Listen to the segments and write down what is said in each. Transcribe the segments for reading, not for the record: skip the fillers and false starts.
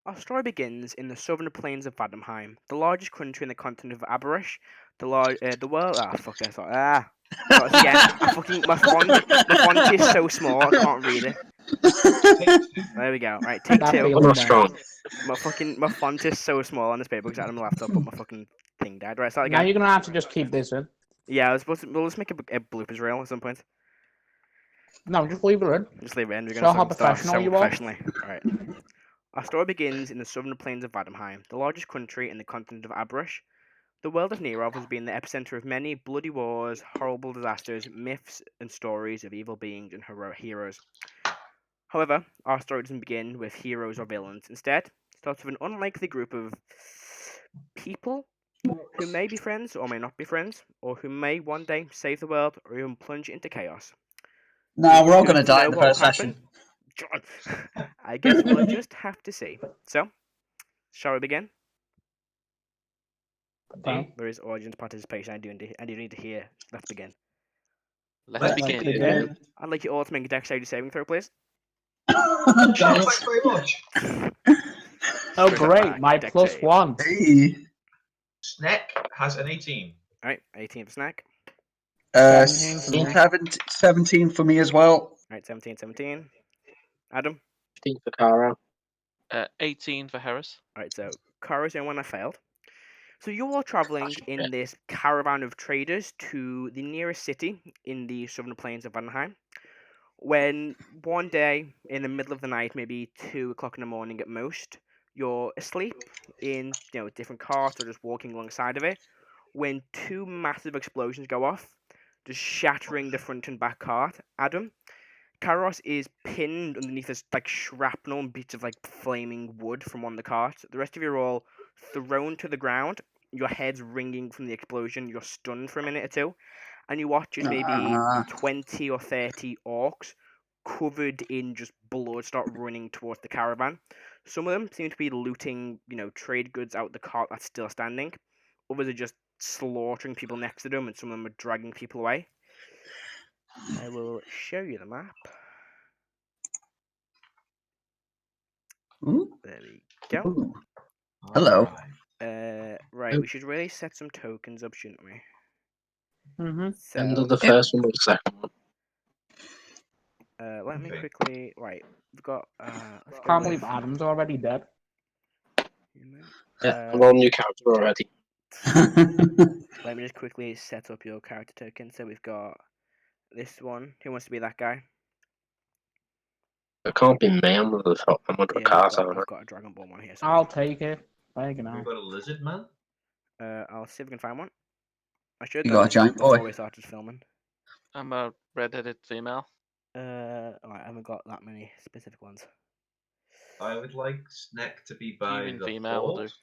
Our story begins in the southern plains of Vadamheim, the largest country in the continent of Abarish. The world. Ah, fuck this. Start again. My font is so small I can't read it. There we go. Right, take That two. feeling not down. strong. My font is so small on this paper because I had it on my laptop, but my fucking thing died. Right, start Now again. you're gonna have to just keep this in. Yeah, I was supposed to. We'll just make a bloopers reel at some point. No, just leave it in. Just leave it in. We're Show gonna how fucking start professional so you are. professionally. Alright. Our story begins in the southern plains of Vadamheim, the largest country in the continent of Abarish. The world of Nerov has been the epicenter of many bloody wars, horrible disasters, myths, and stories of evil beings and heroes. However, our story doesn't begin with heroes or villains. Instead, it starts with an unlikely group of people who may be friends or may not be friends, or who may one day save the world or even plunge into chaos. No, we're all going to To die know in the what will first session. happen, John, I guess we'll just have to see. So, shall we begin? Okay. There is audience participation. I do need to hear. Let's begin. Let's begin. I'd like you all to make a dexterity saving throw, please. Damn Thanks it. very much. Oh Straight up great, back, my dex plus save. 1. Hey. Snek has an 18. Alright, 18 for Snek. 17 for me. 17 for me as well. Alright, 17. Adam. 15 for Karo. 18 for Heris. Alright, so Karo's the only one I failed. So you're all traveling in this caravan of traders to the nearest city in the southern plains of Vanheim. When one day, in the middle of the night, maybe 2 o'clock in the morning at most, you're asleep in a different cart or just walking alongside of it, when 2 massive explosions go off, just shattering the front and back cart. Adam, Karos is pinned underneath this shrapnel and bits of flaming wood from one of the carts. The rest of you are all thrown to the ground. Your head's ringing from the explosion. You're stunned for a minute or two, and you watch as maybe 20 or 30 orcs covered in just blood start running towards the caravan. Some of them seem to be looting, trade goods out the cart that's still standing. Others are just slaughtering people next to them, and some of them are dragging people away. I will show you the map. Ooh. There we go. Ooh. Hello. Right, we should really set some tokens up, shouldn't we? Mm-hmm. End So, of the first one or the second one. let me Okay. quickly. Right, we've got. Let's go Can't with- believe Adam's already dead. Yeah, I'm on new character already. Let me just quickly set up your character token. So we've got this one. Who wants to be that guy? It can't be me. I'm under a Yeah, car, I've got a Dragonborn one here. So I'll take it. There you We've go. got a lizard man. I'll see if we can find one. I should You have got a done this giant before boy. we started filming. I'm a redheaded female. Alright, I haven't got that many specific ones. I would like Snek to be by Even the female will do. horse,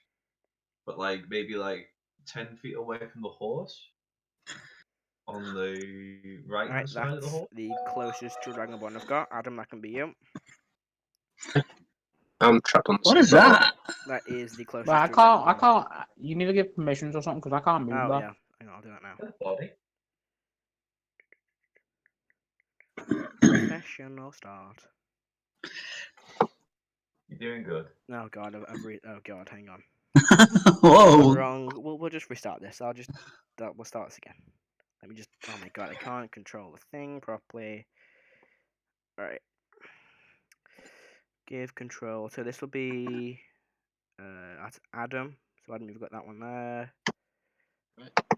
but maybe 10 feet away from the horse, on the right Alright, hand side of the that's horse. the closest to a Dragonborn I've got. Adam, that can be you. I'm trapped on the What is side. that? That is the closest But I to a can't. Dragonborn. You need to give permissions or something because I can't move Oh, that. yeah. Hang on, I'll do that now. Body. Professional start. You're doing good. Oh, God, oh, God, hang on. Whoa. Wrong. We'll just restart this. We'll start this again. Let me just. Oh my God, I can't control the thing properly. Alright. Give control. So this will be. That's Adam. So Adam, you've got that one there.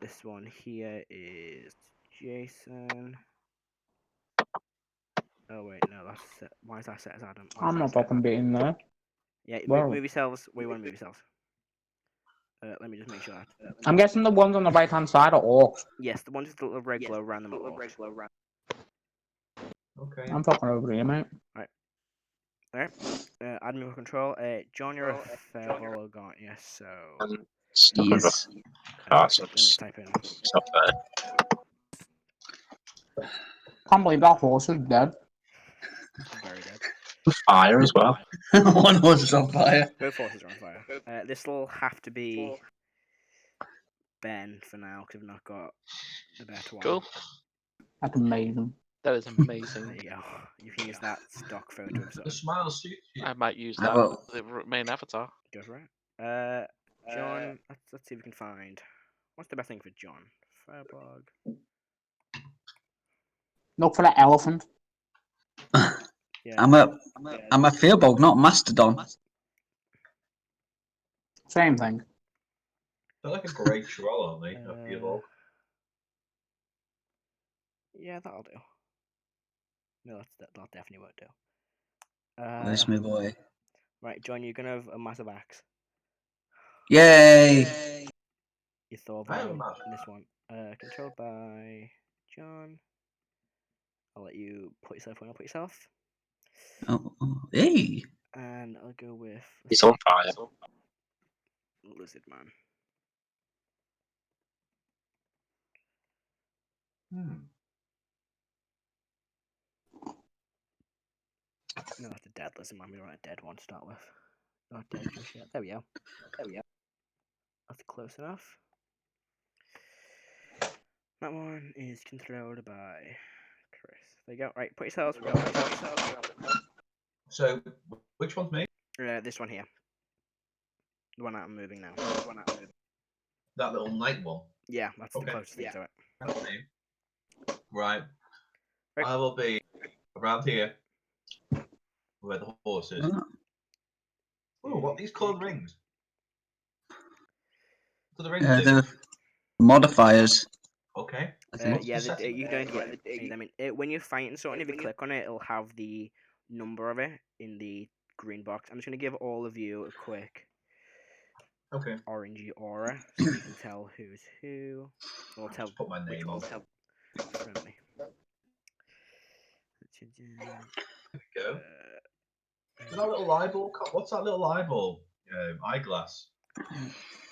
This one here is Jason. Oh wait, no, that's set. Why is that set as Adam? I'm not fucking being there. Yeah, Wow. move yourselves. We want to move yourselves. Let me just make sure. I'm guessing the ones on the right hand side are orcs. Yes, the ones with the little red glow around them are orcs. Okay. I'm fucking over here, mate. Alright. Admin with control. John, you're a Firblog, aren't you? So. Yes. Let me just type in. Stop there. Can't believe that horse is dead. Very dead. Fire as well. One horse is on fire. Both horses are on fire. This will have to be Ben for now because we've not got the better one. Cool. That's amazing. That is There amazing. you go. You can use that stock photo of The something. smile suits you. I might use How that. about The main avatar. Goes right. John. Let's see if we can find. What's the best thing for John? Firblog. Look for the elephant. Yeah. I'm a Firbolg, not Mastodon. Same thing. They're like a great troll, aren't they? A Firbolg. Yeah, that'll do. No, that'll definitely won't do. Where's my boy? Right, John, you're gonna have a massive axe. Yay! You thought I have a about massive this one. Controlled by John. I'll let you put yourself when I'll put yourself. Oh, hey! And I'll go with He's on fire. Lizard Man. No, that's a dead Lizard Man. We want a dead one to start with. Not dead just yet. There we go. That's close enough. That one is controlled by Chris. There you go. Right, put yourselves. So, which one's me? This one here. The one that I'm moving now. That little night one. Yeah, that's the Okay. closest thing to it. That's me. Right. Right. I will be around here where the horse is. Oh, what these coloured rings? So the rings do. The modifiers. Okay. I think. Yeah, the setting you there? don't get any of them. When you're fighting something, if you click on it, it'll have the number of it in the green box. I'm just going to give all of you a quick Okay. orangey aura so you can tell who's who. Or tell Just put my which name on. one's friendly. There we go. Is that little eyeball? What's that little eyeball? Eyeglass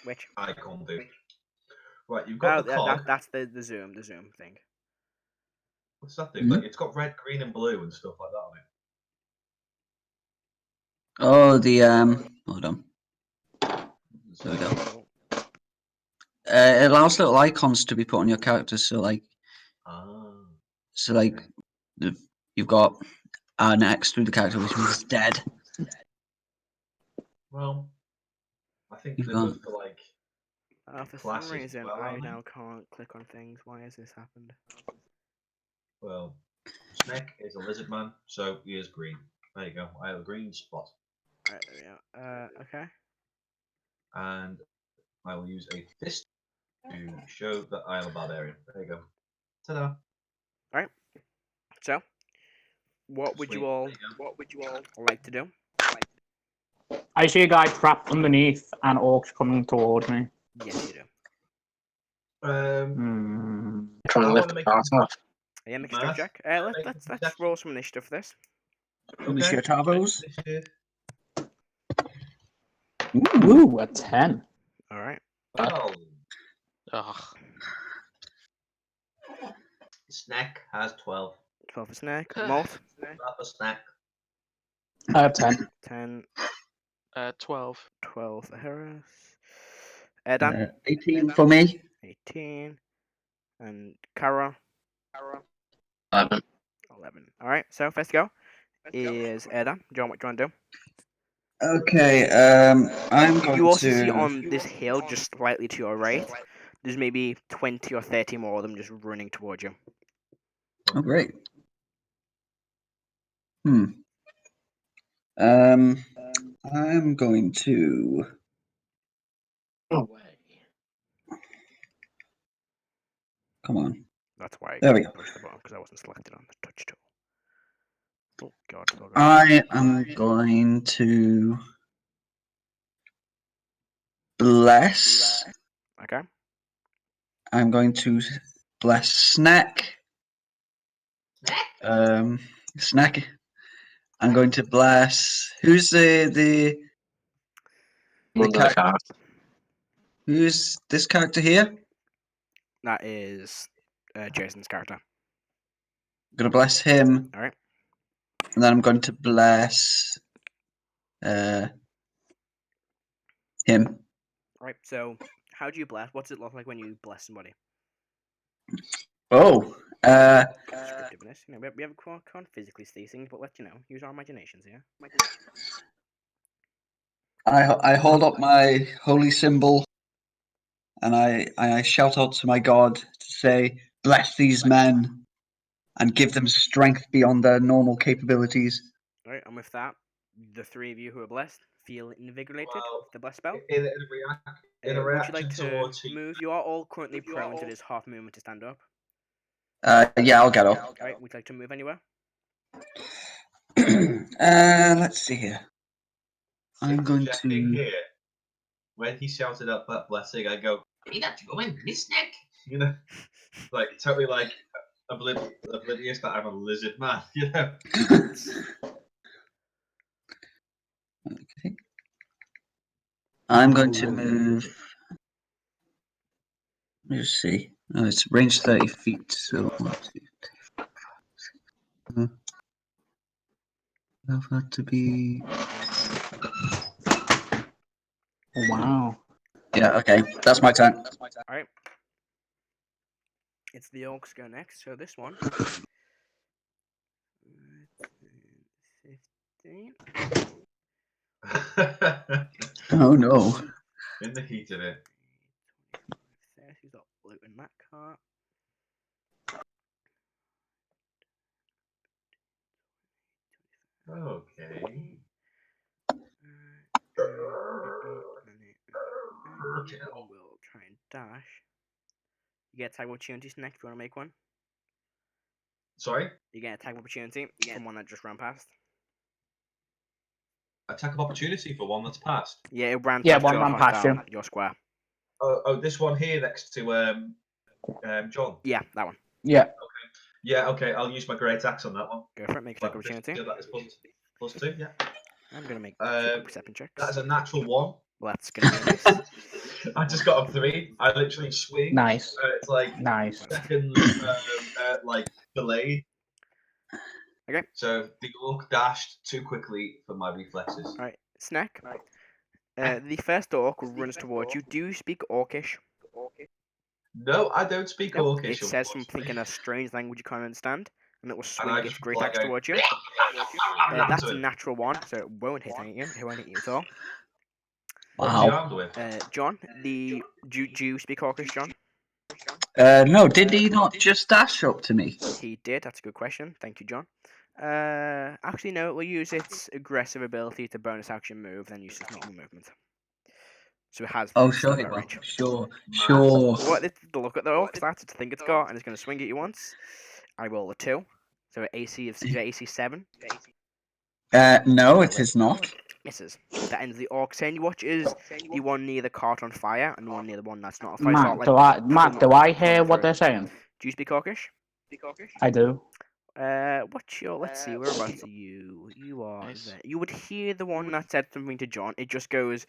Which? icon do. Right, you've got the cog. That's the zoom thing. What's that do? Hmm? Like, it's got red, green, and blue and stuff like that on it. Oh, the Hold on. There we go. It allows little icons to be put on your characters. So like, Ah. you've got an X through the character, which means dead. Well, I think You've they're gone. good for like. For some classes as reason, well, I aren't they? now can't click on things. Why has this happened? Well, Snek is a lizard man, so he is green. There you go. I have a green spot, Right, there we go. Okay. and I will use a fist to show that I am a barbarian. There you go. Ta-da! So, what would Sweet. you all There you go. like to do? I see a guy trapped underneath and orcs coming towards me. Yes, you do. Trying to I lift wanna the make cart off. Yeah, make a strength Math. check. Make a Let's perception. roll some initiative for this. Okay. Travos. Ooh, a 10. All right. Well, Ugh. Snek has 12. 12 for Snek. Molt. That's a Snek. I have 10. 10. 12. 12 for Heris. Erdan. 18 for me. 18. And Karo. 11. 11. All right. So first to go is Erdan. John, what do you want to do? Okay, I'm going You also to. see on this hill, just slightly to your right, there's maybe 20 or 30 more of them just running towards you. Oh, great. I'm going to. No way. Come on. That's why I There we couldn't push the button because I wasn't selected on the touch tool. Oh God! It's all good. I am going to bless. Okay. I'm going to bless Snek. Snek. I'm going to bless. Who's the Under the cart. Who's this character here? That is Jason's character. I'm gonna bless him. All right. And then I'm going to bless him. All right. So, how do you bless? What's it look like when you bless somebody? Oh, Descriptiveness. You know, we can't physically see things, but let's use our imaginations here. I hold up my holy symbol, and I shout out to my god to say, "Bless these men, and give them strength beyond their normal capabilities." Right, and with that, the three of you who are blessed feel invigorated Well, with the blessed spell. In a Would you like reaction to towards move? You are all currently prone to this half movement to stand up. Yeah, I'll get up. Alright, would you like to move anywhere? Let's see here. I'm going interjecting to. here. When he shouted out that blessing, I go, "You have to go in, Snek." You know, like totally like oblivious that I'm a lizard man. You know. Okay. I'm going to move. Let me just see. Oh, it's range 30 feet, so 1, 2, 3. Have that to be. Wow. Yeah, okay. That's my turn. Alright. It's the orcs go next, so this one. 15. Oh no. In the heat of it. 30's got loot in that cart. Okay. We'll try and dash. You get attack opportunity Snek if you want to make one. Sorry? You get attack opportunity from one that just ran past. Attack of opportunity for one that's passed. Yeah, it ran Yeah, past one your ran past hostile, you. your square. Oh, this one here next to John. Yeah, that one. Yeah. Yeah, okay. I'll use my great axe on that one. Go for it, make attack Well, opportunity. that is +2, yeah. I'm going to make 2 perception checks. That's a natural 1. Well, that's going to be a miss. I just got a 3. I literally swing. Nice. It's like Nice. seconds, like delayed. Okay. So the orc dashed too quickly for my reflexes. Alright, Snek. The first orc runs towards you. Do you speak Orcish? No, I don't speak Nope. Orcish. It says something in a strange language you can't understand, and it will And swing I its just great reply axe going, towards you. "What That's happened a to him? natural 1, so it won't hit you. It won't hit you at all. What's he Wow. armed with?" John, do you speak Orcish, John? No, did he not just dash up to me? He did. That's a good question. Thank you, John. Actually, no. It will use its aggressive ability to bonus action move, then use its normal movement. So it has. Oh, still sure, got range. sure. What? Look at the orc stats. To think it's got, and it's going to swing at you once. I roll a 2. So AC of AC 7. No, it is not. Misses. That ends the orc turn. You watch is the one near the cart on fire and the one near the one that's not on fire. Matt, do I hear what they're saying? Do you speak Orcish? I do. What's your? Let's see. Whereabouts are you? You are Nice. there. You would hear the one that said something to John. It just goes,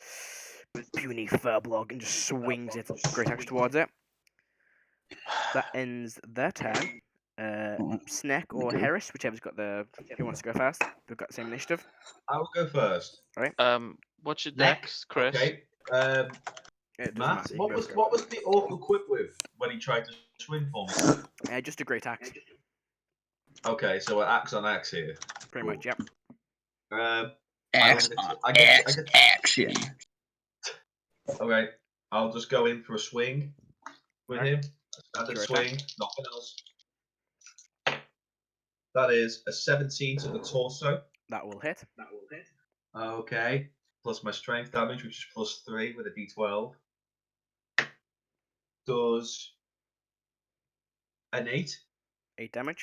"Puny Firblog," and just swings its great axe towards it. That ends their turn. Snek or Heris, whichever's got the. Who wants to go first? We've got the same initiative. I will go first. What's your Next. dex, Chris? Okay. It doesn't Matt, matter. You what can was both go. what was the orc equipped with when he tried to swing for me? Just a great axe. Okay, so we're axe on axe here. Pretty much. Yep. Action. Okay, I'll just go in for a swing with Alright. him. Standard Your swing, nothing else. That is a 17 to the torso. That will hit. Okay, plus my strength damage, which is +3 with a d12. Does an 8. 8 damage.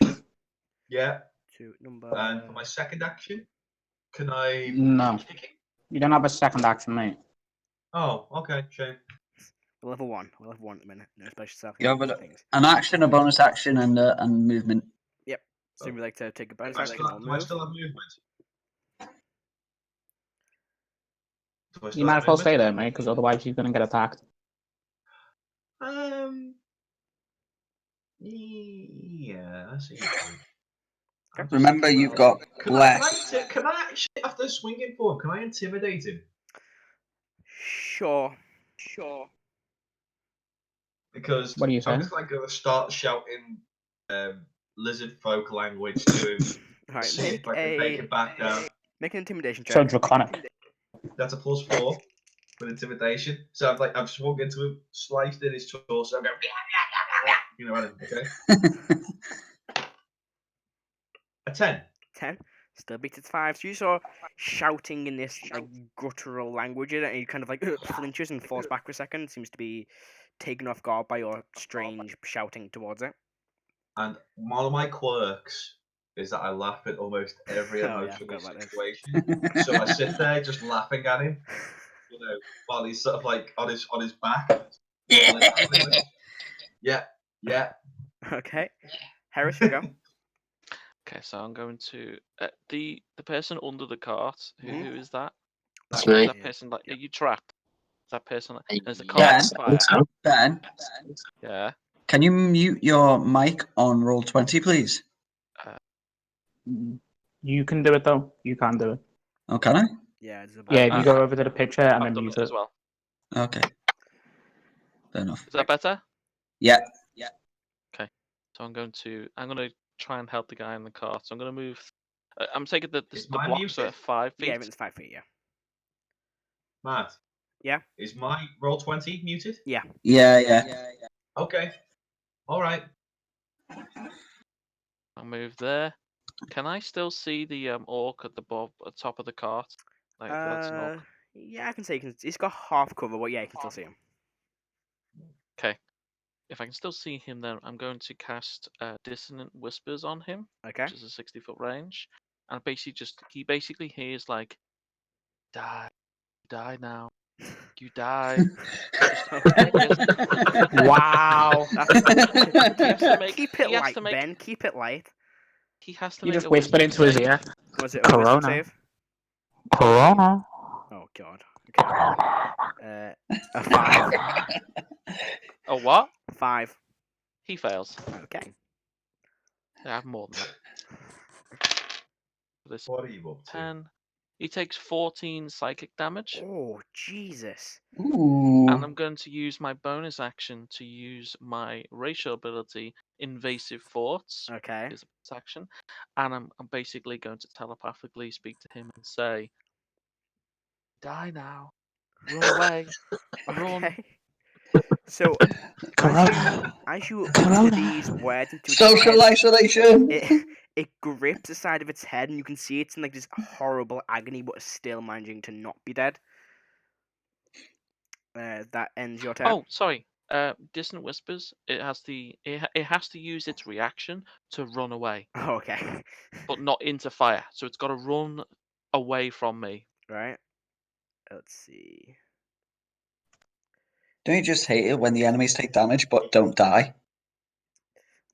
Yeah, To number. and for my second action, can I No. kick it? You don't have a second action, mate. Oh, okay, shame. Level 1. We'll have 1 at the minute. No special stuff. Yeah, but an action, a bonus action, and movement. Yep. So if you like to take a bonus Do I action still, or do I move. still have movement? Do I You still might have as well movement? stay there, mate, because otherwise you're going to get attacked. Yeah, I see your point. Remember, you've got bless. Can I actually, after swinging for him, can I intimidate him? Sure. Because What are you I'm saying? just like going to start shouting Lizardfolk language to him. All right, See if I can make it back down. make an intimidation So check. draconic. That's a +4 with intimidation. So I've swung into him, sliced in his torso, and you know, okay. A 10. 10. Still beats its 5. So you saw shouting in this like guttural language, and he kind of like flinches and falls back for a second. Seems to be taken off guard by your strange shouting towards it. And one of my quirks is that I laugh at almost every Oh, yeah, I emotional forgot about this. situation. So I sit there just laughing at him, you know, while he's sort of like on his back. Yeah. Okay. Heris, you go. Okay, so I'm going to the person under the cart. Who is that? That's Is me. that person like? Are you trapped? Is that person? Is the cart Yes, on I think fire? so. Ben, Yeah. can you mute your mic on roll 20, please? You can do it though. You can do it. Oh, can I? Yeah, it's Yeah, if you Uh, go over to the picture and I've then done mute it it. as well. Okay. Fair enough. Is that better? Yeah. So I'm going to try and help the guy in the cart. So I'm going to move. I'm taking the Is the mine blocks are muted? at 5 feet. yeah, it's 5 feet. Yeah. Matt. Yeah. Is my roll 20 muted? Yeah. Okay. All right. I'll move there. Can I still see the orc at the top of the cart? Like that's an orc. Yeah, I can say you can. He's got half cover, but yeah, you can still see him. Okay. If I can still see him, then I'm going to cast Dissonant Whispers on him, Okay. which is a 60-foot range, and he basically hears like, die now, you die. Okay. Wow. Keep it he has light, to make- Ben. Keep it light. He has to You make just a whisper wisdom into his save. ear. Was it a wisdom Corona. save? Corona. Oh God. Okay. A 5. A what? 5. He fails. Okay. I have more than that. This What are you up to? 10. He takes 14 psychic damage. Oh Jesus. Ooh. And I'm going to use my bonus action to use my racial ability, Invasive Thoughts. Okay. Is a bonus action. And I'm basically going to telepathically speak to him and say, die now. Run away. Run. Okay. So Corona. as you utter these words into its Social head, isolation. it grips the side of its head, and you can see it's in like this horrible agony, but still managing to not be dead. That ends your turn. Oh, sorry. Distant Whispers. It has to use its reaction to run away, Okay. but not into fire. So it's got to run away from me. Right. Let's see. Don't you just hate it when the enemies take damage but don't die?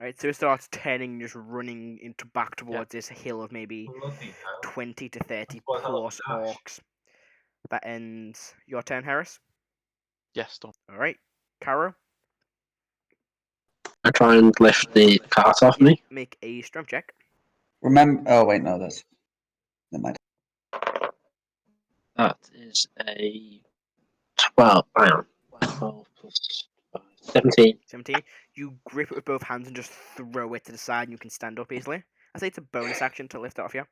Right. So it starts turning, just running back towards this hill of maybe Bloody hell. 20 to 30 Quite a lot plus of dash. orcs. That ends your turn, Harris. Yes, done. All right. Karo, I try and lift the cart off me. make a strength check. Remember? Oh wait, no, that's never mind. That is a 12. Hang on. 12 plus 5, 17. 17. You grip it with both hands and just throw it to the side, and you can stand up easily. I say it's a bonus action to lift it off you.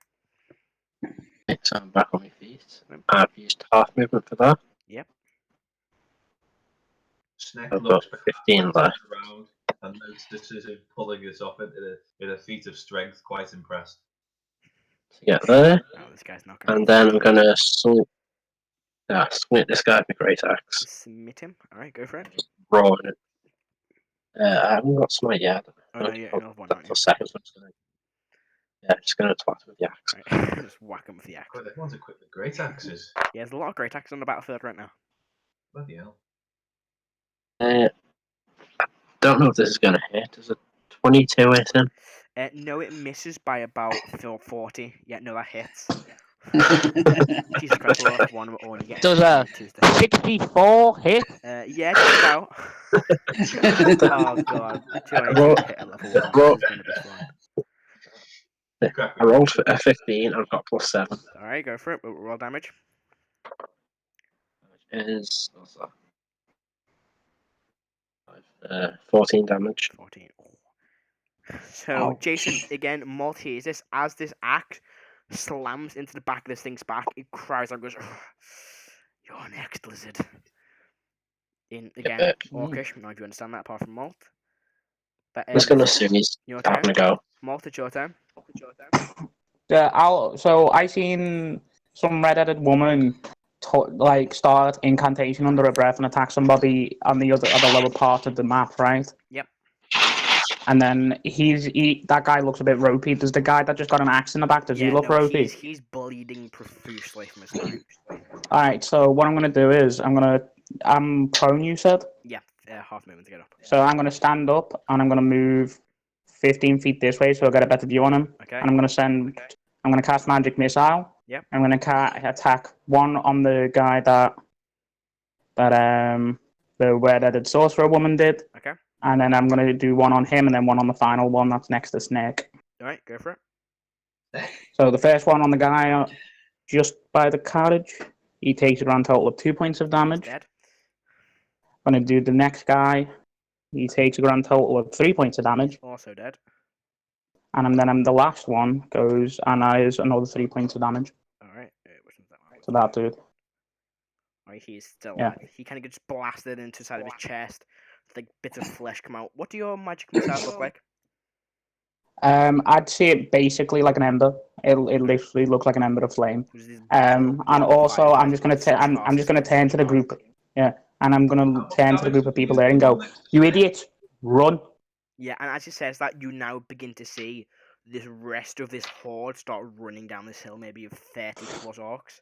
Okay, so I'm back on my feet. Yep. I've used half movement for that. Yep. Snek I've looks got 15 left. around and notices him pulling this off in a feat of strength. Quite impressed. To get there. Oh, this guy's not going And then I'm going to swing at this guy with my great axe. Smite him. All right, go for it. Roaring it. I haven't got smite yet. Oh no, yeah, another one, That's aren't for you? second. So I'm just going to twat with the axe. Right. Just whack him with the axe. God, everyone's equipped with great axes. Yeah, there's a lot of great axes on the battlefield right now. Bloody hell. Don't know if this is going to hit. Is it 22 hitting? No, it misses by about 40. Yeah, no, that hits. Jesus Christ, we'll have one or you get Does a 64 hit? yeah, just about. Oh god, 280 hit a level 1. This is gonna be fun. I rolled for a 15. I've got +7. Alright, go for it. Roll damage. Is what's that? 14 damage. 14. Oh. So Ouch. Jason, again, Molt hears this as this axe slams into the back of this thing's back. It cries out and goes, "You're next, lizard." In again, Orcish. Now, do you understand that apart from Molt? But, I was going to assume he's your having turn. a go. Molt, it's your turn. So I seen some red-headed woman like start incantation under her breath and attack somebody on the lower part of the map, right? Yep. And then that guy looks a bit ropey. Does the guy that just got an axe in the back, does he look ropey? He's bleeding profusely from his thigh. Alright, so what I'm gonna do is I'm prone, you said? Yeah, half movement to get up. So I'm gonna stand up and I'm gonna move 15 feet this way so I get a better view on him. Okay. And I'm gonna cast magic missile. Yep. I'm gonna attack one on the guy that the red-headed sorcerer woman did. Okay. And then I'm gonna do one on him and then one on the final one that's next to Snek. Alright, go for it. So the first one on the guy just by the carriage, he takes a grand total of 2 points of damage. Dead. I'm gonna do the next guy. He takes a grand total of 3 points of damage. Also dead. And then the last one goes and that is another 3 points of damage. Alright, which one's that one? So that dude. Alright, he's still Yeah. alive. He kind of gets blasted into the side of his chest. Like bits of flesh come out. What do your magic missiles look like? I'd say it basically like an ember. It literally looks like an ember of flame. And also I'm just gonna turn to the group. Yeah, and I'm gonna turn to the group of people there and go, "You idiots, run!" Yeah, and as he says that, you now begin to see this rest of this horde start running down this hill, maybe of 30 plus orcs.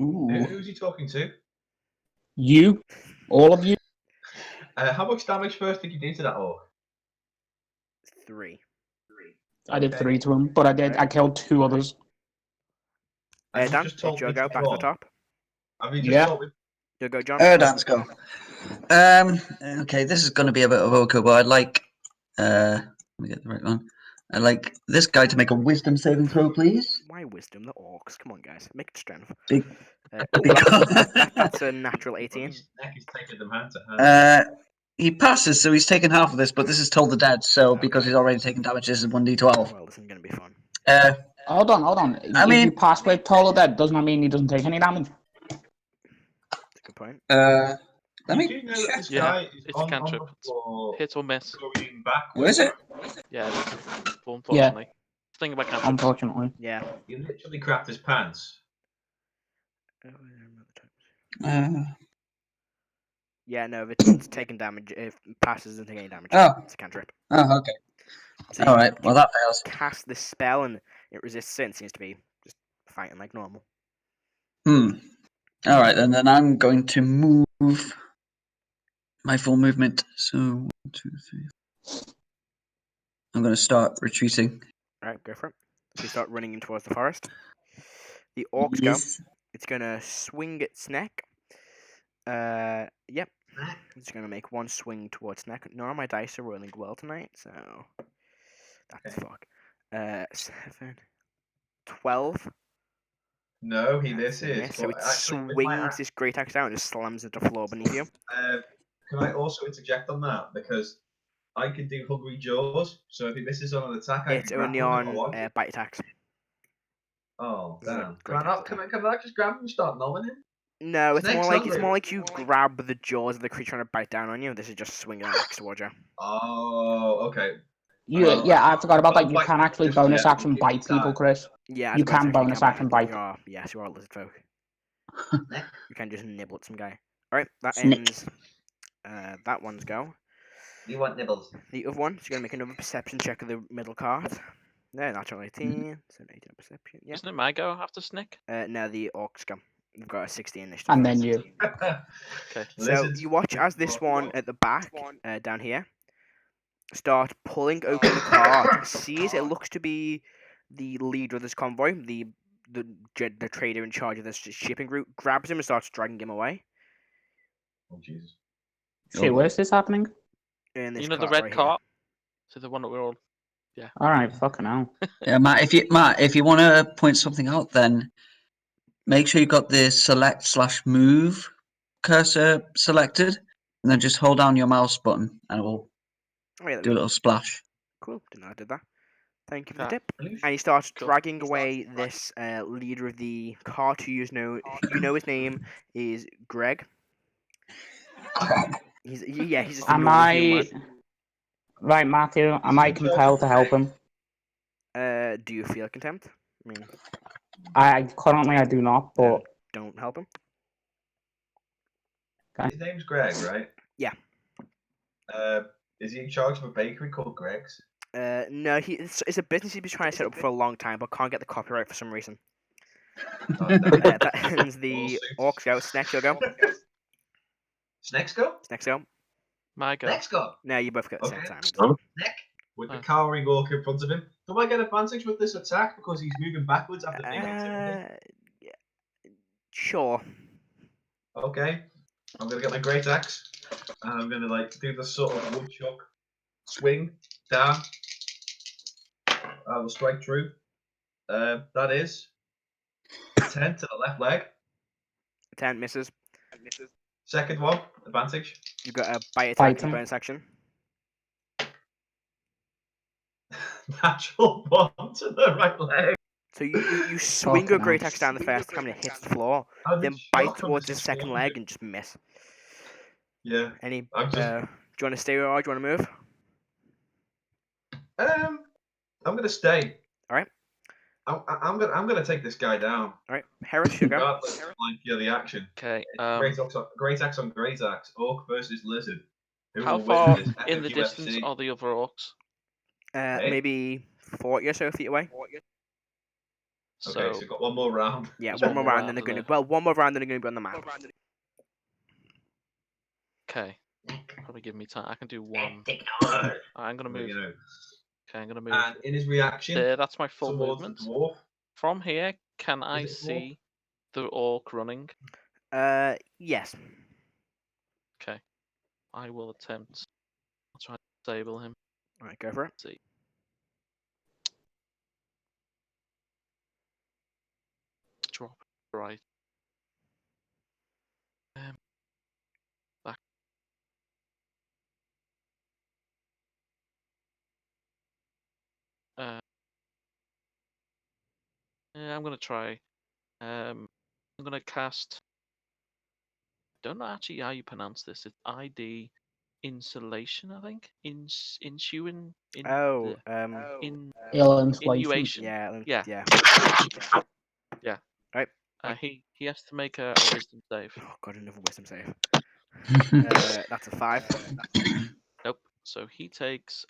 Ooh. Who's he talking to? You, all of you. How much damage first did you do to that orc? 3. I did 3 to him, but I killed 2 others. Have you Dan, just it's told your me go, to back to the run? top. Have you just Yeah. told me? You go, John. Erdan's go. Okay, this is going to be a bit of overkill, but I'd like. Let me get the right one. I'd like this guy to make a wisdom saving throw, please. Why wisdom? The orcs. Come on, guys. Make it strength. Be- Because that's a natural 18. Snek is taking them hand to hand. He passes, so he's taken half of this, but this is Toll the Dead, so because he's already taken damage, this is 1d12. Well, this is going to be fun. Hold on. If you pass with Total Dead, does not mean he doesn't take any damage. That's a good point. Let me You do know that this Yeah, guy is it's a on cantrip. the floor Hit or miss. going backwards. Where is it? Yeah, unfortunately. Thing about cantrips. Unfortunately. Yeah. He literally crapped his pants. Yeah, no, if it's taking damage, if it passes doesn't take any damage. Oh. It's a cantrip. Oh, okay. So All you right. Well, that fails. cast this spell and it resists it and seems to be just fighting like normal. All right, then I'm going to move my full movement. So 1, 2, 3. I'm going to start retreating. Alright, go for it. So you start running in towards the forest. The orcs go. It's going to swing at Snek. Yep. It's going to make one swing towards Snek. None of my dice are rolling well tonight, so that's fuck. 7, 12. No, he That's a misses. miss. So but it actually, with my swings this great axe down and just slams into the floor beneath you. Can I also interject on that? Because I can do Hungry Jaws, so if he misses on an attack, I It's can only grapple him or on what? bite attacks. Oh, This is a damn. great Can I just grab him and start gnawing him? No, it's Snake's more hungry. like you grab the jaws of the creature trying to bite down on you. This is just swinging an axe towards you. Oh, okay. I forgot about that. You Bite can actually just bonus yet, action you bite can people, Chris. Yeah, You can bonus action bite. Yes, you are a lizard folk. You can just nibble at some guy. Alright, that Snek. ends that one's go. You want nibbles? The other one, so you're going to make another perception check of the middle card. No, natural 18. So 18 perception, yeah. Isn't it my go after Snek? No, the orcs go. We've got a 60 initiative. And then you. Okay. So you watch as this one at the back, down here, start pulling open the cart. Sees it looks to be the leader of this convoy, the trader in charge of this shipping route. Grabs him and starts dragging him away. Oh, Jesus. Shit, where's this happening? In this You know the cart red right cart? So the one that we're all. Alright, fucking hell. Yeah, Matt. If you want to point something out, then make sure you've got the select/move cursor selected, and then just hold down your mouse button, and it will Here. Oh, yeah, there do we a go. little splash. cool. Didn't know I did that. Thank you for the Okay. tip. And he starts Cool. dragging away this leader of the cart who you know his name is Greg. He's just a Am normal I human. right, Matthew? Am I compelled to help him? Do you feel contempt? I mean, I currently I do not, then but don't help him. His name's Greg, right? Yeah. Is he in charge of a bakery called Greg's? No, it's a business he's been trying to set up for a long time, but can't get the copyright for some reason. Oh, damn. That ends the Lawsuits. orcs go. Snek, you'll go. Snakes go? Snek, go. My go. Snakes go. No, you both go at the same Okay. time. Oh. Neck with the Oh. cowering orc in front of him. Do I get advantage with this attack because he's moving backwards after being intimidated? Yeah, sure. Okay. I'm gonna get my great axe and I'm gonna like do the sort of woodchuck swing down. I will strike true. That is 10 to the left leg. 10 misses. Second one, advantage. You've got a bite attack Fight in your him. bonus action. Natural one to the right leg. So you swing your Fucking great hell. axe down the first time and it hits the floor, I'm then in bite shock, I'm towards just his second leg exploding. and just miss. Yeah. Any? I'm just. Do you want to stay where you are? Do you want to move? I'm gonna stay. All right. I'm gonna take this guy down. All right. Heris, you go. Regardless of like the action. Okay. Great axe on great axe. Orc versus lizard. Who How will far win this in epic the distance UFC? are the other orcs? Maybe 40 or so feet away. So, Okay, so we've got one more round. Yeah, There's one more one more round, then they're round, going to. isn't Well, one more round, then they're going to be on the map. okay. Probably give me time. I can do one. Okay, I'm gonna move. Okay, I'm gonna move. And in his reaction There, that's my full towards movement. the dwarf. From here, can I it dwarf? see the orc running? Yes. Okay. I will attempt. I'll try to disable him. All right, go for it. Let's see. Drop right. Back. Yeah, I'm gonna try. I'm gonna cast. Don't know actually how you pronounce this. It's ID insulation, I think. Insuin. Oh, Innuation. yeah, Yeah. yeah. Yeah. Right. He has to make a wisdom save. Oh god, another wisdom save. That's a 5. Nope. So he takes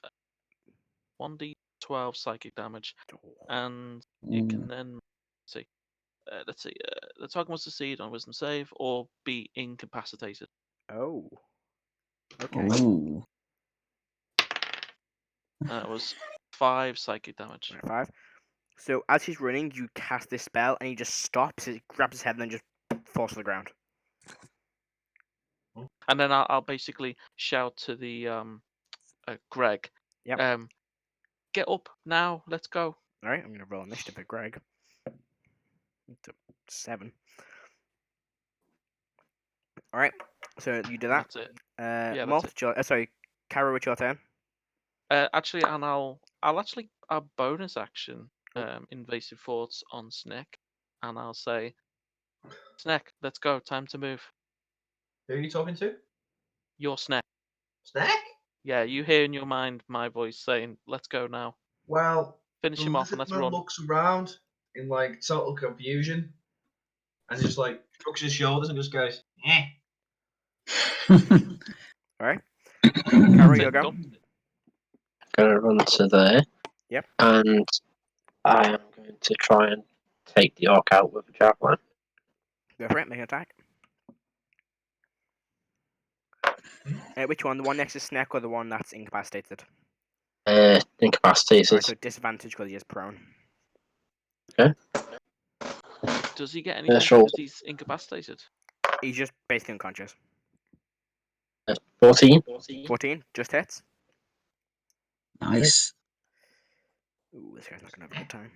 1d12 psychic damage, and you can then see. Let's see. The target must succeed on wisdom save or be incapacitated. Oh. Okay. Ooh. That was 5 psychic damage. Right, 5. So as he's running, you cast this spell, and he just stops. He grabs his head, and then just falls to the ground. And then I'll basically shout to the Greg. Yep. Get up now. Let's go. All right, I'm gonna roll initiative for Greg. It's a 7. All right. So you do that. That's it. Molt, that's sorry, Karo, it's your turn. Actually, and I'll actually a bonus action invasive thoughts on Snek, and I'll say, Snek, let's go. Time to move. Who are you talking to? You're Snek. Snack? Yeah, you hear in your mind my voice saying, "Let's go now." Well, Finish him off and let's man run. looks around in like total confusion and just like shrugs his shoulders and just goes, eh. All right. Karo, That's you it, go. done. Gonna run to there. Yep. And I am going to try and take the orc out with a javelin. Go for it. Make an attack. Which one? The one next to Snek or the one that's incapacitated? Incapacitated. Alright, so disadvantage because he is prone. Does he get anything sure. because he's incapacitated? He's just basically unconscious. 14. 14, just hits. Nice. Ooh, this guy's not gonna have a good time.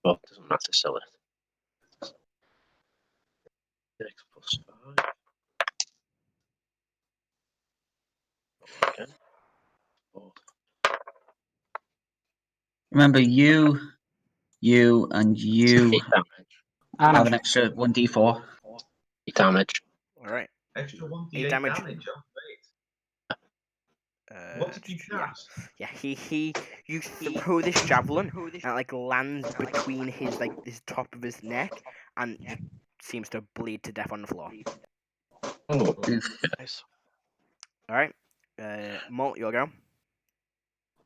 Well, it doesn't matter, so it. 6 plus 5. Okay. remember you, and you 8 damage. And have an extra 1d4. 8 damage. All right. Extra 1d8 8 damage. damage. Oh, great. What did you Yeah. cast? Yeah, you throw this javelin and it like lands between his top of his neck and just seems to bleed to death on the floor. Oh, Nice. All right, Molt, you'll go.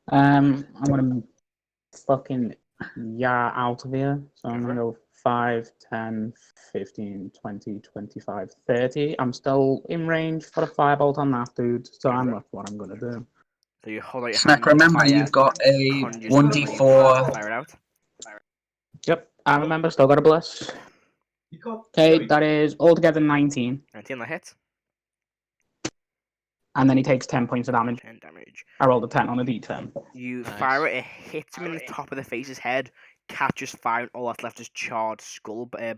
I'm gonna fucking out of here. So I'm gonna go 5, 10, 15, 20, 25, 30. I'm still in range for a firebolt on that dude, so that's what I'm gonna do. So you hold out your Snack, hand. remember fire, you've got a conjures flame, 1d4. Fire it out. Yep, I remember. Still got a bliss. You can't. Okay, that is altogether 19, 19 that hits. and then he takes 10 points of damage. 10 damage. I rolled a 10 on a d10. You Nice. fire it. It hits him in the top of the face, his head. Catches fire, and all that's left is charred skull, a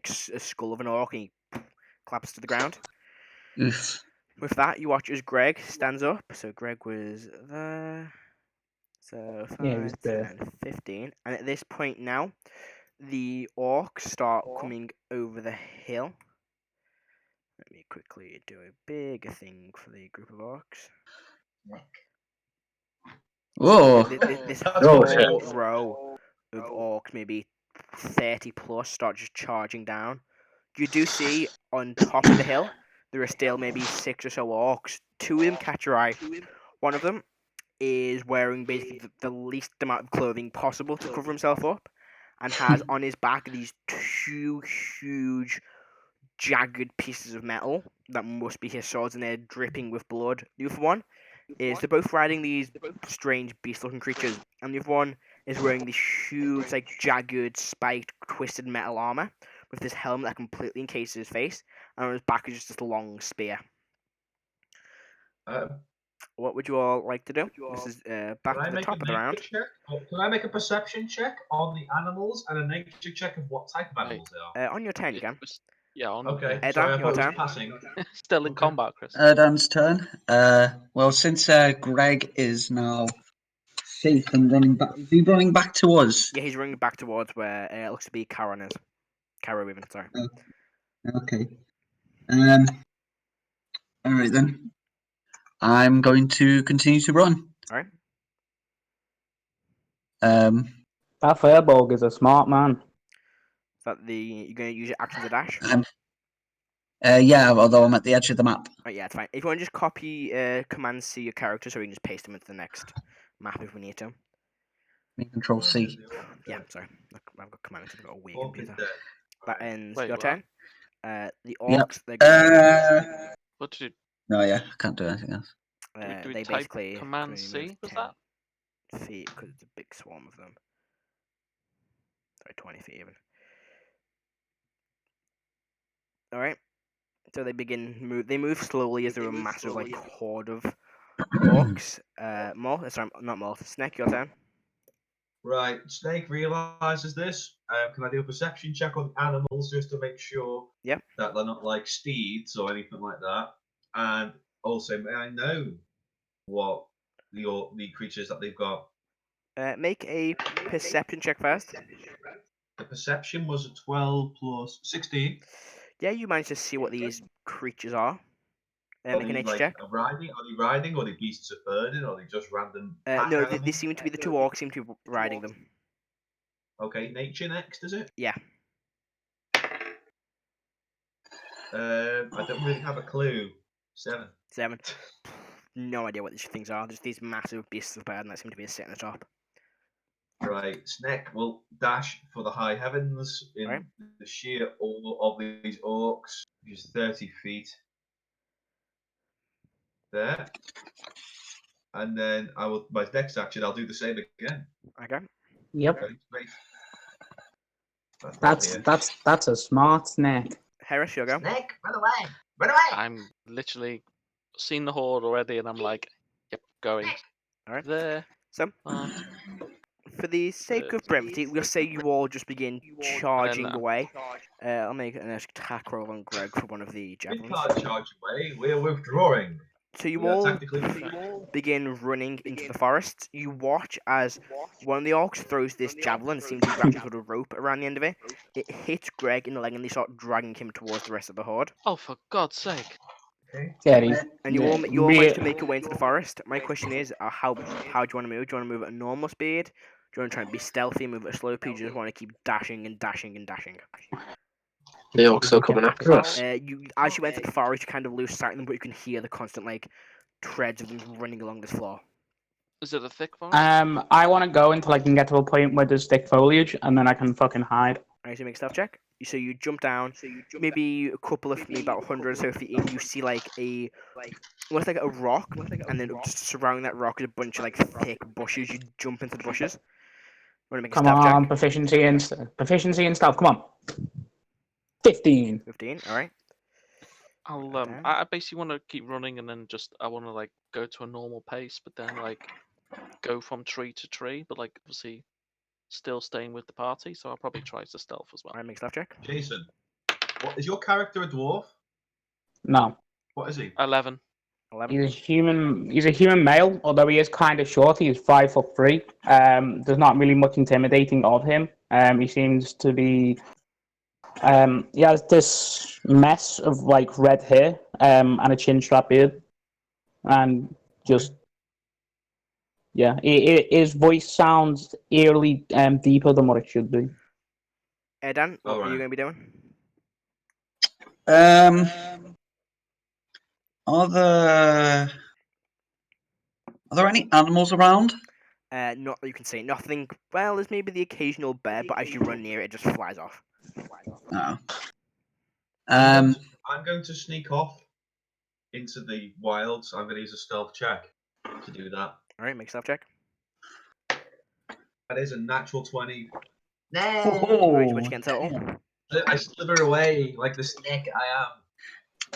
skull of an orc, and he collapses to the ground. Oof. With that, you watch as Greg stands up. So Greg was there. So 5, Yeah, he was there. 10, 15. And at this point now, the orcs start coming over the hill. Let me quickly do a big thing for the group of orcs. Whoa. This Oh, whole shit. row of orcs, maybe 30 plus, start just charging down. You do see on top of the hill, there are still maybe 6 or so orcs. 2 of them catch your eye. One of them is wearing basically the least amount of clothing possible to cover himself up, and has on his back these 2 huge, jagged pieces of metal that must be his swords, and they're dripping with blood. The other one is they're both riding these strange beast-looking creatures, and the other one is wearing this huge, like jagged, spiked, twisted metal armor with this helmet that completely encases his face, and on his back is just this long spear. What would you all like to do? This is back Can I to the make top a of the round. nature check? Or can I make a perception check on the animals and a nature check of what type of Right. animals they are? On your turn, you can. Yeah, on Okay, Erdan, sorry, I your thought it turn. was passing. Still in Okay. combat, Chris. Erdan's turn. Well, since Greg is now safe and running back, is he running back to us? Yeah, he's running back towards where it looks to be Karo is. Karo even, sorry. Okay. All right then. I'm going to continue to run. Alright. That Firbolg is a smart man. Is that you're going to use your action to dash? Yeah, although I'm at the edge of the map. Right, yeah, it's fine. If you want to just copy Command C your character so we can just paste them into the next map if we need to. Control C. Yeah, sorry. I've got Command C, I've got a weird Orc is computer. dead. That ends Wait, your what? turn. The Yep. orcs, they're going What did No, yeah, I can't do anything else. to... do we they type basically... Command can only C? move Was 10 that? feet because it's a big swarm of them. Sorry, 20 feet even. Alright. So they they move slowly as they're a massive like horde of orcs. Molt, sorry, not Molt. Snek, your turn. Right, Snake realizes this. Can I do a perception check on animals just to make sure Yep. that they're not like steeds or anything like that? And also, may I know what the creatures that they've got? Make a perception check first. The perception was a 12 plus 16. Yeah, you managed to see what these creatures are. Are Make a they nature like check. riding? Are they riding? Or are they beasts of burden? Or are they just random? Pack No, animals? they seem to be the 2 orcs seem to be riding them. Okay, nature next, is it? Yeah. I don't really have a clue. 7. 7. No idea what these things are. Just these massive beasts of burden that seem to be sitting at the top. Right, Snek will dash for the high heavens in Right. the sheer awe of these orcs, which is 30 feet. There. And then my next action, I'll do the same again. Okay. Yep. Okay, great. That's a smart Snek. Heris, you'll go. Snek, run away! Run away! I'm literally seen the horde already, and I'm like, yep, going. Alright. There. So, for the sake of brevity, we'll say you all just begin charging away. I'll make an attack roll on Greg for one of the We javelins. can't charge away, we're withdrawing. So you Yeah, all technically. begin running into the forest. You watch as one of the orcs throws this javelin, seems to be wrapped in sort of rope around the end of it. It hits Greg in the leg, and they start dragging him towards the rest of the horde. Oh, for God's sake! Okay. Scary. And you all manage to make your way into the forest. My question is, how do you want to move? Do you want to move at a normal speed? Do you want to try and be stealthy, move at a slow speed? Do you just want to keep dashing and dashing and dashing? The orcs still coming after us. As you enter the forest, you kind of lose sight of them, but you can hear the constant treads of them running along this floor. Is it a thick forest? I want to go until I can get to a point where there's thick foliage, and then I can fucking hide. Alright, so make a stealth check. So you jump down, maybe a couple of, maybe about 100 or so feet in, you see almost like a rock, and then just surrounding that rock is a bunch of thick bushes. You jump into the bushes. Want to make a Come stealth on, check? proficiency in stealth. Come on. 15. 15, alright. I basically want to keep running, and then I want to go to a normal pace, but then go from tree to tree, but obviously still staying with the party. So I'll probably try to stealth as well. Alright, make a stealth check. Jason, is your character a dwarf? No. What is he? 11. 11. He's a human male, although he is kind of short. He is 5'3". There's not really much intimidating of him. He seems to be. He has this mess of red hair and a chin strap beard, and just his voice sounds eerily deeper than what it should be. Erdan, what are you Alright. going to be doing? Are there any animals around? Not that you can see. Nothing. Well, there's maybe the occasional bear, but as you run near it, it just flies off. No. I'm going to sneak off into the wilds. I'm going to use a stealth check to do that. Alright, make a stealth check. That is a natural 20. Alright, Oh, what you get in total? I slither away like the snake I am.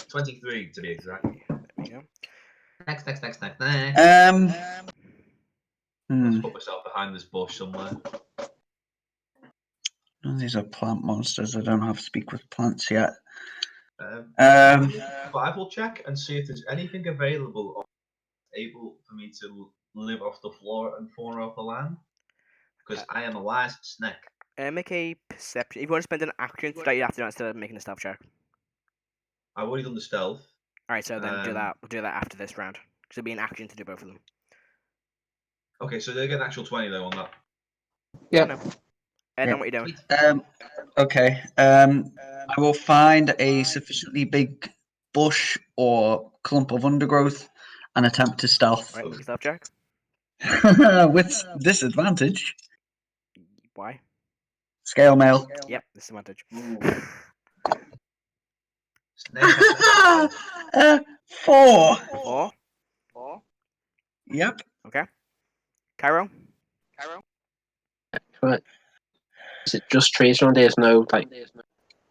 23 to be exact. There we go. Next. Hmm. Let's put myself behind this bush somewhere. These are plant monsters. I don't have to speak with plants yet. Survival check and see if there's anything available or able for me to live off the floor and fauna of the land. Because I am a wise Snek. Make a perception. If you want to spend an action for that, you have to do that instead of making a stealth check. I've already done the stealth. Alright, so then do that. We'll do that after this round. Because it'll be an action to do both of them. Okay, so they get an actual 20 though on that. Yeah. No. Erdan, what are you doing? Okay. I will find a sufficiently big bush or clump of undergrowth and attempt to stealth. Alright, make a stealth check. With disadvantage. Why? Scale mail. Yep, disadvantage. Snake. 4. 4. Yep. Okay. Karo? Right. Is it just trees around here? There's no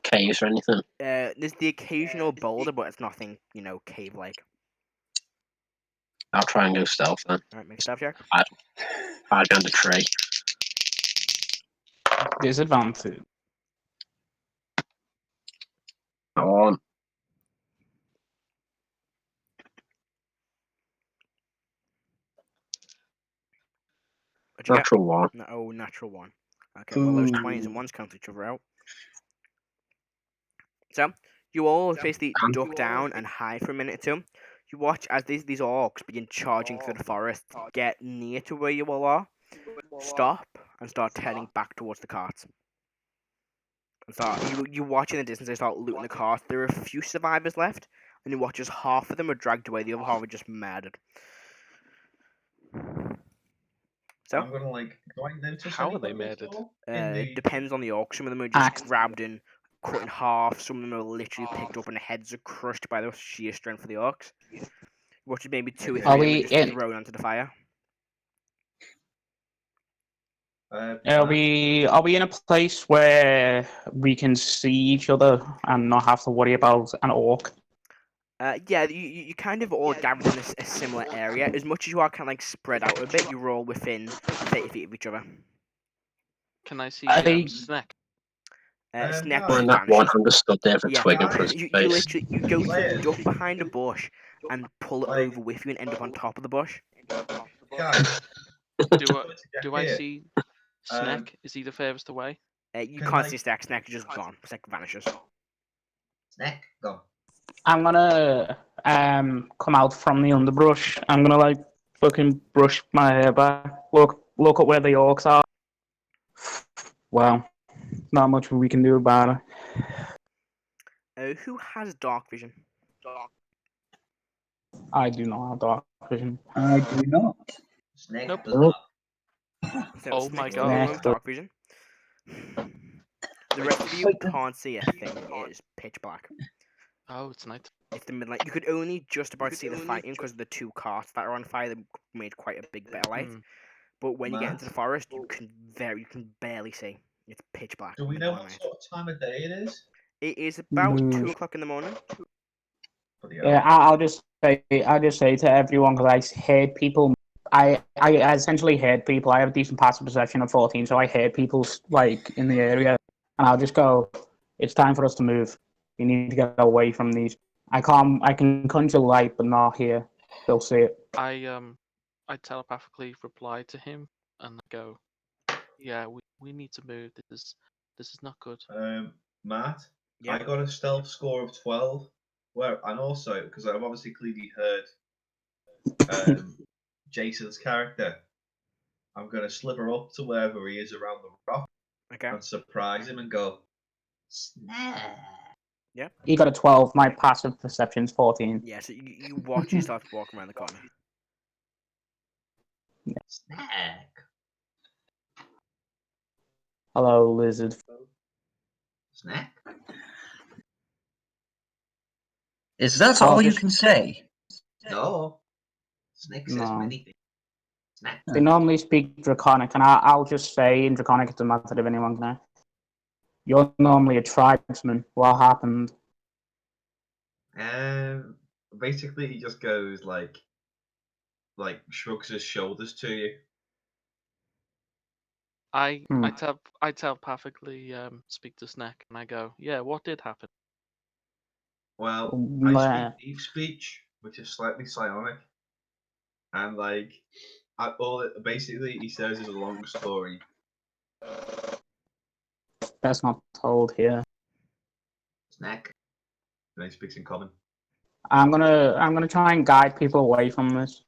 caves or anything? There's the occasional boulder, but it's nothing, cave-like. I'll try and go stealth then. Alright, make a stealth check. Hide behind a tree. Disadvantage. Come on. What'd you get? Natural 1. Oh, natural 1. Okay, well, those 20s and 1s cancel each other out. So, you all basically duck down and hide for a minute or two. You watch as these orcs begin charging through the forest, get near to where you all are, stop, and start turning back towards the carts. You watch in the distance, they start looting the carts. There are a few survivors left, and you watch as half of them are dragged away, the other half are just murdered. So, I'm gonna do I notice How are they anything at murdered? all? it depends on the orc. Some of them are just grabbed and cut in half. Some of them are literally picked up and heads are crushed by the sheer strength of the orcs. Watch maybe 2 or 3 Are of them we are just in? thrown onto the fire. Are we in a place where we can see each other and not have to worry about an orc? Yeah, you kind of all gathered in a similar area. As much as you are kind of spread out a bit, you're all within 30 feet of each other. Can I see Snek Snek? was When that vanished. one hand stood there with a Yeah, twig in front of his you face. literally you go to duck behind a bush, and pull it over with you and end up on top of the bush. Guys, Do I see Snek? Is he the furthest away? You Can can't I- see Snek. Snek is just gone. Snek vanishes. Snek, go. I'm gonna come out from the underbrush. I'm gonna like fucking brush my hair back. Look at where the orcs are. Well, not much we can do about it. Who has dark vision? I do not have dark vision. I do not. Snek Nope. does not. So Oh my Snek's the God. only one with Snek. dark vision. The rest of you can't see a thing. It is pitch black. Oh, it's night. It's the midnight. You could only just about see the fighting because of the two carts that are on fire that made quite a big bit of light. Hmm. But when you get into Matt? the forest, you can barely see. It's pitch black. Do we middle know of the what night. sort of time of day it is? It is about No. 2 o'clock in the morning. Bloody Yeah, hell. I'll just say to everyone because I heard people. I essentially heard people. I have a decent passive perception of 14, so I heard people like in the area, and I'll just go. It's time for us to move. We need to get away from these. I can conjure light, but not here. They'll see it. I telepathically reply to him and go, yeah, we need to move. This is not good. Matt, Yeah. I got a stealth score of 12. And also, because I've obviously clearly heard Jason's character, I'm going to slither up to wherever he is around the rock Okay. and surprise him and go, Snek. You got a 12. My passive perception's 14. Yeah, so you watch yourself walk around the corner. Snek. Hello, lizard. Snek? Is that I'll all you just- can say? No. Snek says No. many things. Snek. They normally speak Draconic, and I'll just say in Draconic it's a method if anyone can. You're normally a tribesman. What happened? Basically, he just goes like shrugs his shoulders to you. I Hmm. I telepathically speak to Snek and I go, yeah, what did happen? Well, Meh. I speak deep speech, which is slightly psionic, and basically he says is a long story. That's not told here. Snek. And he speaks in common. I'm gonna try and guide people away from this.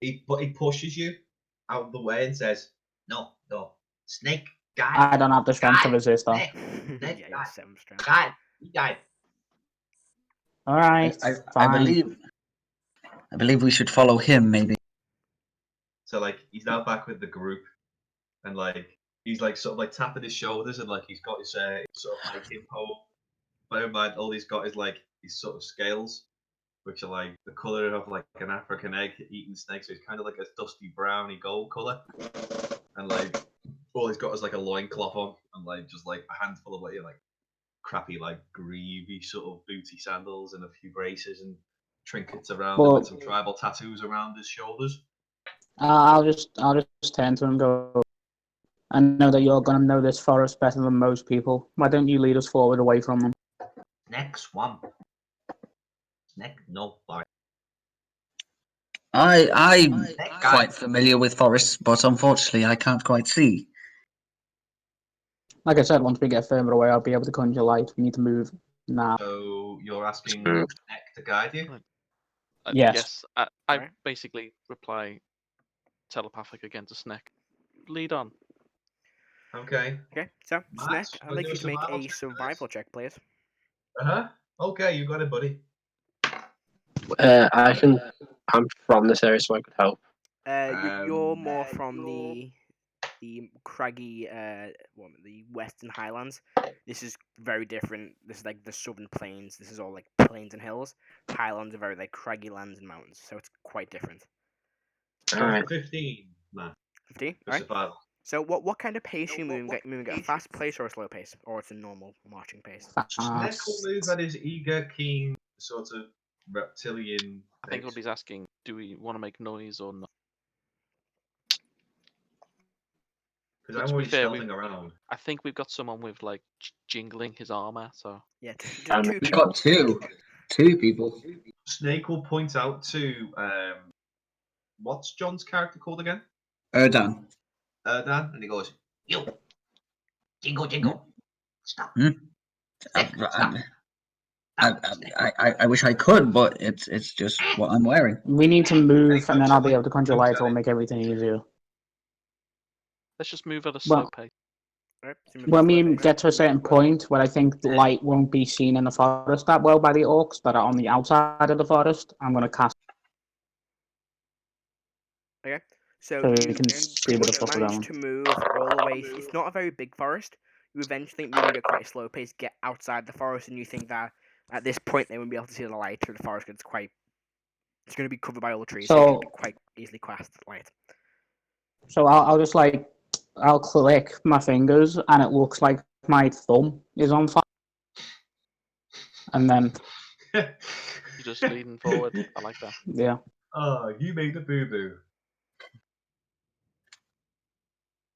He pushes you out of the way and says, "No, Snake, guy, I don't have the strength to guy, resist though. Snake, Yeah, you have 7 strength. guy, you guy." All right, I fine. believe we should follow him. Maybe. So he's now back with the group, and he's sort of tapping his shoulders, and he's got his sort of hiking pole. Bear in mind, all he's got is these sort of scales, which are the colour of an African egg eating snake. So it's kind of like a dusty browny gold colour, and all he's got is a loincloth on, and just a handful of crappy greavy sort of booty sandals and a few braces and trinkets around him and some tribal tattoos around his shoulders. I'll just turn to him and go. I know that you're gonna know this forest better than most people. Why don't you lead us forward away from them? Snake swamp. Snake no bar. I'm quite familiar with forests, but unfortunately I can't quite see. Like I said, once we get further away, I'll be able to conjure light. We need to move now. So you're asking Snake to guide you? Yes. I Right. basically reply telepathic again to Snek. Lead on. Okay. Okay, so Matt, Snek, I'd wanna like do you a to make survival a check for survival this? check, please. Okay, you got it, buddy. I'm from this area, so I could help. You're more from the craggy, the Western Highlands. This is very different. This is the Southern Plains. This is all plains and hills. Highlands are very craggy lands and mountains, so it's quite different. Alright. 15, Matt. 15, For right? survival. So what kind of pace are you moving? Are you moving at a fast pace or a slow pace, or it's a normal marching pace? Snake will move at his eager, keen, sort of reptilian. I think pace. what he's asking, do we want to make noise or not? Because But I'm to be already fair, stealthing around. I think we've got someone with jingling his armor, so Yeah, Um, two We've people. got two 2 people. Snake will point out to what's John's character called again? Erdan. Dan, and he goes, "You, jingle, stop." I wish I could, but it's just what I'm wearing. We need to move, and then I'll be able to conjure light. It'll make everything easier. Let's just move at a slow pace. Right, so When we get to a certain point where I think the light won't be seen in the forest that well by the orcs that are on the outside of the forest, I'm going to cast. Okay, so So you we can see where the fuck we're manage going. to move all the way. It's not a very big forest. You eventually, moving at quite a slow pace, get outside the forest, and you think that at this point they won't be able to see the light through the forest because it's going to be covered by all the trees, so it can be quite easily cast light. So I'll just I'll click my fingers, and it looks like my thumb is on fire. And then You're just leaning forward. I like that. yeah. Oh, you made the boo boo.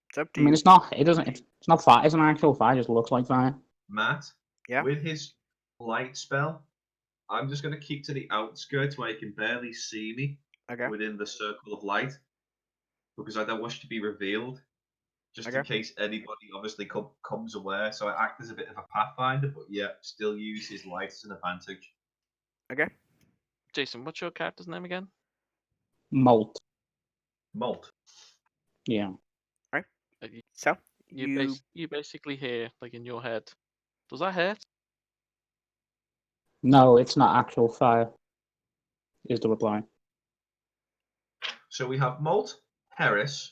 It's up to I mean, you. it's not. It's not fire. It's an actual fire. It just looks like fire. Matt, Yeah. with his light spell, I'm just going to keep to the outskirts where you can barely see me Okay. within the circle of light because I don't want you to be revealed, just in Okay. case anybody obviously comes aware. So I act as a bit of a pathfinder, but yeah, still use his light as an advantage. Okay. Jason, what's your character's name again? Molt. Molt. Yeah. So You basically hear, like in your head, does that hurt? No, it's not actual fire. Is the reply. So we have Molt, Heris.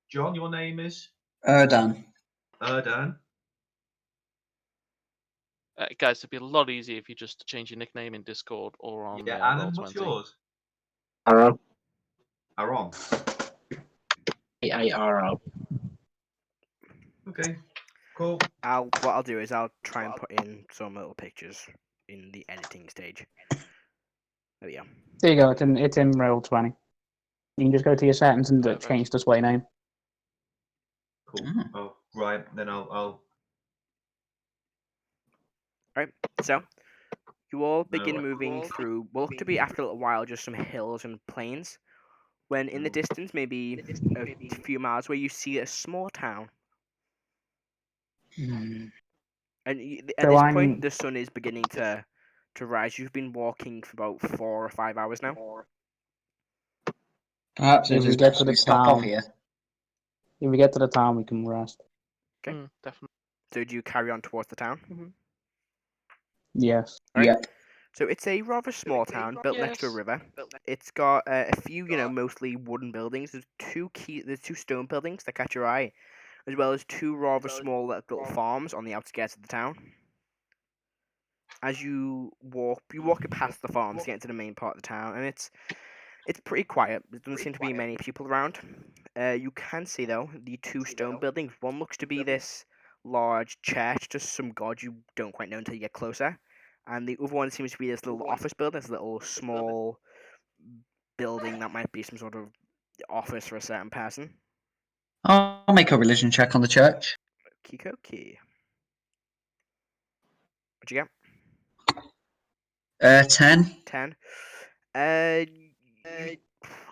John, your name is? Erdan. Erdan. Guys, it'd be a lot easier if you just change your nickname in Discord or on Yeah, Adam, Roll20. what's yours? Arrow. Aaron. A-I-R-O. Okay, cool. what I'll do is I'll try and put in some little pictures in the editing stage. There we go. There you go. It's in Roll20. You can just go to your settings and Perfect. change display name. Cool. Mm. Oh, right. Then I'll. Right. So you all begin No, moving through what look to be after a little while just some hills and plains. When in the distance, maybe a few miles away, you see a small town. Mm. And at So this I'm- point, the sun is beginning to rise. You've been walking for about 4 or 5 hours now. Perhaps If it we is get best to the we stop off town- here. If we get to the town, we can rest. Okay. Definitely. So do you carry on towards the town? Yes. Right. Yeah. So it's a rather small town built next to a river. It's got a few, mostly wooden buildings. There's two stone buildings that catch your eye, as well as 2 rather small little farms on the outskirts of the town. As you walk past the farms to get into the main part of the town, and it's pretty quiet. There doesn't seem to be many people around. You can see though the 2 stone buildings. One looks to be this large church to some god you don't quite know until you get closer, and the other one seems to be this little office building, this little small building that might be some sort of office for a certain person. I'll make a religion check on the church. Key. What'd you get? 10. 10.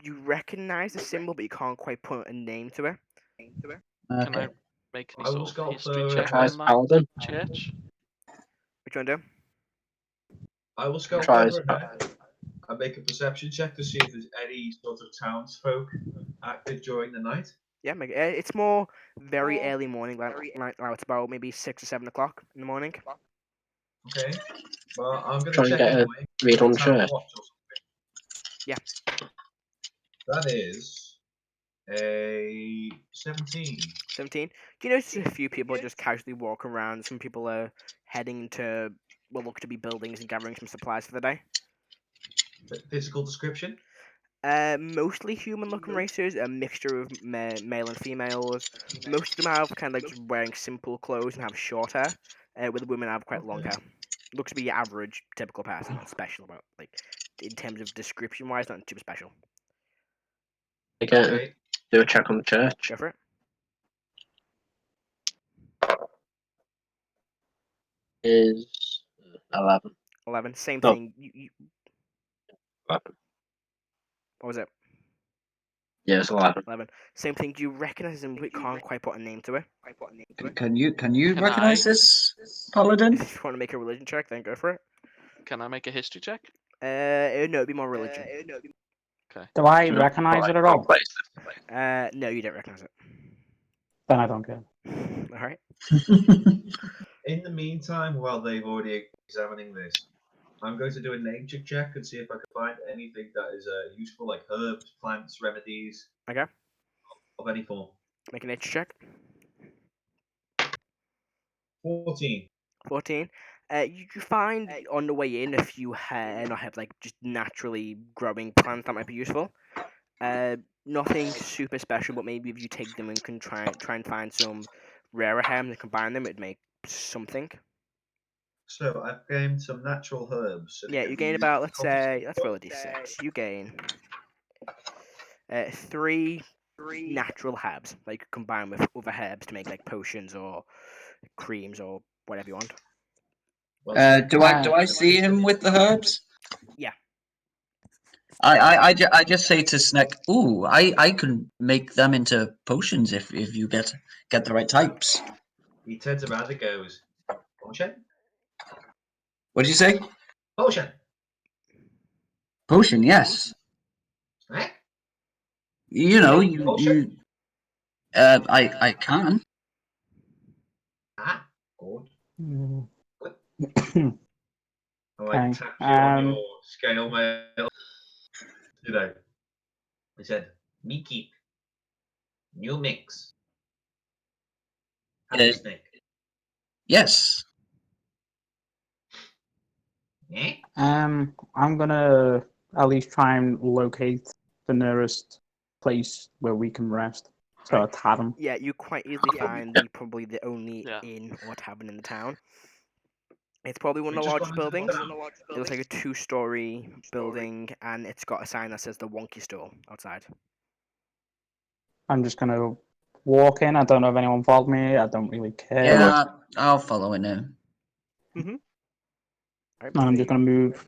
You recognize the symbol, but you can't quite put a name to it. Can Okay. I make any I will sort scout of history for- check Tries on that Paladin. church? Which one do? I will scout Tries. further ahead and make a perception check to see if there's any sort of townsfolk active during the night. Yeah, it's more very early morning, like it's about maybe 6 or 7 o'clock in the morning. Okay. Well, I'm going Try to and check get a anyway. read on the Town church. watch or something. Yeah. That is a 17. 17. Do you notice a few people just casually walk around? Some people are heading to what look to be buildings and gathering some supplies for the day. Physical description? Mostly human-looking races, a mixture of male and females. Most of them have kind of like just wearing simple clothes and have short hair, with the women have quite long hair. Looks to be your average, typical person, not special about, like, in terms of description-wise, not too special. Again, Okay. do a check on the church. Go for it. Is 11. 11. Same No. thing. You, 11. what was it? Yeah, it's 11. 11. Same thing. You recognize him, but can't quite put a name to it. Can you Can recognize I? this, Paladin? If you want to make a religion check, then go for it. Can I make a history check? No, it'd be more religion. Okay. Do I Do you know recognize what it at I all? place No, you don't recognize it. Then I don't care. All right. In the meantime, while they've already examining this, I'm going to do a nature check and see if I can find anything that is useful, like herbs, plants, remedies. Okay. Of any form. Make a nature check. 14. 14. You find on the way in a few like just naturally growing plants that might be useful. Nothing super special, but maybe if you take them and can try and find some rarer herbs and combine them, it'd make something. So I've gained some natural herbs. So Yeah, you gain about, let's roll a d6. You gain 3 natural herbs that you could combine with other herbs to make like potions or creams or whatever you want. Do I see him with the herbs? Yeah. I just say to Snek, ooh, I can make them into potions if you get the right types. He turns around and goes, Potion? What did you say? Potion! Potion, yes. Snek? You know, Potion? I can. Ah, good. Mm. I like Okay, tapped you on um, your scale mail. You know. He said, me keep. New mix. Happy Snek. Yes. Eh? I'm gonna at least try and locate the nearest place where we can rest. So a tavern. Yeah, you quite easily find probably the only Yeah. inn or tavern in the town. It's probably one We of the just largest gone into buildings. one It looks like a 2-story building, and it's got a sign that says the Wonky Store outside. I'm just gonna walk in. I don't know if anyone followed me. I don't really care. Yeah, I'll follow in him. Mm-hmm. Right, I'm just gonna move.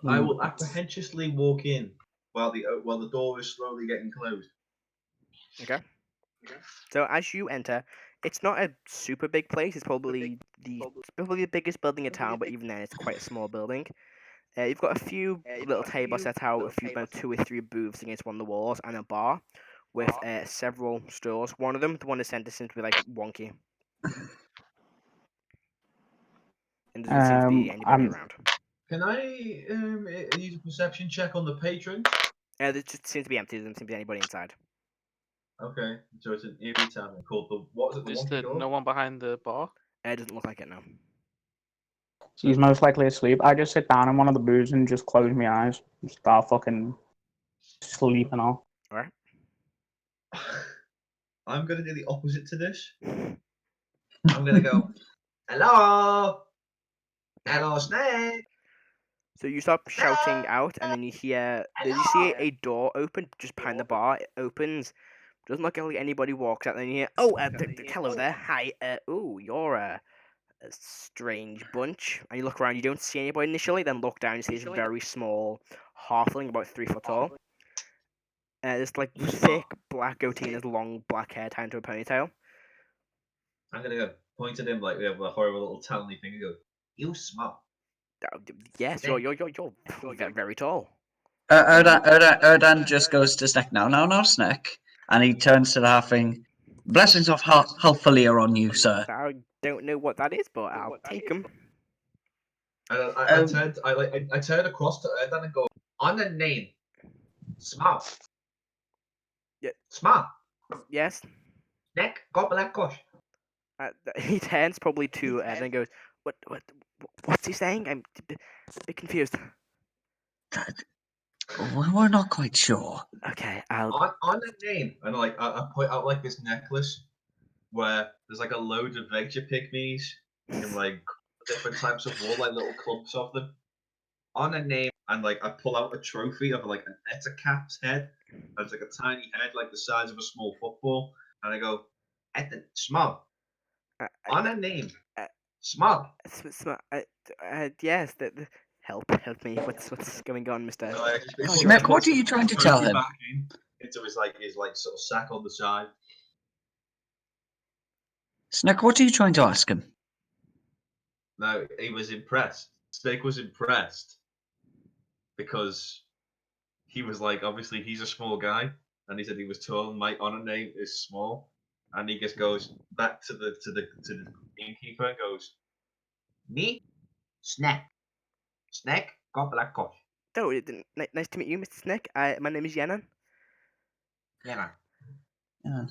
I will apprehensively walk in while the door is slowly getting closed. Okay. So as you enter, it's not a super big place. It's probably the biggest building in town, but even then, it's quite a small building. You've got a few little tables set out, about 2 or 3 booths against one of the walls, and a bar with several stores. One of them, the one in the center, seems to be like wonky, and there doesn't seem to be anybody around. Can I use a perception check on the patron? There just seems to be empty. There doesn't seem to be anybody inside. Okay, so it's an eerie tavern called the what was it? The Is Wonky there Door? no one behind the bar? It doesn't look like it now. She's most likely asleep. I just sit down in one of the booths and just close my eyes. And start fucking sleeping off. All right. I'm gonna do the opposite to this. I'm gonna go, hello, hello, Snek. So you start shouting out, and then you hear. You see a door open just behind the bar. It opens. Doesn't look like anybody walks out. Then you hear, "Oh, hello there. Hi. You're a strange bunch." And you look around. You don't see anybody initially. Then look down. You see this very small halfling, about 3 foot tall. This like thick black goatee and his long black hair tied into a ponytail. I'm gonna go point at him like we have a horrible little talony thing and go, you smell. Yes, you're very tall. Erdan just goes to Snek now, Snek, and he turns to the halfling. Blessings of Halfalia on you, sir. I don't know what that is, but I'll take them. And I turn across to Erdan and go, on the name, smell. Yeah. Smell. Yes. Snek, got black gosh. He turns probably to Ed and goes, what's he saying? I'm a bit confused. We're not quite sure. Okay, I'll. On the name, and I point out like this necklace where there's like a load of Veggie pygmies and like different types of wool, like little clumps of them. On a name, and like I pull out a trophy of like an Ettercap's head. It's like a tiny head, like the size of a small football, and I go, Etter, small. On a name, Smart. Yes. Help me. What's going on, Mister? So I just God, Snek, what are you trying to tell him? back into his sort of sack on the side. Snek, what are you trying to ask him? No, he was impressed. Snake was impressed because he was like, obviously he's a small guy, and he said he was tall. And my honor name is small, and he just goes back to the innkeeper and goes, "Me, Snek, got black coffee." Oh, nice to meet you, Mr. Snek. My name is Yenan. Yeah.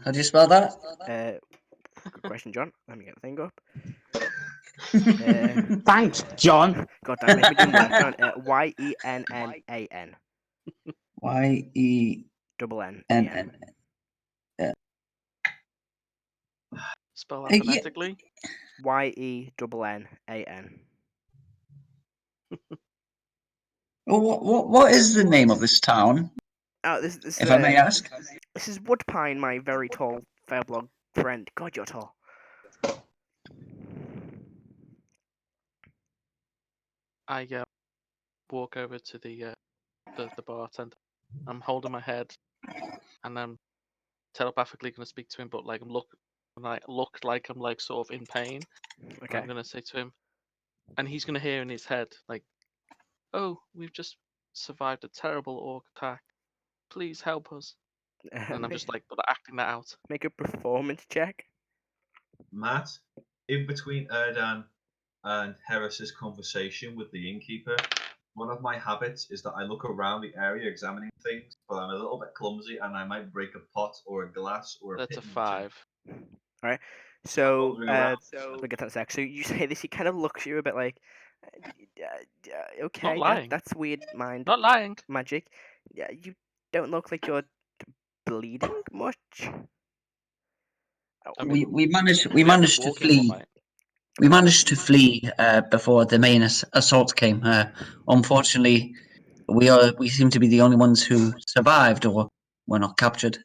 How do you spell that? Good question, John. Let me get the thing up. Thanks, John. God damn, make me do work, John. Yennan. Y-E-N-N. N. Spell that phonetically. Yennan. What is the name of this town, Oh, this if I may ask? This is Woodpine, my very tall Firblog friend. God, you're tall. I walk over to the bartender. I'm holding my head, and I'm telepathically going to speak to him, but like look like I'm like sort of in pain. Okay. I'm going to say to him, and he's going to hear in his head like, "Oh, we've just survived a terrible orc attack. Please help us." And I'm just like, but acting that out. Make a performance check. Matt, in between Erdan and Heris's conversation with the innkeeper, one of my habits is that I look around the area examining things, but I'm a little bit clumsy and I might break a pot or a glass or a That's a pit. 5. All right. So, wandering around. we get that sec. So you say this. He kind of looks at you a bit like, okay, lying. that's weird mind Not lying. magic. Yeah, you don't look like you're bleeding much. I mean, We managed to haven't been flee. walking all night. We managed to flee before the main assault came. Unfortunately, we seem to be the only ones who survived or were not captured.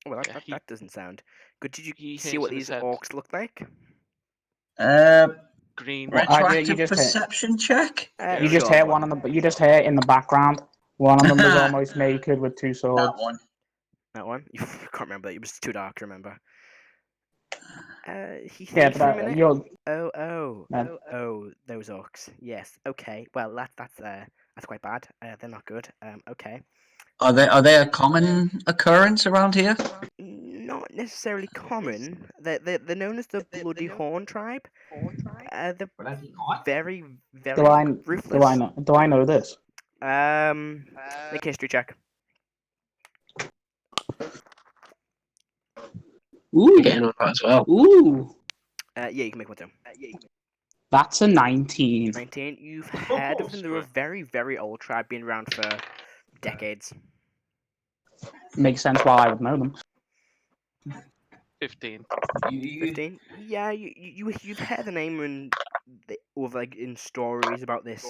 Well, Yeah, that doesn't sound good. Did he you see hints what in his these head. orcs look like? Green. Well, Retroactive just perception check. You just sure. hear one of them. You just hear in the background. One of them was almost naked with two swords. That one. That one? You can't remember. It was too dark to remember. He Yeah, thinks for a but minute. you'll. Oh, those orcs. Yes. Okay. Well, that's quite bad. They're not good. Okay. Are they a common occurrence around here? Not necessarily common. They're known as the Bloody Horn tribe. They're very Do I ruthless. know this? Make a history check. You're getting on that as well. Ooh. Yeah, you can make one too. That's a 19. 19. You've heard of them. They're a very, very old tribe, been around for decades. Makes sense why I would know them. 15. 15. Yeah, you've heard the name in stories about this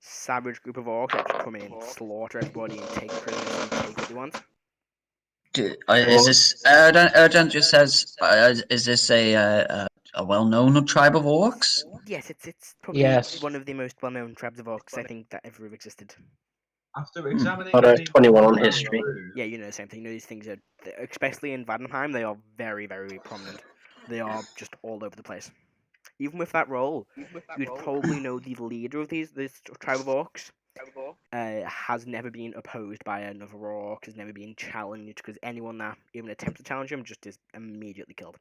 savage group of orcs that just come in, slaughter everybody, and take prisoners and take what they want. Is this Erdan just says? Is this a well-known tribe of orcs? Yes, it's probably Yes. one of the most well-known tribes of orcs I think that ever existed. After examining Got a things 21 on around history. the room, Yeah, you know the same thing. You know these things are, especially in Vaddenheim, they are very, very prominent. They are just all over the place. Even with that role, you'd probably know the leader of this tribe of orcs has never been opposed by another orc, has never been challenged, because anyone that even attempts to challenge him just is immediately killed.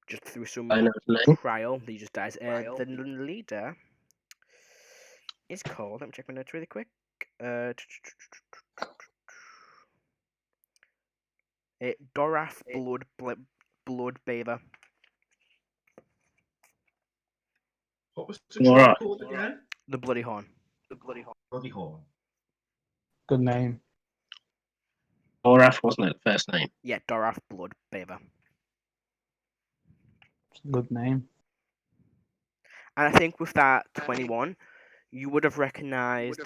Just through some I know his name. trial, he just dies. The leader is called, let me check my notes really quick. Doraf Bloodbather. what was the All tribe right. called again? The Bloody Horn. Bloody Horn. Good name. Oraf wasn't it the first name? Yeah, Doraf Bloodbather. Good name. And I think with that 21, you would have recognized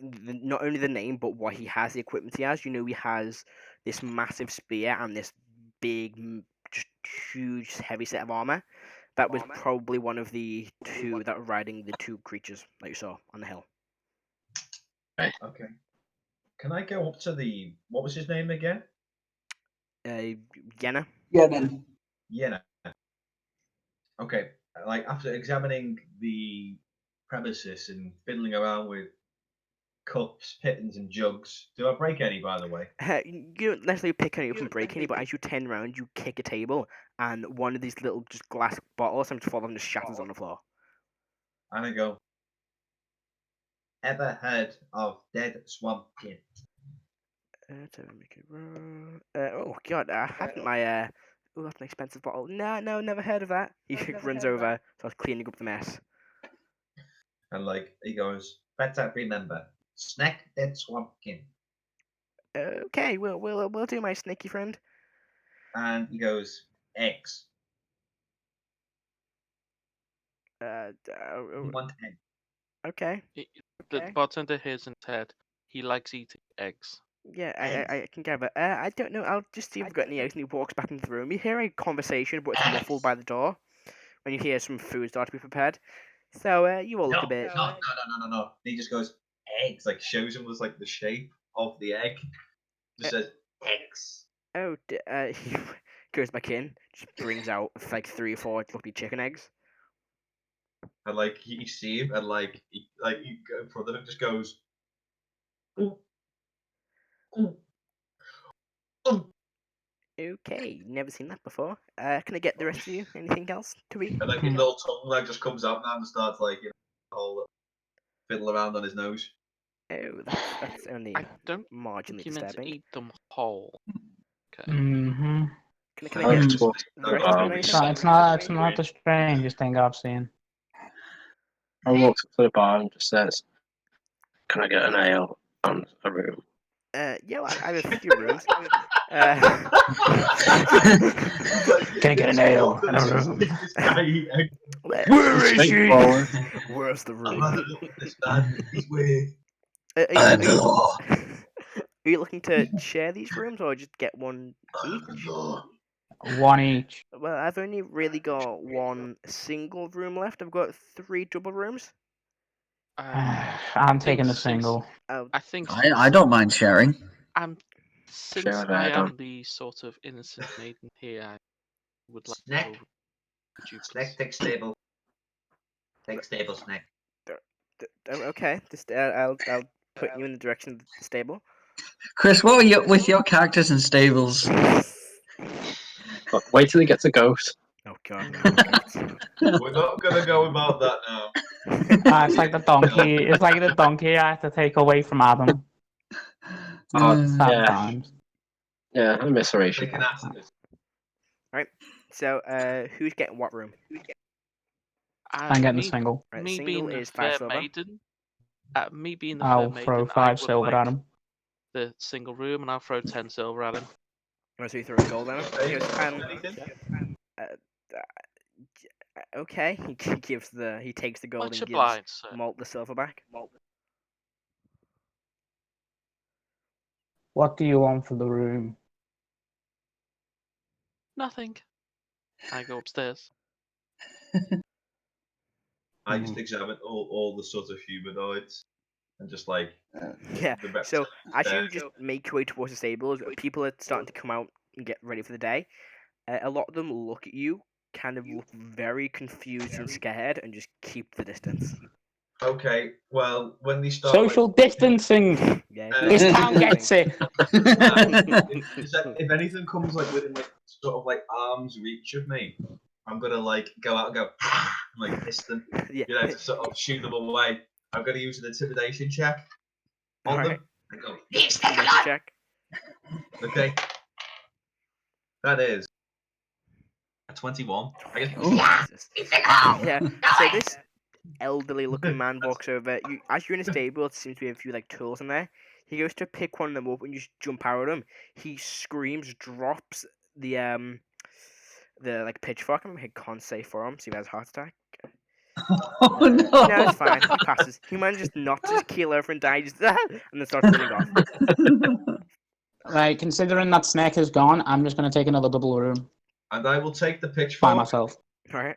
not only the name, but what he has, the equipment he has. You know, he has this massive spear and this big, just huge, heavy set of armor. That was probably one of the two that were riding the two creatures that you saw on the hill. Okay. Can I go up to the... What was his name again? Yenna? Yeah, then. Yeah. Okay. Like, after examining the premises and fiddling around with cups, pitons, and jugs, do I break any, by the way? You don't necessarily pick any up and break any, but as you turn around, you kick a table, and one of these little just glass bottles seems to fall and just shatters on the floor. And I go, ever heard of Dead Swampkin? To make it roll. Oh god, haven't my oh, that's an expensive bottle. No, never heard of that. He runs over, starts cleaning up the mess. And like he goes, better remember, Snek Dead Swampkin. Okay, we'll do, my snaky friend. And he goes, eggs. You want eggs? Okay. The bartender hears in his head. He likes eating eggs. Yeah, I can gather. I don't know. I'll just see if we've got any eggs. And he walks back into the room. You hear a conversation, but it's muffled by the door. When you hear some food start to be prepared. So you all look a bit. No. He just goes, eggs. Like shows him was like the shape of the egg. Just says eggs. Oh, he goes back in. Just brings out like 3 or 4 lovely chicken eggs. And like you see him, and like he go in front of him, just goes. Ooh. Ooh. Ooh. Okay, never seen that before. Can I get the rest of you? Anything else to read? And like his little tongue like just comes out now and starts like whole fiddle around on his nose. Oh, that's only I don't marginally think you meant to disturbing. eat them whole. Okay. Mm-hmm. Can I get the rest of you? Anything? It's not the strangest thing I've seen. I walks up to the bar and just says, "Can I get an ale and a room?" Yeah, well, I have a few rooms. Can I get an ale and a room? Where is she? Straightforward. Where's the room? This man, he's weird. Are you looking to share these rooms or just get one each? One each. Well, I've only really got one single room left. I've got 3 double rooms. I'm taking the single. Oh, I think I don't mind sharing. since Share with I Erdan. am the sort of innocent maiden here, I would like Snek. to go with you, Snek, please. take stable. Take stable, Snek. okay. Just I'll put you in the direction of the stable. Chris, what were you with your characters and stables? But wait till he gets a goat. Oh god, no. We're not gonna go about that now. It's like the donkey. It's like the donkey I have to take away from Adam. Sad Yeah. times. Yeah, I miss Horatio. Take an acid. Right. So who's getting what room? I'm getting the me, single. Right, me single being the is 5 fair silver. maiden. Me being the fair I'll maiden, throw I 5 would silver like at him. the single room, and I'll throw 10 silver at him. Oh, so you throw a gold at him? He goes, Anything? okay. He takes the gold Much and gives obliged, sir. Molt the silver back. What do you want for the room? Nothing. I go upstairs. I just examine all the sort of humanoids and just like Yeah. the rest So as there. you just make your way towards the stables, people are starting to come out and get ready for the day. A lot of them look at you, kind of look very confused and scared, and just keep the distance. Okay, well when they start Social distancing. Yeah. This town gets it. if anything comes like within like sort of like arm's reach of me, I'm gonna like go out and go like distant, Yeah. you know, to sort of shoot them away. I'm gonna use an intimidation check on Alright. them. And go, Intimidation check. okay. That is a 21. I guess. Jesus. Yeah. So this elderly-looking man walks over. As you're in a stable, it seems to be a few like tools in there. He goes to pick one of them up and you just jump out at him. He screams, drops the like pitchfork. I can't say for him. See if he has a heart attack. Oh no! No, it's fine. He passes. He manages not to just keel over and die, just and then starts running off. Right, considering that Snek is gone, I'm just going to take another double room And I will take the by pitchfork myself. Alright.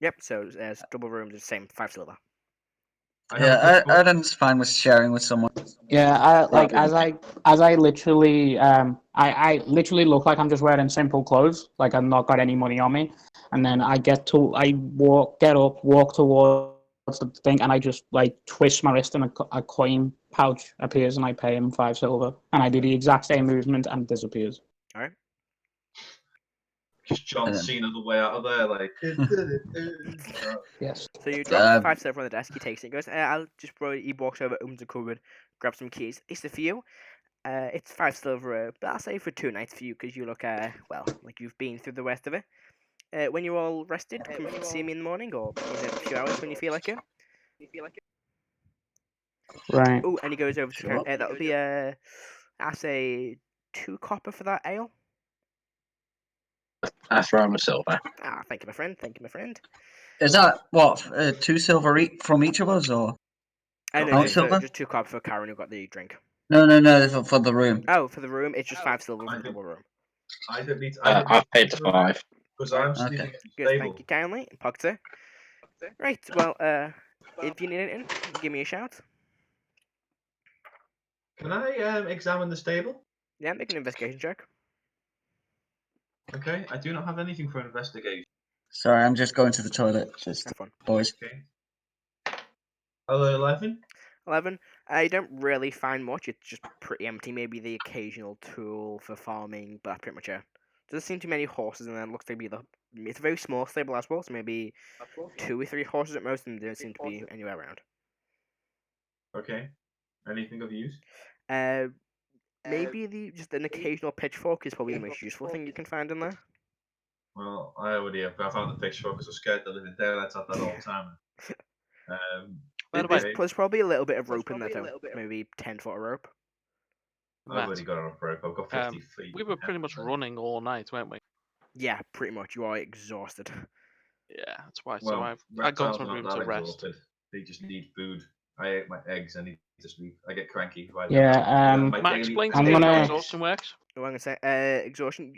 Yep. So there's double rooms, the same 5 silver. I have a quick Erdan's fine with sharing with someone. Yeah, like Right. as I literally I literally look like I'm just wearing simple clothes, like I've not got any money on me, and then I get up, walk towards the thing, and I just like twist my wrist, and a coin pouch appears, and I pay him 5 silver, and I do the exact same movement, and it disappears. All right. just John Cena the way out of there, like. Yes. So you drop 5 silver on the desk. He takes it. He goes, "I'll just borrow it." He walks over, opens the cupboard, grabs some keys. It's for you. It's 5 silver, but I'll say for 2 nights for you because you look well, like you've been through the rest of it. When you're all rested, come see me in the morning or in a few hours when you feel like it. Right. Oh, and he goes over to Sure. that'll be I'll say 2 copper for that ale. I throw him a silver. Ah, thank you, my friend. Thank you, my friend. Is that what 2 silver from each of us, or I know, how much just, silver? just 2 copper for Karen who got the drink. No, for the room. Oh, for the room, it's just 5 silver for I the think- double room. I don't need. I've paid the 5. because I'm Right. sleeping Okay. in the Good, stable. thank you kindly, Pogter. Right, well, if you need anything, give me a shout. Can I examine the stable? Yeah, make an investigation check. Okay, I do not have anything for investigation. Sorry, I'm just going to the toilet. Just Have fun. boys. Okay. 11. 11. I don't really find much. It's just pretty empty. Maybe the occasional tool for farming, but pretty much it. Doesn't seem too many horses, and then it looks to be it's a very small stable as well. So maybe 2 or 3 horses at most, and they don't seem to be anywhere around. Okay. Anything of use? Maybe just an occasional pitchfork is probably the most useful thing you can find in there. Well, I already have. I found the pitchfork because I was scared to live in daylight at that all the time. By the way, There's probably a little bit of rope in there though. Maybe 10 foot of rope. I've Matt, already got enough rope. I've got 50 feet. we were pretty much running all night, weren't we? Yeah, pretty much. You are exhausted. Yeah, that's why. Well, So I got reptiles to my aren't room that to rest. exhausted. They just need food. I ate my eggs. I need to sleep. I get cranky. If I don't. Yeah. My Matt, daily- explain to I'm me how gonna- exhaustion works. What I'm gonna say, exhaustion.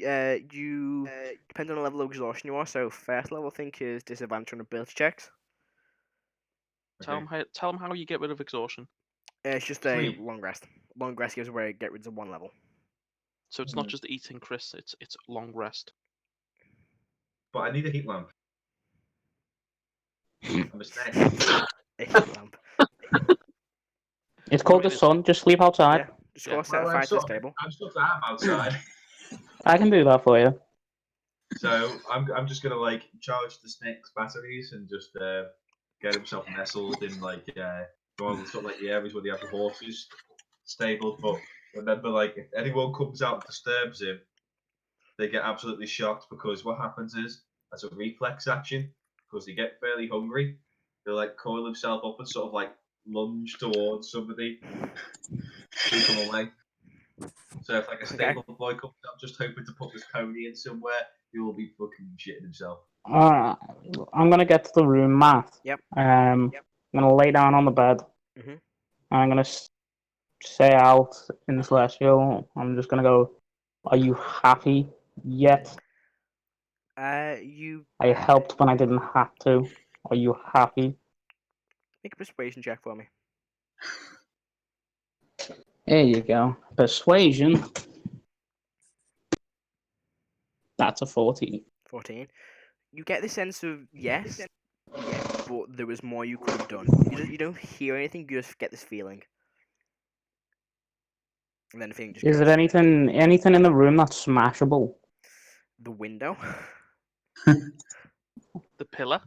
You depends on the level of exhaustion you are. So first level, I think, is disadvantage on ability checks. Tell them how you get rid of exhaustion. It's just Sleep. a long rest. Long rest gives away get rid of 1 level. So it's not just eating, Chris. It's long rest. But I need a heat lamp. I'm a Snek. A heat lamp. It's called the sun. Just sleep outside. Yeah, just go set Well, fire to the stable. I'm sort of outside. I can do that for you. So I'm just gonna like charge the Snek's batteries and just get himself nestled in like one of the sort of like the areas where they have the horses stabled. But remember, like if anyone comes out and disturbs him, they get absolutely shocked because what happens is as a reflex action, because they get fairly hungry, they'll like coil himself up and sort of like lunge towards somebody, keep them away. So if like a stable boy comes up just hoping to put this pony in somewhere, he will be fucking shitting himself. I'm gonna get to the room, Matt. Yep. I'm gonna lay down on the bed. Mhm. And I'm gonna say out in the celestial. I'm just gonna go. Are you happy yet? You I helped when I didn't have to. Are you happy? make a persuasion check for me. There you go. Persuasion. That's a 14. 14. You get the sense of yes, but there was more you could have done. You don't hear anything. You just get this feeling. And then the feeling just Is goes. there anything in the room that's smashable? The window. The pillar.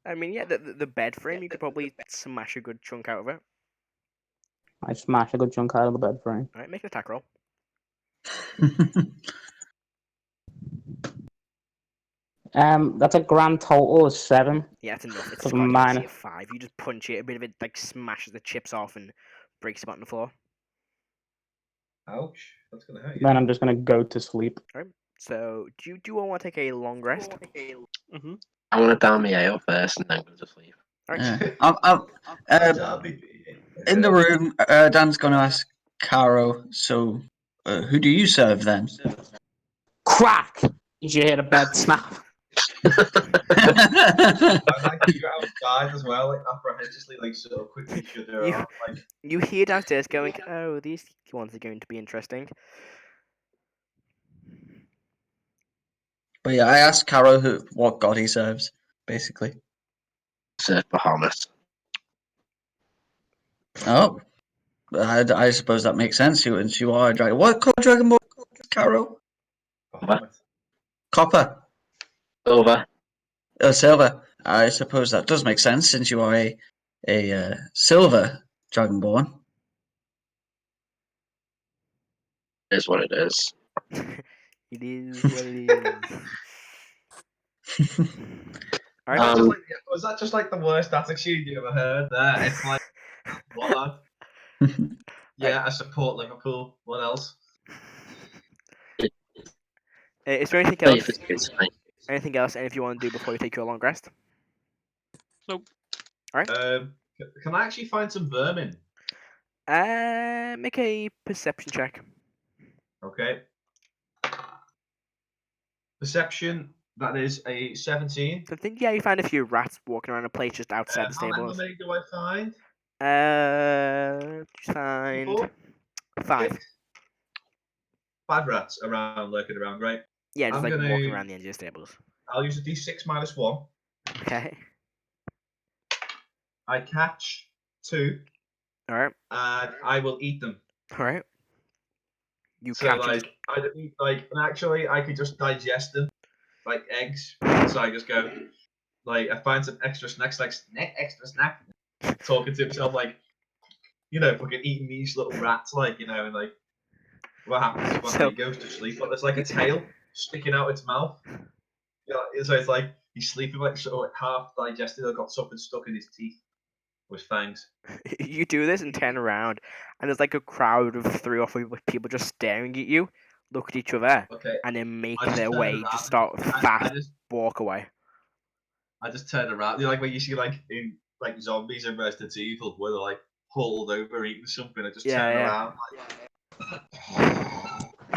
I mean, yeah, the bed frame. You could probably smash a good chunk out of it. I smash a good chunk out of the bed frame. All right, make an attack roll. That's a grand total of 7. Yeah, that's enough. It's Doesn't got matter. a 5. You just punch it. A bit of it like smashes the chips off and breaks it on the floor. Ouch! That's gonna hurt you. Then I'm just gonna go to sleep. So, do you all want to take a long rest? Mm-hmm. I want to down my ale first and then go to sleep. All right. I'm in the room. Dan's gonna ask Karo. So, who do you serve then? Crack! Did you hear the bed snap? And like you outside as well, like apprehensively, like sort of quickly shudder You- around, like You hear downstairs going, oh, these ones are going to be interesting. But yeah, I asked Karo what god he serves, basically. Said Bahamut. Oh, I suppose that makes sense. You are a dragon. What called Dragonborn, Karo? Bahamut. Copper. Over. Oh, silver. I suppose that does make sense since you are a silver Dragonborn. Is what it is. It is what it is. All right. Um, Was that just like the worst attitude you ever heard? There, it's like what? Yeah, I support Liverpool. What else? Is there anything Wait, else? if it's fine. Anything else? Anything you want to do before you take your long rest? Nope. Can I actually find some vermin? Make a perception check. Okay. Perception. That is a 17. So I think you find a few rats walking around a place just outside the How stables. many do I find? Just find 4, 5. 6? 5 rats around, lurking around, right? Yeah, just I'm like gonna- walking around the edge of the stables. I'll use a d6 minus 1. Okay. I catch 2, All right. and I will eat them. All right. You So catch like, I don't eat like, and actually, I could just digest them, like eggs. So I just go, like, I find some extra snacks, like extra snack, talking to himself, like, fucking eating these little rats, like, and like, what happens when So- he goes to sleep? But there's like a tail sticking out its mouth. So it's like he's sleeping, like sort of like half digested, or got something stuck in his teeth with fangs. you do this and turn around, and there's like a crowd of 3 or 4 people just staring at you, look at each other, Okay, and then make I just their turn way, around just and start I fast just walk away. I just turn around. You know, like when you see like in like zombies in Resident Evil where they're like pulled over eating something. I just Yeah, turn yeah. around.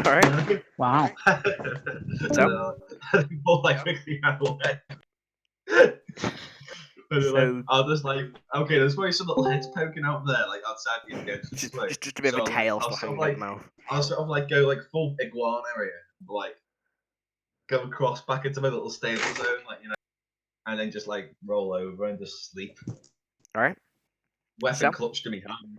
All right. Wow. So? And more like quickly ran away. And they're So- like, I'll just like, okay, there's probably some little heads poking out there, like outside the entrance. Just a bit of a tail still I'll sort hanging of out like, the mouth. I'll sort of like go like full iguana area, like go across back into my little stable zone, like and then just like roll over and just sleep. All right. Weapon So? clutched to me hand.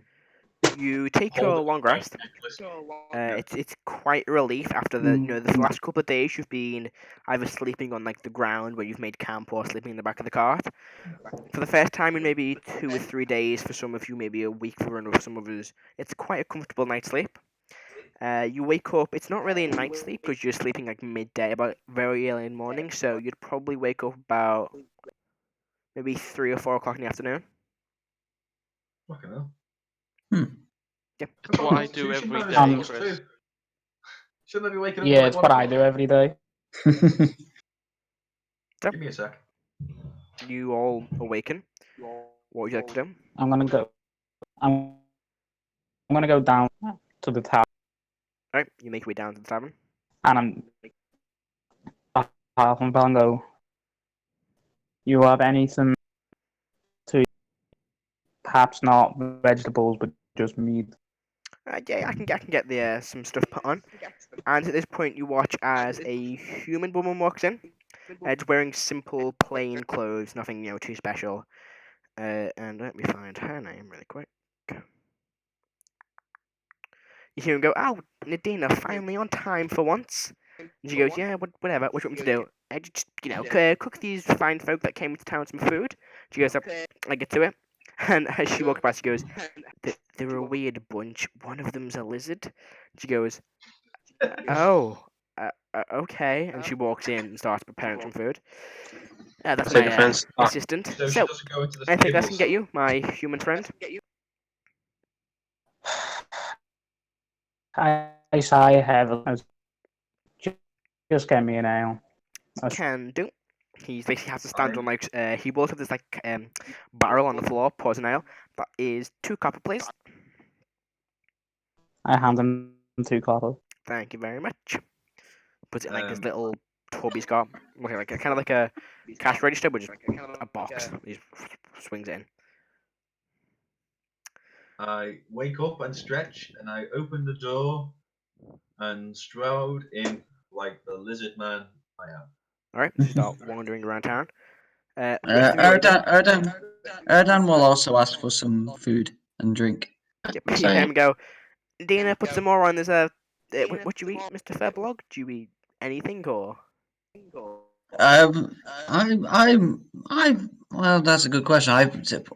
You take Hold your it long like a rest. necklace. It's quite a relief after the last couple of days you've been either sleeping on like the ground where you've made camp or sleeping in the back of the cart. For the first time in maybe 2 or 3 days, for some of you maybe a week for some others, it's quite a comfortable night's sleep. You wake up. It's not really a night sleep because you're sleeping like midday, about very early in the morning. So you'd probably wake up about maybe 3 or 4 o'clock in the afternoon. Fucking hell. Yeah. It's what I do every day, minus Chris. Shouldn't I be waking up? Yeah, at, it's like, what 1 I do o'clock? every day. Give me a sec. You all awaken. What would you like to do? I'm gonna go. I'm gonna go down to the tower, All right, you make your way down to the tavern. and I'm half and go. You have anything to? Perhaps not vegetables, but just meat. Yeah, I can get the some stuff put on. And at this point, you watch as a human woman walks in. It's wearing simple, plain clothes, nothing too special. And let me find her name really quick. You hear him go, "Oh, Nadina, finally on time for once." And she goes, "Yeah, whatever. What do you want me to do? I just, cook these fine folk that came to town some food." She goes, "I get to it." And as she walks past, she goes, "They're a weird bunch. One of them's a lizard." She goes, "Oh, okay." And she walks in and starts preparing some food. That's Say my defense. assistant. So she So, doesn't go into the anything else I can stables. get you, my human friend? I have. Just get me an ale. Can do. He basically has to stand on like he will have this like barrel on the floor, pours an ale. That is 2 copper, please. I hand him 2 copper. Thank you very much. Puts it in like this little tub he's got, like kind of like a cash register, but just a box. He just swings it in. I wake up and stretch, and I open the door and strode in like the lizard man I am. All right, so you start wandering around town. Which do you wanna do? Erdan will also ask for some food and drink. Yep, you hear him go. Dina, put some more on. There's a. What do you eat, Mr. Firblog? Do you eat anything or? Well, that's a good question.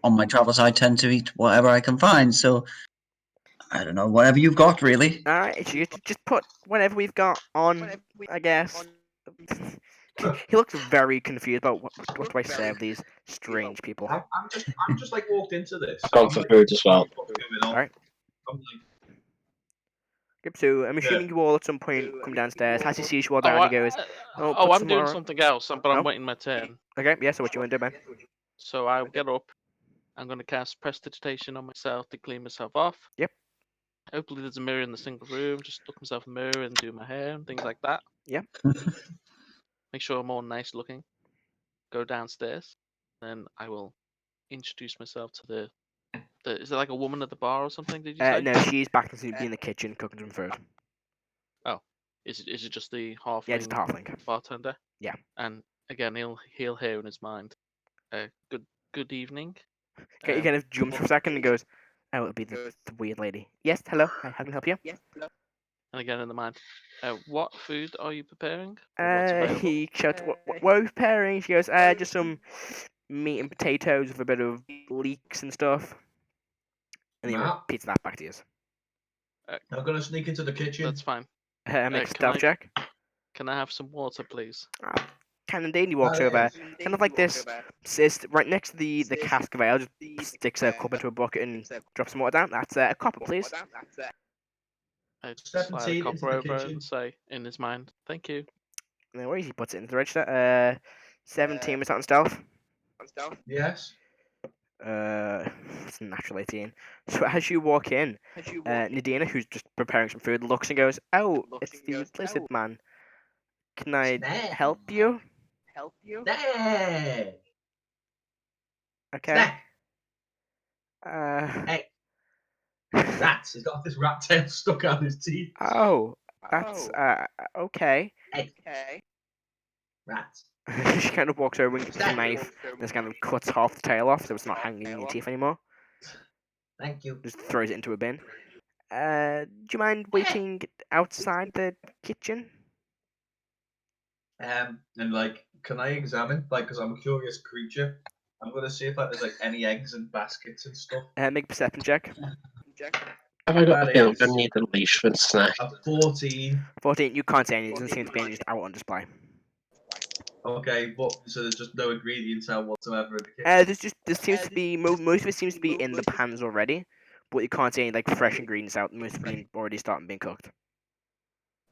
On my travels, I tend to eat whatever I can find. So I don't know, whatever you've got, really. All right, so you just put whatever we've got on, I guess. He looks very confused about what do I serve these strange people. I'm just like walked into this. I've gone for food as well. What's going on? All right. I'm like, Yep, so I'm assuming you all at some point come downstairs. As he sees you all down, he goes, "Oh, put I'm some doing more on." something else, but I'm Oh. waiting my turn. Okay, yeah. So what you want to do, man? So I'll get up. I'm going to cast Prestidigitation on myself to clean myself off. Yep. Hopefully there's a mirror in the single room. Just look myself in the mirror and do my hair and things like that. Yep. Make sure I'm all nice looking. Go downstairs. Then I will introduce myself to the is there like a woman at the bar or something, did you say? No, she's back to be in the kitchen cooking some food. Is it just the halfling? Yeah, just a halfling. Bartender? Yeah. And again, he'll hear in his mind. Good evening. Okay, he kind of jumps for a second and goes, "Oh, it'll be the weird lady." Yes, hello. How can I help you? And again in the mind, what food are you preparing? Or what's available? He shouts, "What are we preparing?" She goes, "Just some meat and potatoes with a bit of leeks and stuff." And he Matt? repeats that back to you. I'm gonna sneak into the kitchen. That's fine. Make a can stealth I- check. Can I have some water, please? Can indeed. He walks over, kind of like this, sits right next to the cask of ale, just sticks a cup into a bucket and drops some water down. That's a copper, please. I Step slide into a the copper over kitchen. and say in his mind, "Thank you." No worries, he puts it into the register. 17 was that on stealth? Yes. It's a natural 18. So as you walk in, Nadina, who's just preparing some food, looks and goes, "Oh, it's the lizard man. Can I Snek. help you?" Snek. Okay. Snek. Uh, Hey. Rats. He's got this rat tail stuck out his teeth. oh, that's okay. Hey. Rats. She kind of walks over and gets a knife and just kind of cuts half the tail off so it's not hanging in your teeth anymore. Thank you. Just throws it into a bin. Do you mind waiting outside the kitchen? And like, can I examine? Like, because I'm a curious creature. I'm gonna see if like there's like any eggs and baskets and stuff. Make a perception check. Have I got That a feeling is- I need a leash for the snack? A 14. 14, you can't say anything. It doesn't seem to be any just out on display. Okay, but so there's just no ingredients out whatsoever in the kitchen. There seems to be most of it seems to be in the pans already, but you can't see any like fresh ingredients out. Most of them already starting being cooked.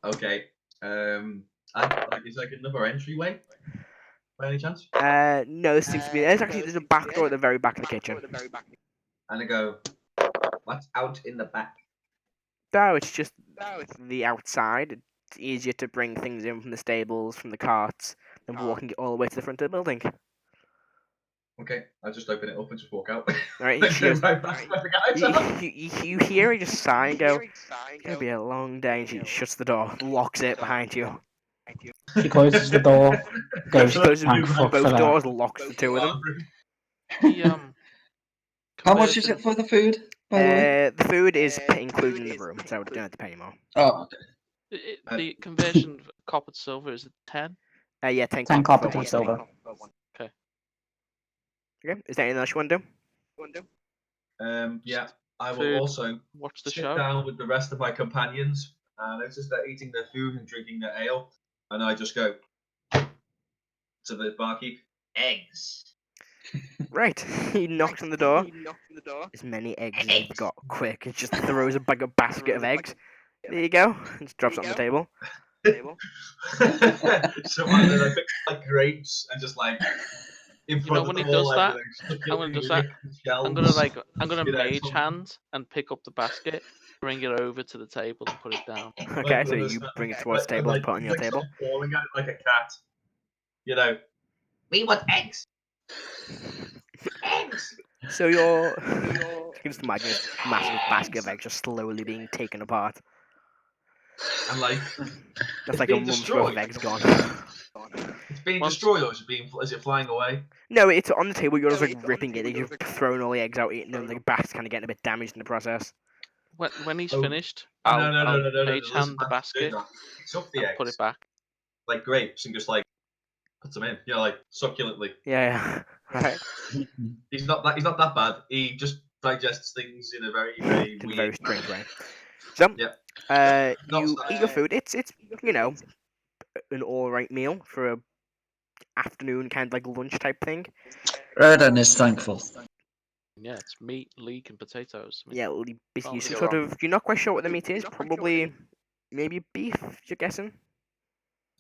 Okay. Is like another entryway? By any chance? No, there seems to be. There's a back door at the very back of the kitchen. And I go, what's out in the back? No, it's just the outside. It's easier to bring things in from the stables, from the carts, than walking it all the way to the front of the building. Okay, I just open it up and just walk out. Alright, Like, she goes, right back where the guys are. you hear her just sigh and go, "It's gonna be a long day," and she shuts the door, locks it behind you. She closes the door, goes, She closes "Thank fuck for both that." doors, locks the two of them. The How much is conversion- it for the food, by the way? The food is included in the room, so we don't have to pay anymore. Oh, okay. The conversion of copper to silver is it 10? Yeah, 10 10 copper copper, for 10 one silver. steak. Okay, is there anything else you want to do? Yeah, I will Food. also Watch the sit show. down with the rest of my companions. Notice they're eating their food and drinking their ale, and I just go to the barkeep. Eggs. Right, he knocks on the door. As many eggs as you've got, quick. He just throws a basket of eggs. There you go. And just drops it on the table. So I pick like grapes and just like in You front know of when he them all, does like, that? like, I'm gonna do that. I'm gonna shells. I'm gonna You know, mage some- hand and pick up the basket bring it over to the table and put it down. Okay, Like, so with you a- bring it towards the table and like, put it on your like, table. sort of bawling at it like a cat. You know, we want eggs. Eggs. So you're. You can just imagine this massive basket of eggs just slowly being taken apart. And like, That's it's like a being month's worth of destroyed. eggs gone. It's being Once- destroyed, or is it flying away? No, it's on the table. You're just like ripping it. You've thrown all the eggs out, eating them. The basket's kind of getting a bit damaged in the process. When he's Oh, finished, No, I'll no. mage Listen, hand the man, basket suck the and eggs put it back. like grapes and just like puts them in. You know, like succulently. Yeah. Right. He's not that bad. He just digests things in a very, very In a weird, very strange way. So, Yeah. you eat your food. It's you know an all right meal for a afternoon kind of like lunch type thing. Erdan is thankful. Yeah, it's meat, leek, and potatoes. I mean, Yeah, basically can't some go sort wrong. of. You're not quite sure what the meat is. Probably maybe beef. You're guessing.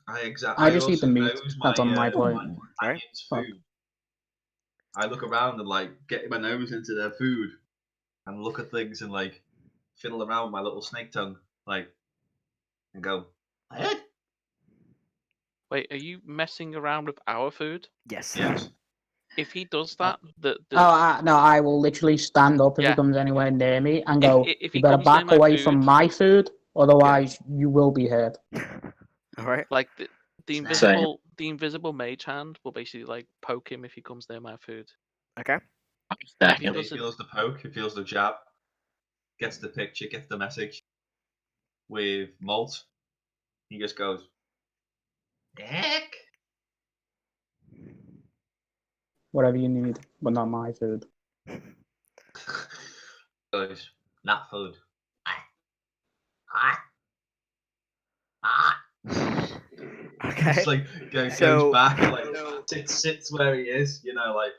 I just eat the also meat. nose That's on my plate. my companion's Fuck. food. I look around and like get my nose into their food and look at things and like fiddle around with my little snake tongue, like, and go, "Eh?" Wait, are you messing around with our food? Yes. Yes. If he does that, No, I will literally stand up if Yeah. he comes anywhere near me and If- go, if you he better comes near back my away food- from my food, otherwise you will be hurt. All right. like the Same. invisible mage hand will basically like poke him if he comes near my food. Okay. If he He does it, feels the poke, he feels the jab, gets the picture, gets the message. With Molt, he just goes, "Nick." Whatever you need, but not my food. Goes, "Not food." Ah. Okay. Just like goes So- back, like sits where he is, you know, like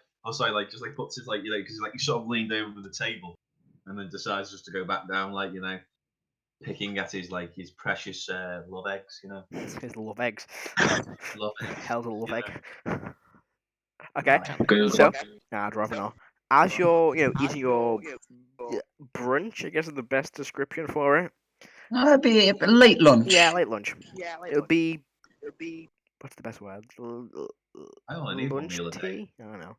like just like puts his like because like he sort of leaned over the table, and then decides just to go back down, like picking at his his precious love eggs, you know. His love eggs. Love eggs. Hell's a love you egg. Okay. Google So, it. nah, I'd rather not. As you're, eating your brunch, I guess is the best description for it. That'd be a late lunch. Yeah, late lunch. It'll be. What's the best word? I only need one Lunch meal a day. tea? I don't know.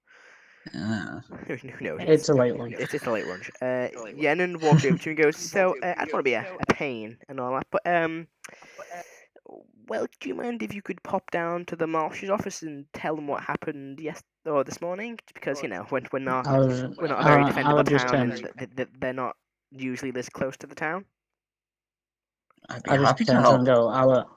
Ah. Who knows? It's a late lunch. It's a late lunch. Yenon walks over to him and goes, "So, I don't want to be a pain and all that, but well, do you mind if you could pop down to the marshal's office and tell them what happened this morning? Because we're not I was, a very I defendable would just town, turn, and they're not usually this close to the town." I'd be I just happy to turn to him help. and go,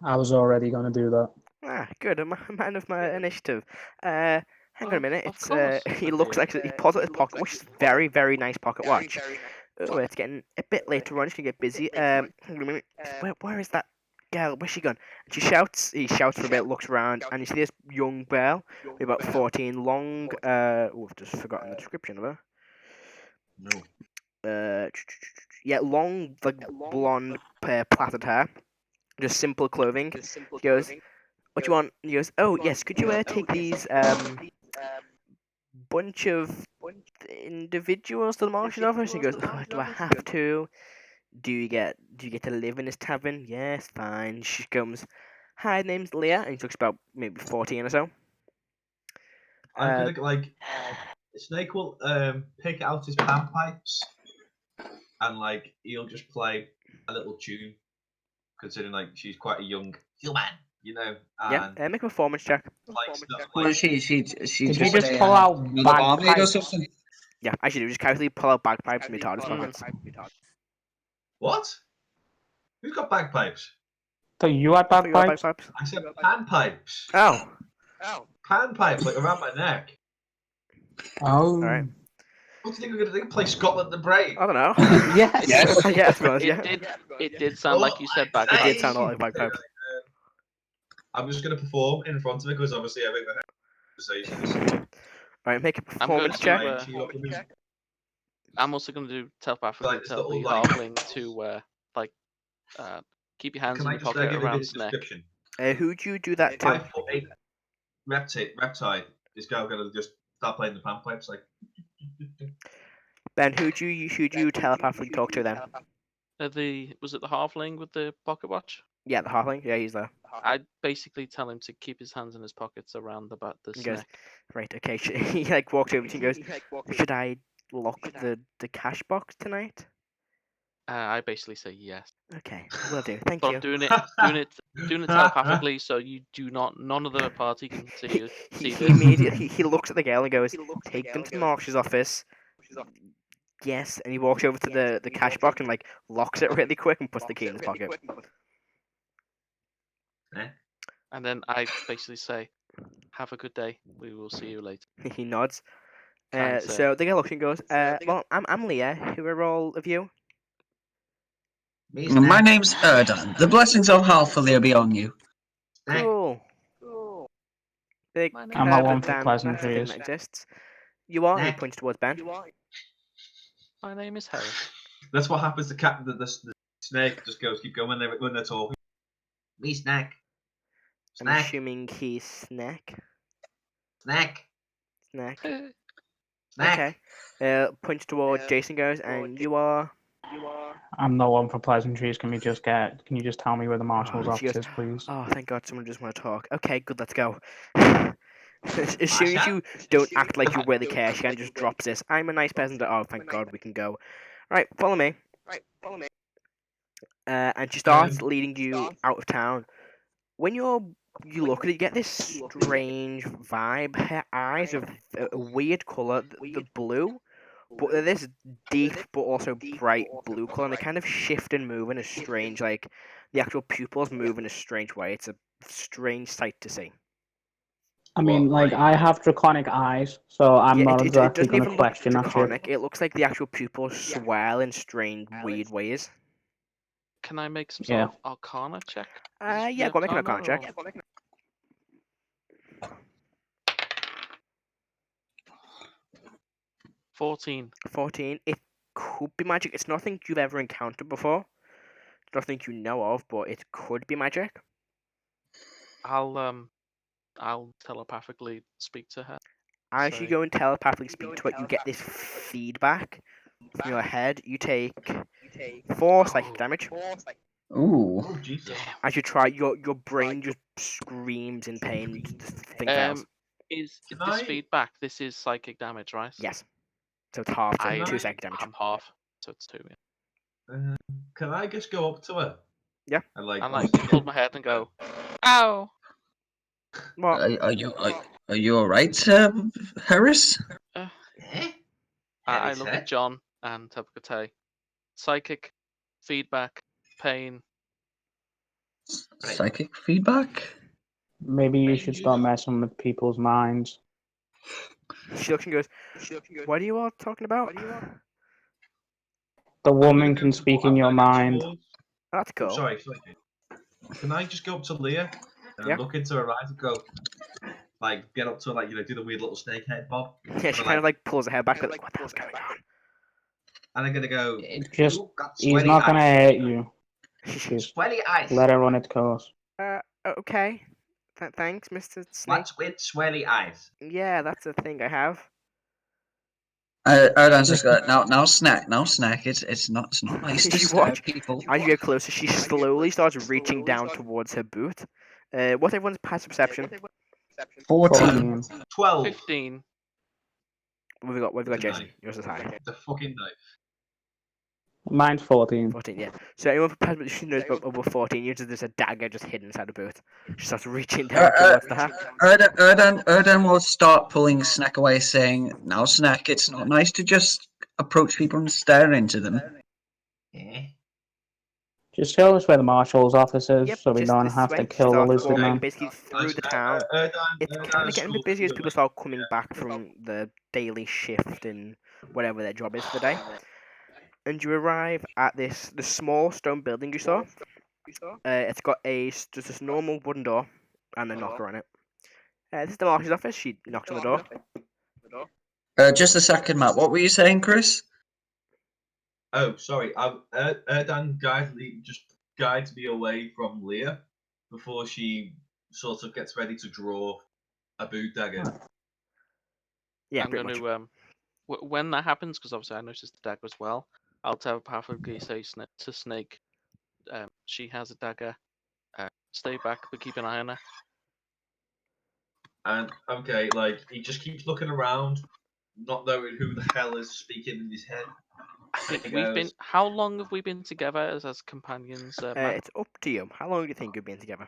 I was already going to do that. Ah, good. A man of my initiative. Hang on a minute. of It's course. he looks like he pulls out his pocket watch. It's very, very nice pocket watch. Oh, it's getting a bit later on. It's gonna get busy. Hang on a minute. Where is that girl? Where's she gone? And he shouts for a bit, looks around, and you see this young girl, about 14, long. I've just forgotten the description of her. No. Yeah, long, like blonde, plaited hair, just simple clothing. He goes, "What do you want?" And he goes, "Oh yes, could you take these bunch of individuals to the marshal's office?" And he goes, "Oh, do I have to? Do you get to live in this tavern?" "Yes, fine." She comes, "Hi, name's Leah," and he talks about maybe 14 or so. I'm gonna Snake will pick out his panpipes and he'll just play a little tune, considering she's quite a young human, and Yeah, make a performance check. stuff Well, she's Did you just just a, pull out another barmaid or bagpipes? something? Yeah, actually, just casually pull out bagpipes from your TARDIS pockets. What? Who's got bagpipes? So you had I thought you got bagpipes? I said panpipes. Oh, Panpipes, around my neck. Oh. alright. What do you think we're gonna do? Play Scotland the Brave? I don't know. Yes. Yes. Yeah, to be honest, It yeah. did. It did sound like you said back. It did sound a lot like bagpipes. I'm just gonna perform in front of it because obviously everything conversations. Alright, make a I'm going performance to. check. I'm also going to do telepathically It's tell the little, halfling to keep your hands Can in I your just pocket give a around bit of Snek. description? Who'd you do that to? 5 foot 8 reptile. This guy gonna just start playing the panpipes Ben, who'd you telepathically talk to then? Was it the halfling with the pocket watch? Yeah, the halfling. Yeah, he's there. I'd basically tell him to keep his hands in his pockets around the He goes, Snek. right, okay. He like walks over to you and goes, should I lock the cash box tonight? I basically say yes. Okay, will do. Thank But you. I'm doing it telepathically, so none of the party can see He this. immediately he looks at the girl and goes, take them to Marsh's office. Yes, and he walks over to the cash box and like locks it really quick and puts the key in his pocket. And then I basically say, have a good day. We will see you later. He nods. Thanks, So the girl looks and goes, well, I'm Leah. Who are all of you? My name's Erdan. The blessings of Halfalia be on you. Cool. Big I'm not one but for Dan, that's a thing pleasantries. that exists. You are, and he points towards Ben. My name is Heris. That's what happens to the snake. Just goes, keep going when they're talking. Me, Snek. I'm Snek. assuming he's Snek. Snek. Snek. Snek. Okay. Points towards Jason goes, and you are. I'm not one for pleasantries. Can you just tell me where the marshal's she office goes, is, please? Oh, thank God, someone just want to talk. Okay, good, let's go. As soon as you don't act like you really care, she kind of just drops this. I'm a nice peasant. Oh, thank God, we can go. Right, follow me. And she starts leading you out of town. When you look at it, you get this strange vibe. Her eyes are a weird colour, the blue, but they're this deep but also bright blue colour, and they kind of shift and move in a strange, like, the actual pupils move in a strange way. It's a strange sight to see. I mean, like, I have draconic eyes, so I'm not it exactly doesn't going to even look question that shit. draconic. It looks like the actual pupils swell in strange, weird ways. Can I make some sort of Arcana check? Yeah, go make an Arcana check. 14. 14. It could be magic. It's nothing you've ever encountered before. It's nothing you know of, but it could be magic. I'll telepathically speak to her. As you go and telepathically speak to it, you get this feedback from your head. You take 4 psychic damage. Ooh. Oh, Jesus. As you try, your brain just screams in pain. The thing fails. Is this feedback? This is psychic damage, right? Yes. So it's half, so 2 psychic damage. I'm half, so it's 2. Yeah. Can I just go up to her? Yeah. And like hold my head and go, ow. What? Are you all right, Heris? I look at John and Tabakate. Psychic feedback, pain. Psychic feedback? Maybe you should start messing with people's minds. She looks and goes, what are you all talking about? The woman can speak in your mind. That's cool. Sorry. Can I just go up to Leah and look into her eyes and go, like, get up to her, like, do the weird little snake head bob? Yeah, she kind of like pulls her hair back, like, what the hell's going on? And I'm gonna go. He's not gonna hurt you. Just Sweaty eyes. let her run its course. Okay. Thanks, Mr. Snake. What's with swelly eyes? Yeah, that's a thing I have. Erdan's just got now Snek. It's not nice to You stab watch people. as you get closer. She slowly starts reaching down towards her boot. What's everyone's passive perception? 14. 12. 15. What have we got, The Jason? knife. Yours is high. The fucking knife. Mine's 14. 14, yeah. So anyone for passive perception knows about over 14 uses there's a dagger just hidden inside the boot. She starts reaching down towards the hat. Erdan will start pulling Snek away, saying, "Now, Snek, it's not nice to just approach people and stare into them." Just tell us where the marshal's office is, Yep, so we just don't this have way. to kill the Start lizard walking man. basically through the town. It's kind of getting a bit busy as people start coming back from the daily shift and whatever their job is for the day. And you arrive at the small stone building you saw. It's got just this normal wooden door and a knocker on it. This is the marshal's office. She knocks on the door. Just a second, Matt. What were you saying, Chris? Oh, sorry. Erdan guides me away from Leah before she sort of gets ready to draw a boot dagger. Yeah, I'm going to when that happens, because obviously I noticed the dagger as well. I'll telepathically say to Snake, she has a dagger. Stay back, but keep an eye on her. And okay, like he just keeps looking around, not knowing who the hell is speaking in his head. I think He we've been. goes, How long have we been together as companions, Matt? It's up to you. How long do you think you've been together?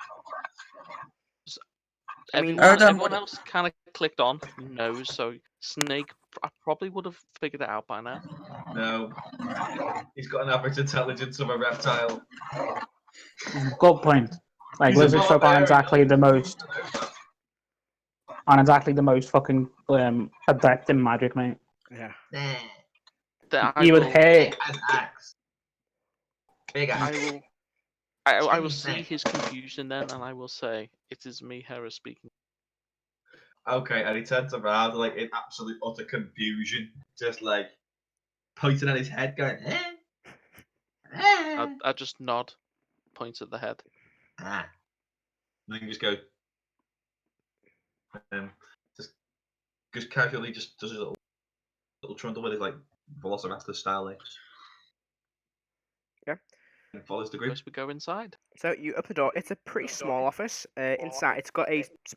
I mean, Everyone else kind of clicked on, knows. So Snake probably would have figured it out by now. no, he's got an average intelligence of a reptile. Good point. Like He's a lizards folk aren't exactly the most, fucking adept in magic, mate. Yeah. You would hate. Big I will see his confusion then, and I will say, "It is me, Heris, speaking." Okay, and he turns around like in absolute utter confusion, just like pointing at his head, going, I just nod, point at the head. And then you just go, just casually just does his little trundle with his like velociraptor style legs. Yeah. And follows the group. First we go inside. So you open the door. It's a pretty small office. Inside, it's got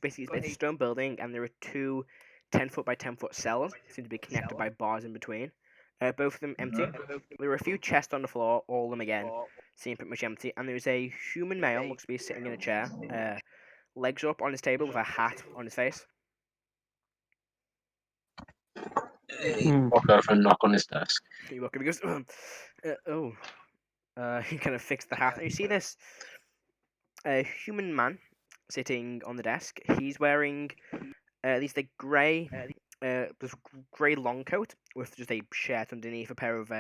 basically it's a stone building, and there are two 10-foot by 10-foot cells. Seem to be connected by bars in between. Both of them empty. There are a few chests on the floor. All of them again seem pretty much empty. And there's a human male, looks to be sitting in a chair, legs up on his table with a hat on his face. Walk over and knock on his desk. He walks up, he goes, oh. He kind of fixed the hat. And you see this human man sitting on the desk. He's wearing these like grey long coat with just a shirt underneath, a pair of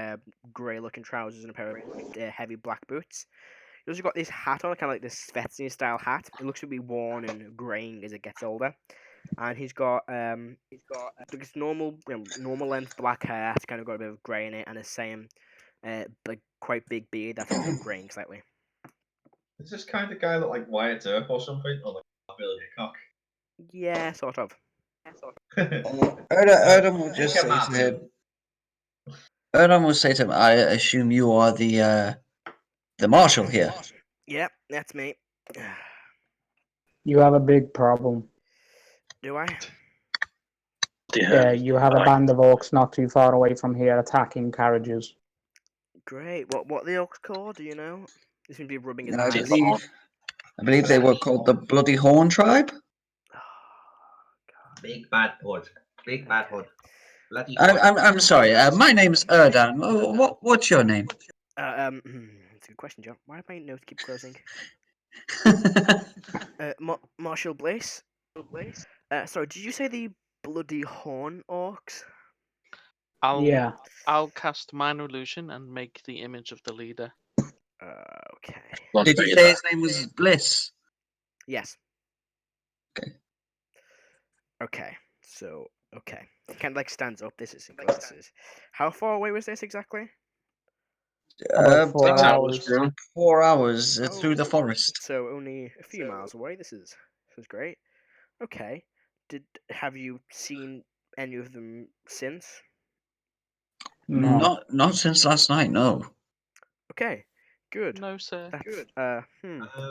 grey looking trousers, and a pair of heavy black boots. He's also got this hat on, kind of like this Svetsny style hat. It looks to be worn and greying as it gets older. And he's got this normal length black hair. It's kind of got a bit of grey in it, and the same like quite big beard that's also greying slightly. Is this kind of guy look like Wyatt Earp or something, or like Billy Hickok? Yeah, sort of. Erdan will just say to him. Erdan will say to him, "I assume you are the marshal here." Yep, that's me. You have a big problem. Do I? Yeah, you have a band of orcs not too far away from here attacking carriages. Great. What the orcs called? Do you know? This seems to be rubbing his And I eyes. believe they were called the Bloody Horn Tribe. Big bad hood. Big bad hood. I'm sorry. My name's Erdan. What's your name? It's a good question, John. Why do my notes keep closing? Marshal Blaze. Sorry, did you say the Bloody Horn orcs? I'll cast Minor Illusion and make the image of the leader. Okay. Did you say his name was Bliss? Yes. Okay. Okay. So, okay. He kind of like stands up. This is glasses. How far away was this exactly? 4 hours. 4 hours through the forest. So only a few miles away. This is great. Okay. Have you seen any of them since? No. Not since last night. No. Okay. Good. No, sir. That's,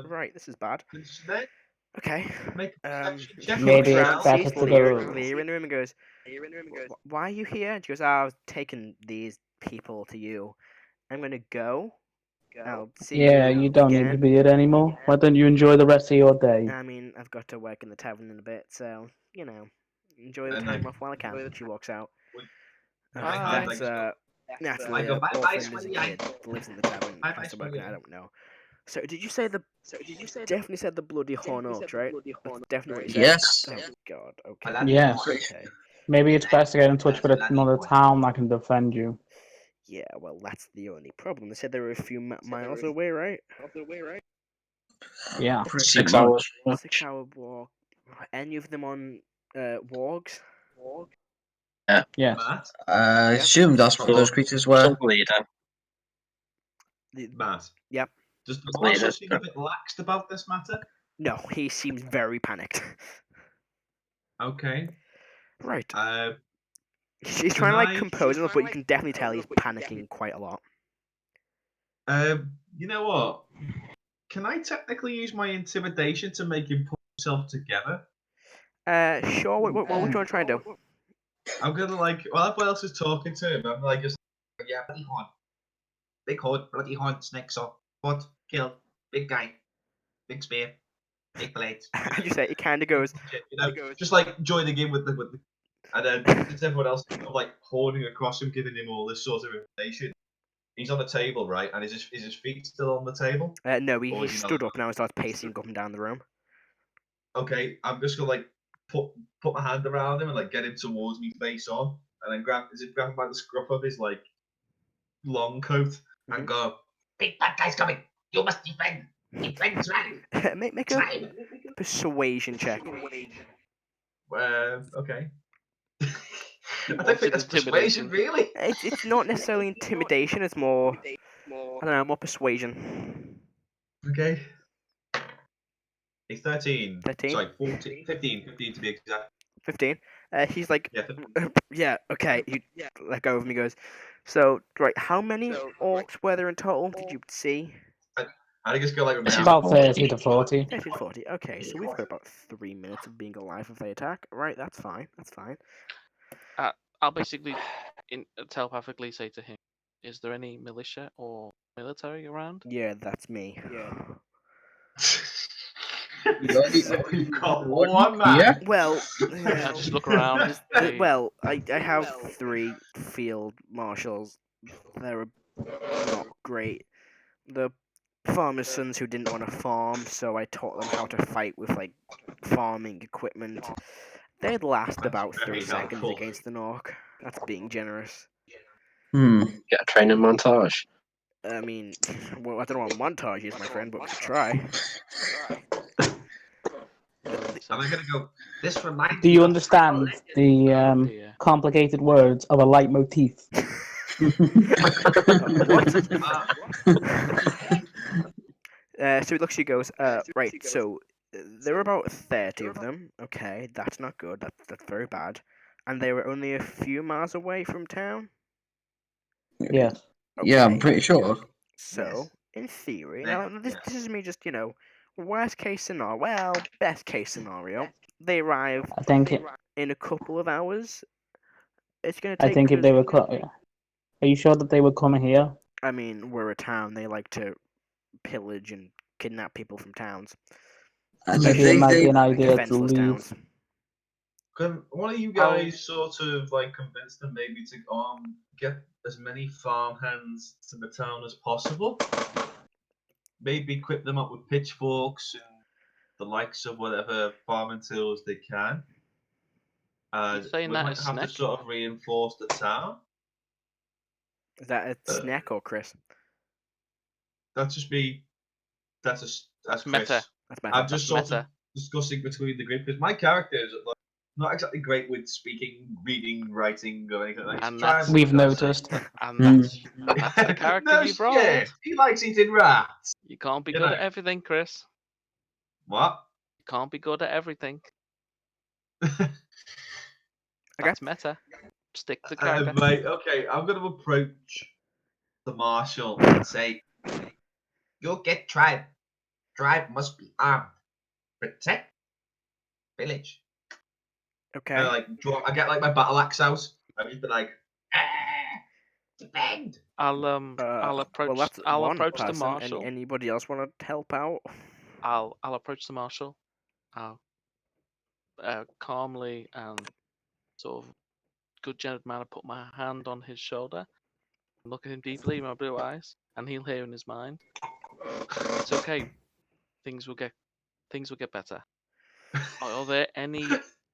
right. This is bad. Okay. Maybe it's better to go. Clear in the room and goes, "Why are you here?" And she goes, "I was taking these people to you. I'm gonna go. I'll see You don't need to be here anymore. Why don't you enjoy the rest of your day?" I mean, I've got to work in the tavern in a bit, so enjoy the time off while I can. She walks out. That's like an orphan as a kid, lives in the tavern, has to work. I don't know. So did you say definitely said the Bloody Horn Orcs, right? That's definitely what you said. Yes. Oh God. Okay. Yes. Okay. Maybe it's best to get in touch with another town that can defend you. Yeah. Well, that's the only problem. They said they were a few miles away, right? Yeah. 6 hours. 6-hour walk. Any of them on wargs? Yes. I assume that's what those creatures were. Some leader. Matt. Yep. Does the marshal seem a bit laxed about this matter? No, he seems very panicked. Okay. Right. He's trying to compose himself, but you can definitely tell he's panicking quite a lot. You know what? Can I technically use my intimidation to make him put himself together? Sure. What you want to try and do? I'm gonna like, while everyone else is talking to him, I'm like, just yeah, bloody hunt, big hunt, bloody hunt, Snek up, hunt, kill, big guy, big spear, big blade. As you say, it kind of goes. Just like joining in with the, and then since everyone else is like hoarding across him, giving him all this sort of information. He's on the table, right? And is his feet still on the table? No, Or he is he stood not? up now and starts pacing up and down the room. Okay, I'm just gonna like put my hand around him and like get him towards me face on, and then grab him by the scruff of his like long coat and go, big bad guy's coming. You must defend. Defend Dragon. Make a persuasion check. Okay. I don't What's think it that's intimidation? persuasion, really. It's not necessarily intimidation. It's more, I don't know, more persuasion. Okay. He's 13. 13? Sorry, 14. 15 to be exact. 15. He's like, Yeah, 15. yeah, okay. He let go of him. He goes, so, right, how many orcs were there in total? Did you see? I think it's go like It's about 30 to 40. 30 to 40. Okay, so we've got about 3 minutes of being alive if they attack. Right, that's fine. That's fine. I'll basically telepathically say to him, is there any militia or military around? Yeah, that's me. You've got one man. Yeah. Well, I just look around. well, I have 3 field marshals. They're not great. The farmers' sons who didn't want to farm, so I taught them how to fight with like farming equipment. They'd last That's about 3 very seconds helpful. against an orc. That's being generous. Get a training montage. I mean, well, I don't know what montage is, my friend, but we could try. And I'm gonna go. This reminds Do me you of- understand the Yeah. complicated words of a leitmotif? What? Uh, So he looks, she goes, right, so there were about 30 of them. Okay, that's not good. That's very bad. And they were only a few miles away from town? Yes. Yeah, I'm Okay. pretty sure. So, in theory, Yeah, now this is me just, worst case scenario, well, best case scenario, they arrive I think it, in a couple of hours. It's going to I take think if us- they were are you sure that they would come here? I mean, we're a town. They like to pillage and kidnap people from towns. And Maybe it might be an idea to Defenseless leave. towns. Can one of you guys sort of like convince them maybe to get as many farmhands to the town as possible? Maybe equip them up with pitchforks and the likes of whatever farming tools they can. You saying we that might as have to Snek? sort of reinforce the town. Is that a Snek or Chris? That's just me. That's Chris. Meta. That's better. I'm just sort meta. of discussing between the group because my character is like, not exactly great with speaking, reading, writing, or anything like that. And He's trying that's- to We've do that. noticed. And Hmm. that's the character No you've rolled. shit. He likes eating rats. You can't be You good know. at everything, Chris. What? You can't be good at everything. That's meta. Stick to character. Mate, okay, I'm going to approach the marshal and say, you'll get tribe. Tribe must be armed. Protect village. Okay. And I get like my battle axe out. And he'd be like, defend. I'll approach. Well, that's I'll one approach the person. marshal. Anybody else want to help out? I'll approach the marshal. I'll calmly and sort of good gentle manner put my hand on his shoulder, and look at him deeply in my blue eyes, and he'll hear in his mind, "It's okay. Things will get better." Are there any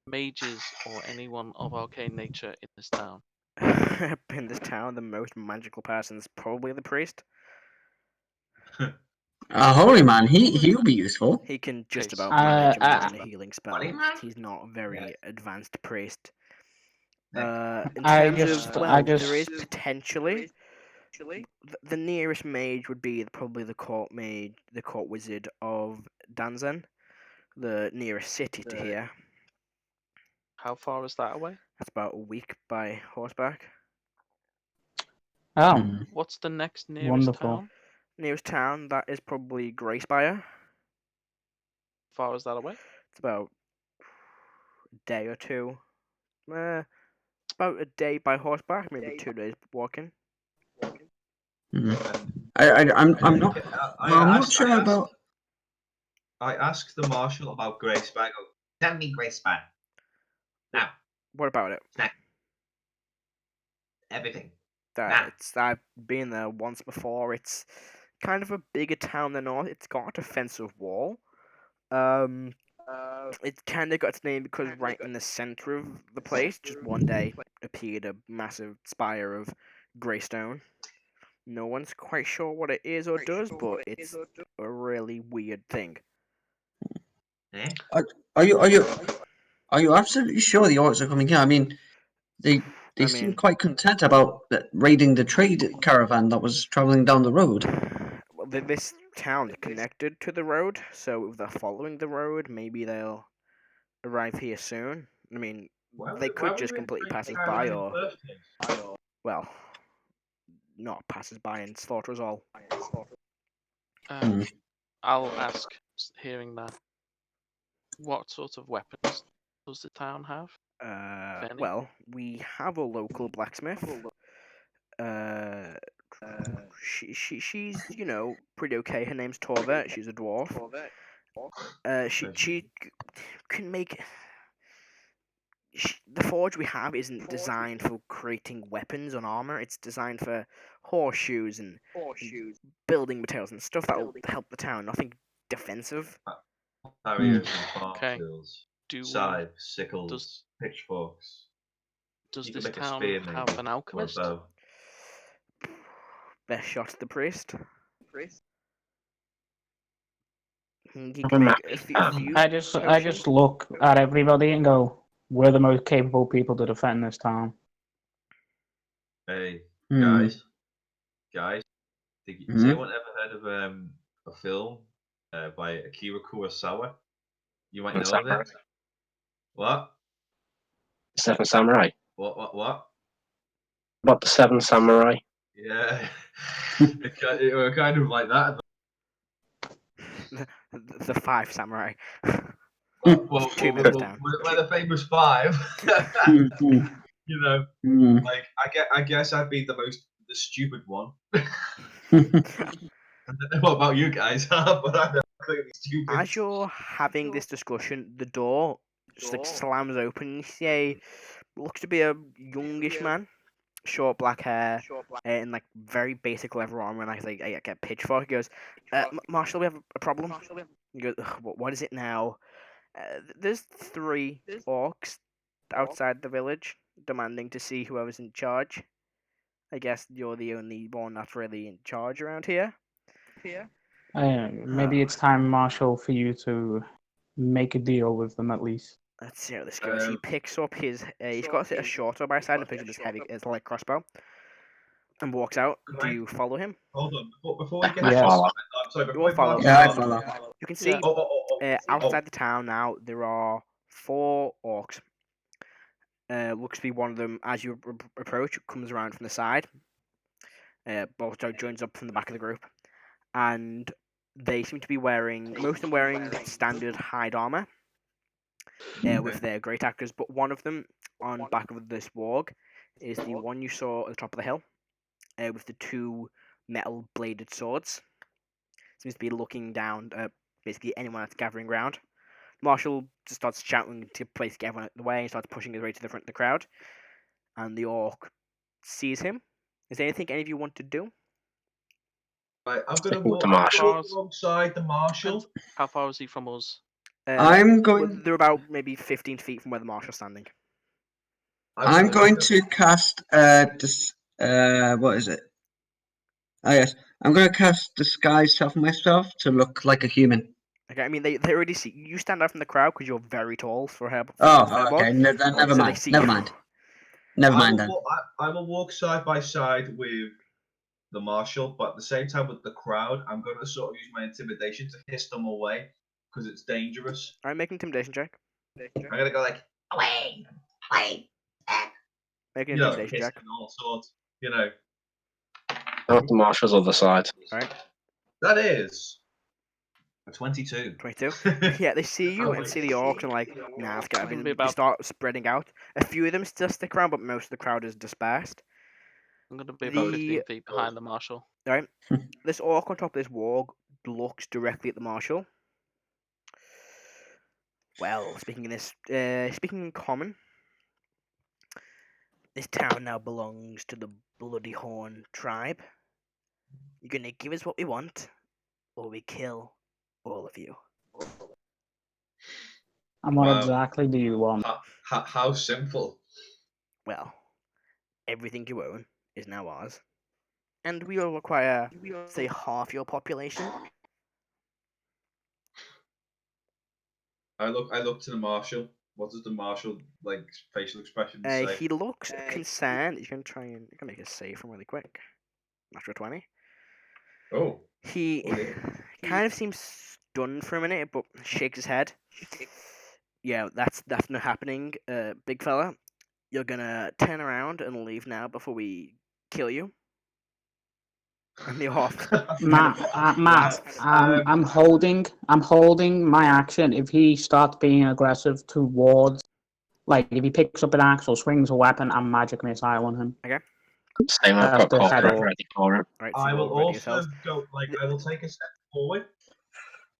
mages or anyone of arcane nature in this town? In this town, the most magical person is probably the priest. Holy man, he'll be useful. He can just Okay, about so- manage a minor healing spell. Holy man? He's not a very advanced priest. Nick. In I terms just- of, well, I just- there is potentially the nearest mage would be probably the court mage, the court wizard of Danzen, the nearest city to here. How far is that away? That's about a week by horseback. Oh, Hmm. What's the next nearest Wonderful. town? Nearest town, that is probably Greyspire. Far as that away? It's about a day or two. About a day by horseback, maybe 2 days walking. I'm not. I'm not sure about. I asked the marshal about Greyspire. Tell me Greyspire. Now, What about it? Snek. Everything. I've been there once before. It's kind of a bigger town than north. It's got a defensive wall. It kind of got its name because right in the center of the place, just one day, appeared a massive spire of greystone. No one's quite sure what it is or does, but it's a really weird thing. Are you absolutely sure the orcs are coming here? I mean, they seem quite content about raiding the trade caravan that was traveling down the road. Well, this town is connected to the road, so if they're following the road, maybe they'll arrive here soon. I mean, they could just completely pass us by, or well, not pass us by and slaughter us all. I'll ask, hearing that, what sort of weapons does the town have? Well, we have a local blacksmith. She's pretty okay. Her name's Torvet. She's a dwarf. She can make. The forge we have isn't designed for creating weapons and armor. It's designed for horseshoes and building materials and stuff that will help the town. Nothing defensive. Harriers and farm Okay. tools. Do Scythes, sickles, pitchforks. does You can this make a town spear, have maybe, an or a alchemist? bow. Best shot, the priest. He Have can a make map. a few I just potions. look at everybody and go, we're the most capable people to defend this town. Hey, Hmm. guys. Has Mhm. anyone ever heard of a film by Akira Kurosawa? You might know of Samurai. it. What? Seven Samurai. What? What, the Seven Samurai? Yeah, it were kind of like that. The five samurai. Well, Two members down. we're the famous five. Mhm. You know, Mhm. like I guess I'd be the stupid one. I don't know about you guys, but I'm clearly stupid. As you're having this discussion, the door just like slams open. You see looks to be a youngish man, short black hair, and like very basic leather armor, and like a pitchfork. He goes, "Marshal, we have a problem." He goes, "What is it now?" There's 3 orcs outside the village demanding to see whoever's in charge. I guess you're the only one that's really in charge around here. Maybe it's time, Marshall, for you to make a deal with them at least. Let's see how this goes. He picks up his. He's got a shorter by his side and picks up his heavy, his light crossbow, and walks out. Do you follow him? Hold on, before we get Yes. Follow. sorry, You before all we follow. Yeah, I follow. You can see Yeah. outside the town now there are 4 orcs. Looks to be one of them as you approach. Comes around from the side. Bolto joins up from the back of the group, and they seem to be wearing, most of them wearing standard hide armor with their great actors, but one of them on back of this warg is the one you saw at the top of the hill with the 2 metal bladed swords. Seems to be looking down at basically anyone that's gathering round. Marshall just starts shouting to basically everyone out of the way and starts pushing his way to the front of the crowd, and the orc sees him. Is there anything any of you want to do? Right, I'm gonna Sticking with walk the marshal. alongside the marshal. How far is he from us? I'm going. They're about maybe 15 feet from where the marshal's standing. I'm going to cast what is it? Oh yes, I'm going to cast disguise self myself to look like a human. Okay, I mean they already see you. Stand out from the crowd because you're very tall for her. Oh, okay. Then never So they mind. see Never you. mind. Never mind then. I will walk side by side with the marshal, but at the same time with the crowd, I'm going to sort of use my intimidation to hiss them away because it's dangerous. Alright, make an intimidation check. I'm going to go like, away. Make an You know, intimidation hiss check. and all sorts. You know. Not the marshal's other side. Alright. That is a 22. 22. Yeah, they see you and see the orcs and like, nah, let's get It's gonna everything. be They about- start spreading out. A few of them still stick around, but most of the crowd is dispersed. I'm gonna be about The- 15 feet behind the marshal. Right? This orc on top of this wall looks directly at the marshal. Well, speaking in common, this town now belongs to the Bloody Horn tribe. You're gonna give us what we want, or we kill all of you. And what Wow. exactly do you want? How simple. Well, everything you own is now ours, and we will require, say, half your population. I look to the marshal. What does the marshal like facial expression say? He looks concerned. You can make a save from really quick. Natural 20. Oh. He Oh, yeah. kind of seems stunned for a minute, but shakes his head. Yeah, that's not happening, big fella. You're gonna turn around and leave now before we kill you. And the off. Matt, I'm holding my action. If he starts being aggressive towards, like if he picks up an axe or swings a weapon, I'm magic missile on him. Okay. Same, I've That's got the corporate head orc. ready for it. Right. So I you will all ready also yourselves. go I will take a step forward,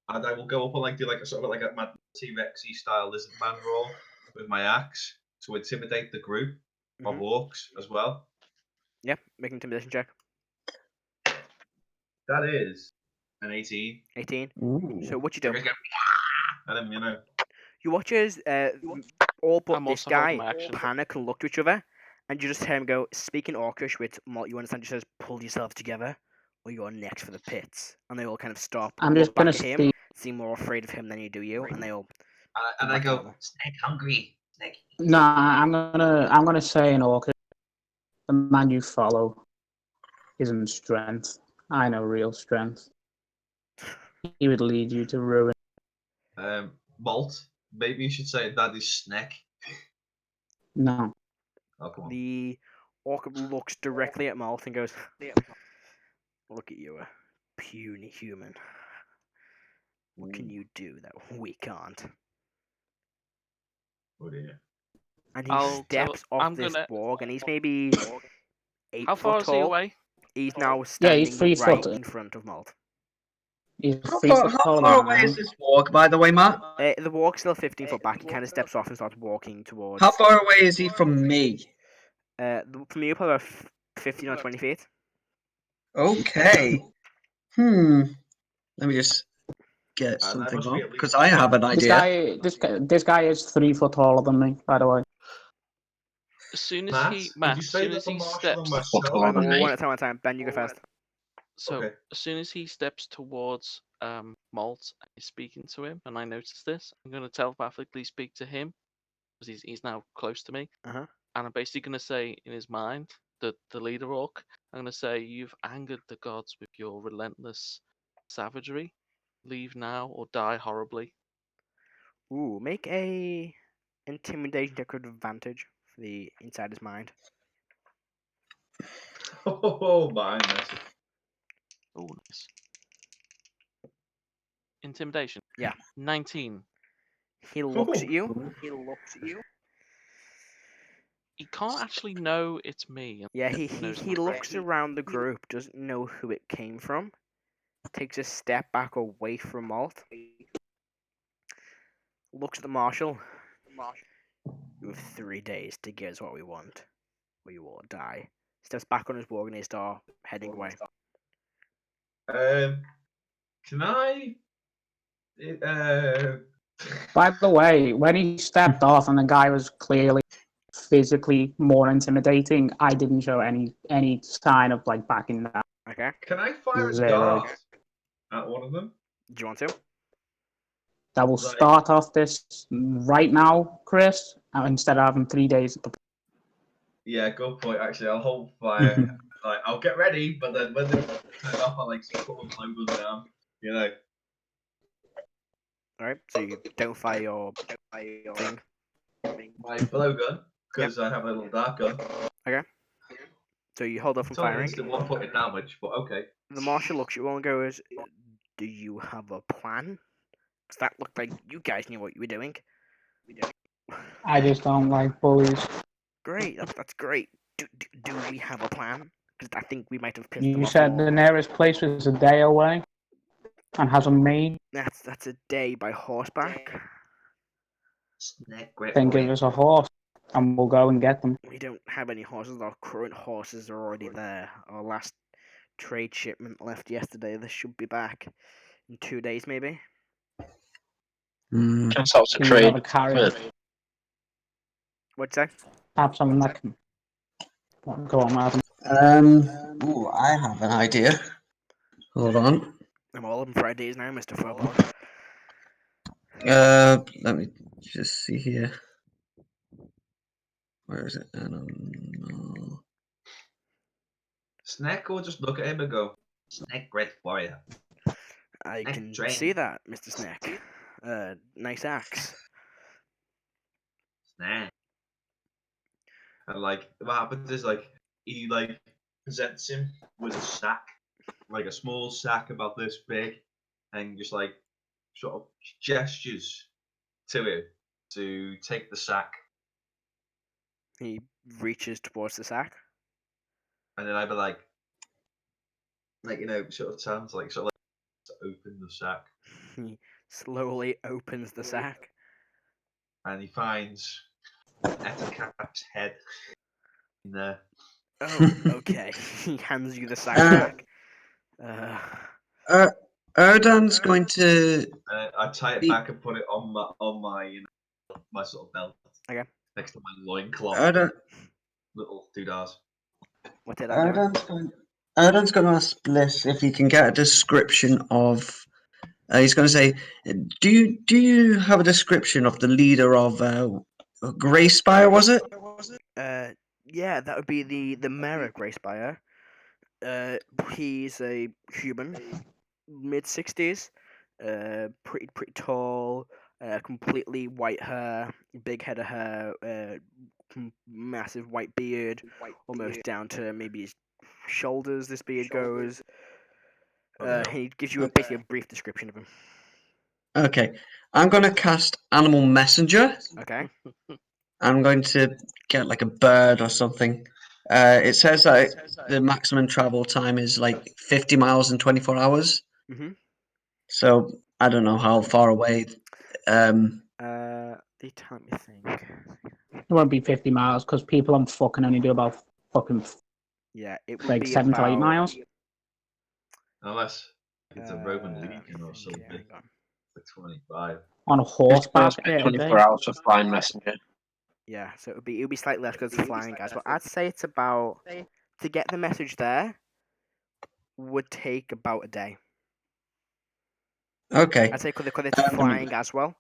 and I will go up and like do like a sort of like a mad T-Rexy style lizard man roll with my axe to intimidate the group of Mhm. orcs as well. Yep. Make an intimidation check. That is an 18. 18. Ooh. So what you do? And then You watch as all but I'm this also holding guy my action. panic and look to each other, and you just hear him go, speaking Orcish, which Molt, you understand, just says, "Pull yourselves together, or you're next for the pits." And they all kind of stop, I'm look just gonna back at him, speak. seem more afraid of him than you do you, and they all. and I back to go, normal. Snek hungry. Snek. No, I'm gonna say an orc. The man you follow isn't strength. I know real strength. He would lead you to ruin. Molt. Maybe you should say that is Snek. No. Oh, come on. The orc looks directly at Molt and goes, "Look at you, a puny human. What can you do that we can't?" Oh dear. And he I'll tell- steps off I'm this gonna- borg, and he's maybe 8 How far foot is he tall. away? He's now Yeah, standing he's 3 right foot. in front of Molt. He's How 3 far, foot how taller far than away I is am. this walk, by the way, Matt? The walk's still 15 foot back. He kind of steps off and starts walking towards. How far away is he from me? From you, probably about 15 or 20 feet. Okay. Let me just get that something must be up at least- because I have an idea. This guy is 3 foot taller than me, by the way. As soon as Matt, he, did Matt, you as say soon that as the he marshal steps, and What's myself? the one? One at a time. Ben, you go first. so Okay. as soon as he steps towards Molt and is speaking to him, and I notice this, I'm going to telepathically speak to him because he's now close to me, Uh-huh. and I'm basically going to say in his mind, the leader orc, I'm going to say, "You've angered the gods with your relentless savagery. Leave now or die horribly." Ooh, make a intimidation check with advantage for the insider's mind. Oh my message. Oh, nice. Intimidation. Yeah. 19. He looks at Ooh. you. He can't actually know it's me. Yeah, unless he knows he my looks name. around the group, doesn't know who it came from, takes a step back away from Molt, looks at the marshal. "You have 3 days to give us what we want, or you will die." Steps back on his walk and he starts heading away. Can I? By the way, when he stepped off and the guy was clearly physically more intimidating, I didn't show any sign of like backing down. Okay, Can I fire a Zero. dart at one of them? do you want to? That will Right. start off this right now, Chris, instead of having 3 days. Yeah, good point. Actually, I'll hold fire. Like, I'll get ready, but then when they turn off, I'll like put my blowgun down. You know. Alright, so you don't fire your thing. My blowgun, because I have a little dart gun. Okay. So you hold off from It's only firing. instant 1 point damage, but okay. The marshal looks at you all and goes, "Do you have a plan? Because that looked like you guys knew what you were doing." I just don't like bullies. Great, that's great. Do we have a plan? Because I think we might have pissed them You off said more. the nearest place was a day away and has a maid. That's a day by horseback. Snek, great Then boy. give us a horse and we'll go and get them. We don't have any horses. Our current horses are already there. Our last trade shipment left yesterday. They should be back in 2 days, maybe. Hmm. Can start to Can you have trade a carrier? with. What'd you say? Have something that can go on, Adam. Ooh, I have an idea. Hold on. I'm all open Fridays now, Mr. Firblog. Let me just see here. Where is it? No. Snek will just look at him and go, Snek, great warrior. I Neck can drain. see that, Mr. Snek. Nice axe. Snek. And like, what happens is like, he like presents him with a sack, like a small sack about this big, and just like sort of gestures to him to take the sack. He reaches towards the sack. And then I'd be like, you know, sort of sounds like sort of like to open the sack, He slowly opens the sack. and he finds Ettercap's head in there. Oh, okay. He hands you the sack back. Erdan's going to. I tie it Be- back and put it on my you know, my sort of belt. Okay. Next to my loincloth. Erdan, Little doodahs. What did I do? Erdan's going to ask Bliss if he can get a description of. He's going to say, "Do you have a description of the leader of Greyspire? Was it?" Yeah, that would be the mayor of Greyspire. He's a human, mid-60s, pretty tall, completely white hair, big head of hair, massive white beard, almost down to maybe his shoulders. This beard goes. He gives you basically a brief description of him. Okay, I'm going to cast Animal Messenger. Okay. I'm going to get like a bird or something. It says that the maximum travel time is like 50 miles in 24 hours. Mhm. So I don't know how far away. They tell me think. It won't be 50 miles because people on fucking only do about fucking Yeah, it would like be 7 to 8 about, miles. Unless it's a Roman legion or think, something. hang on. Like 25. On a horseback. 24 hours for flying messenger. Yeah, so it would be slightly less because it's flying guys. But I'd say it's about, to get the message there would take about a day. Okay. I'd say because it's flying as well.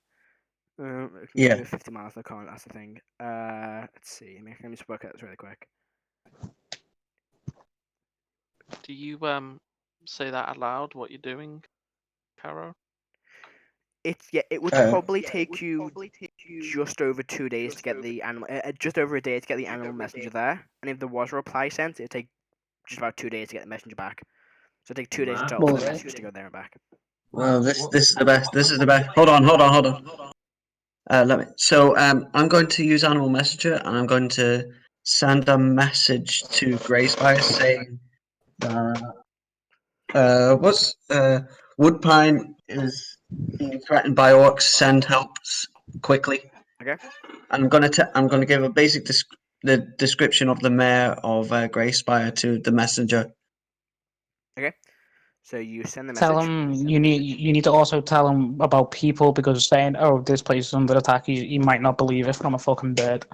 Yeah. 50 miles. I can't. That's the thing. Let's see. Let me just work out this really quick. Do you say that aloud? What you're doing, Karo? It would probably take you just over 2 days to get the animal. Just over a day to get the animal messenger there. And if there was a reply sent, it'd take just about 2 days to get the messenger back. So it'd take 2 days in total for the message to go there and back. Well, this is the best. This is the best. Hold on. Let me. So I'm going to use Animal Messenger, and I'm going to send a message to Greyspire saying, Woodpine is being threatened by orcs. Send help quickly. Okay. I'm gonna give a basic the description of the mayor of Greyspire to the messenger. Okay. So you send the message. Tell him you need to also tell him about people because saying, "Oh, this place is under attack," he might not believe it from a fucking bird.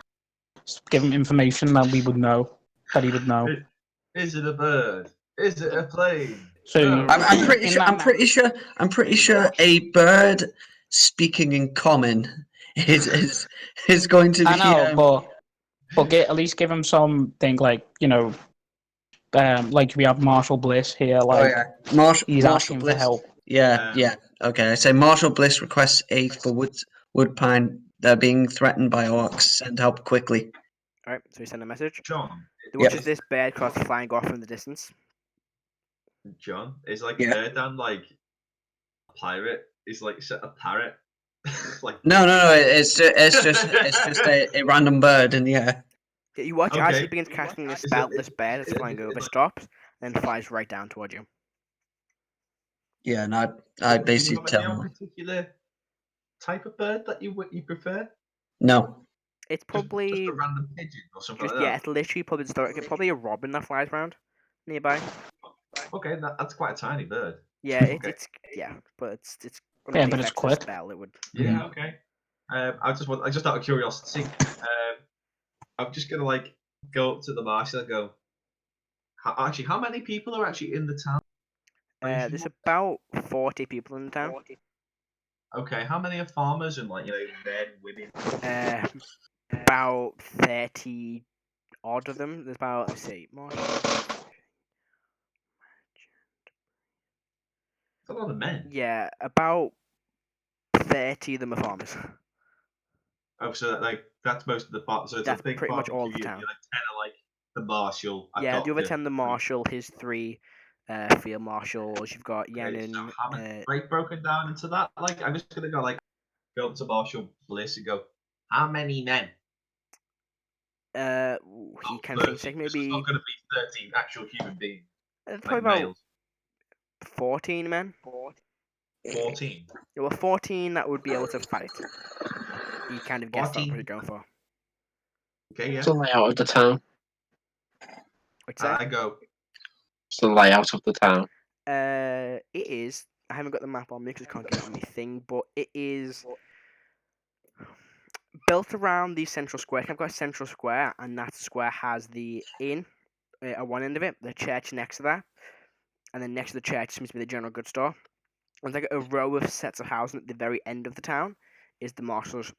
Just give him information that we would know, that he would know. Is it a bird? Is it a plane? So No. I'm pretty sure a bird speaking in common is going to be. I know, but at least give him something like like we have Marshall Bliss here, like he's Marshall asking Bliss. for help. Yeah. Okay, I say Marshall Bliss requests aid for Woodpine. They're being threatened by orcs. Send help quickly. Alright, so you send a message. John, There watches this bird cross flying off in the distance. John, is like Yeah. Erdan like a pirate? Is like a parrot? Like No. It's just a random bird in the air. Yeah, you watch as he Okay. begins casting this Is spell, it- this bird that's is it- flying is it over like- stops, and flies right down towards you. Yeah, and I Do you basically have tell any him particular type of bird that you prefer? no. It's Just probably a random pigeon or something just like yeah, that. it's literally probably a robin that flies around nearby. Okay, that's quite a tiny bird. Yeah, Okay. but it's under Yeah, the but it's effects of the quick. spell. It would. Yeah, okay. I just out of curiosity, I'm just gonna like go up to the marshal and go. How many people are actually in the town? There's about 40 people in the town. Okay, how many are farmers and like men, women? About 30 odd of them. There's about let's see, It's a lot of men. yeah, about 30 of them are farmers. Oh, so that's most of the farm. So it's That's a big pretty much farming all of the community. town. Like 10 are like the marshal. I've Yeah, got the other 10, the marshal, his 3 field marshals. You've got Okay, Yannin. so how many broken down into that? Like, I'm just gonna go up to Marshal Bliss and go, how many men? He Not kind of thinks 30, like 'cause maybe it's not gonna be 30 actual human beings, probably like about males. 14 men. 14. There were 14 that would be able to fight. He kind of guessed that's what 14. you're going for. Okay, yeah. What's the layout of the town? What's that? I go. What's the layout of the town? It is. I haven't got the map on me because I can't get it on my thing, but it is built around the central square. I've got a central square, and that square has the inn at one end of it, the church next to that, and then next to the church seems to be the general goods store. There's like a row of sets of housing at the very end of the town is the marshal's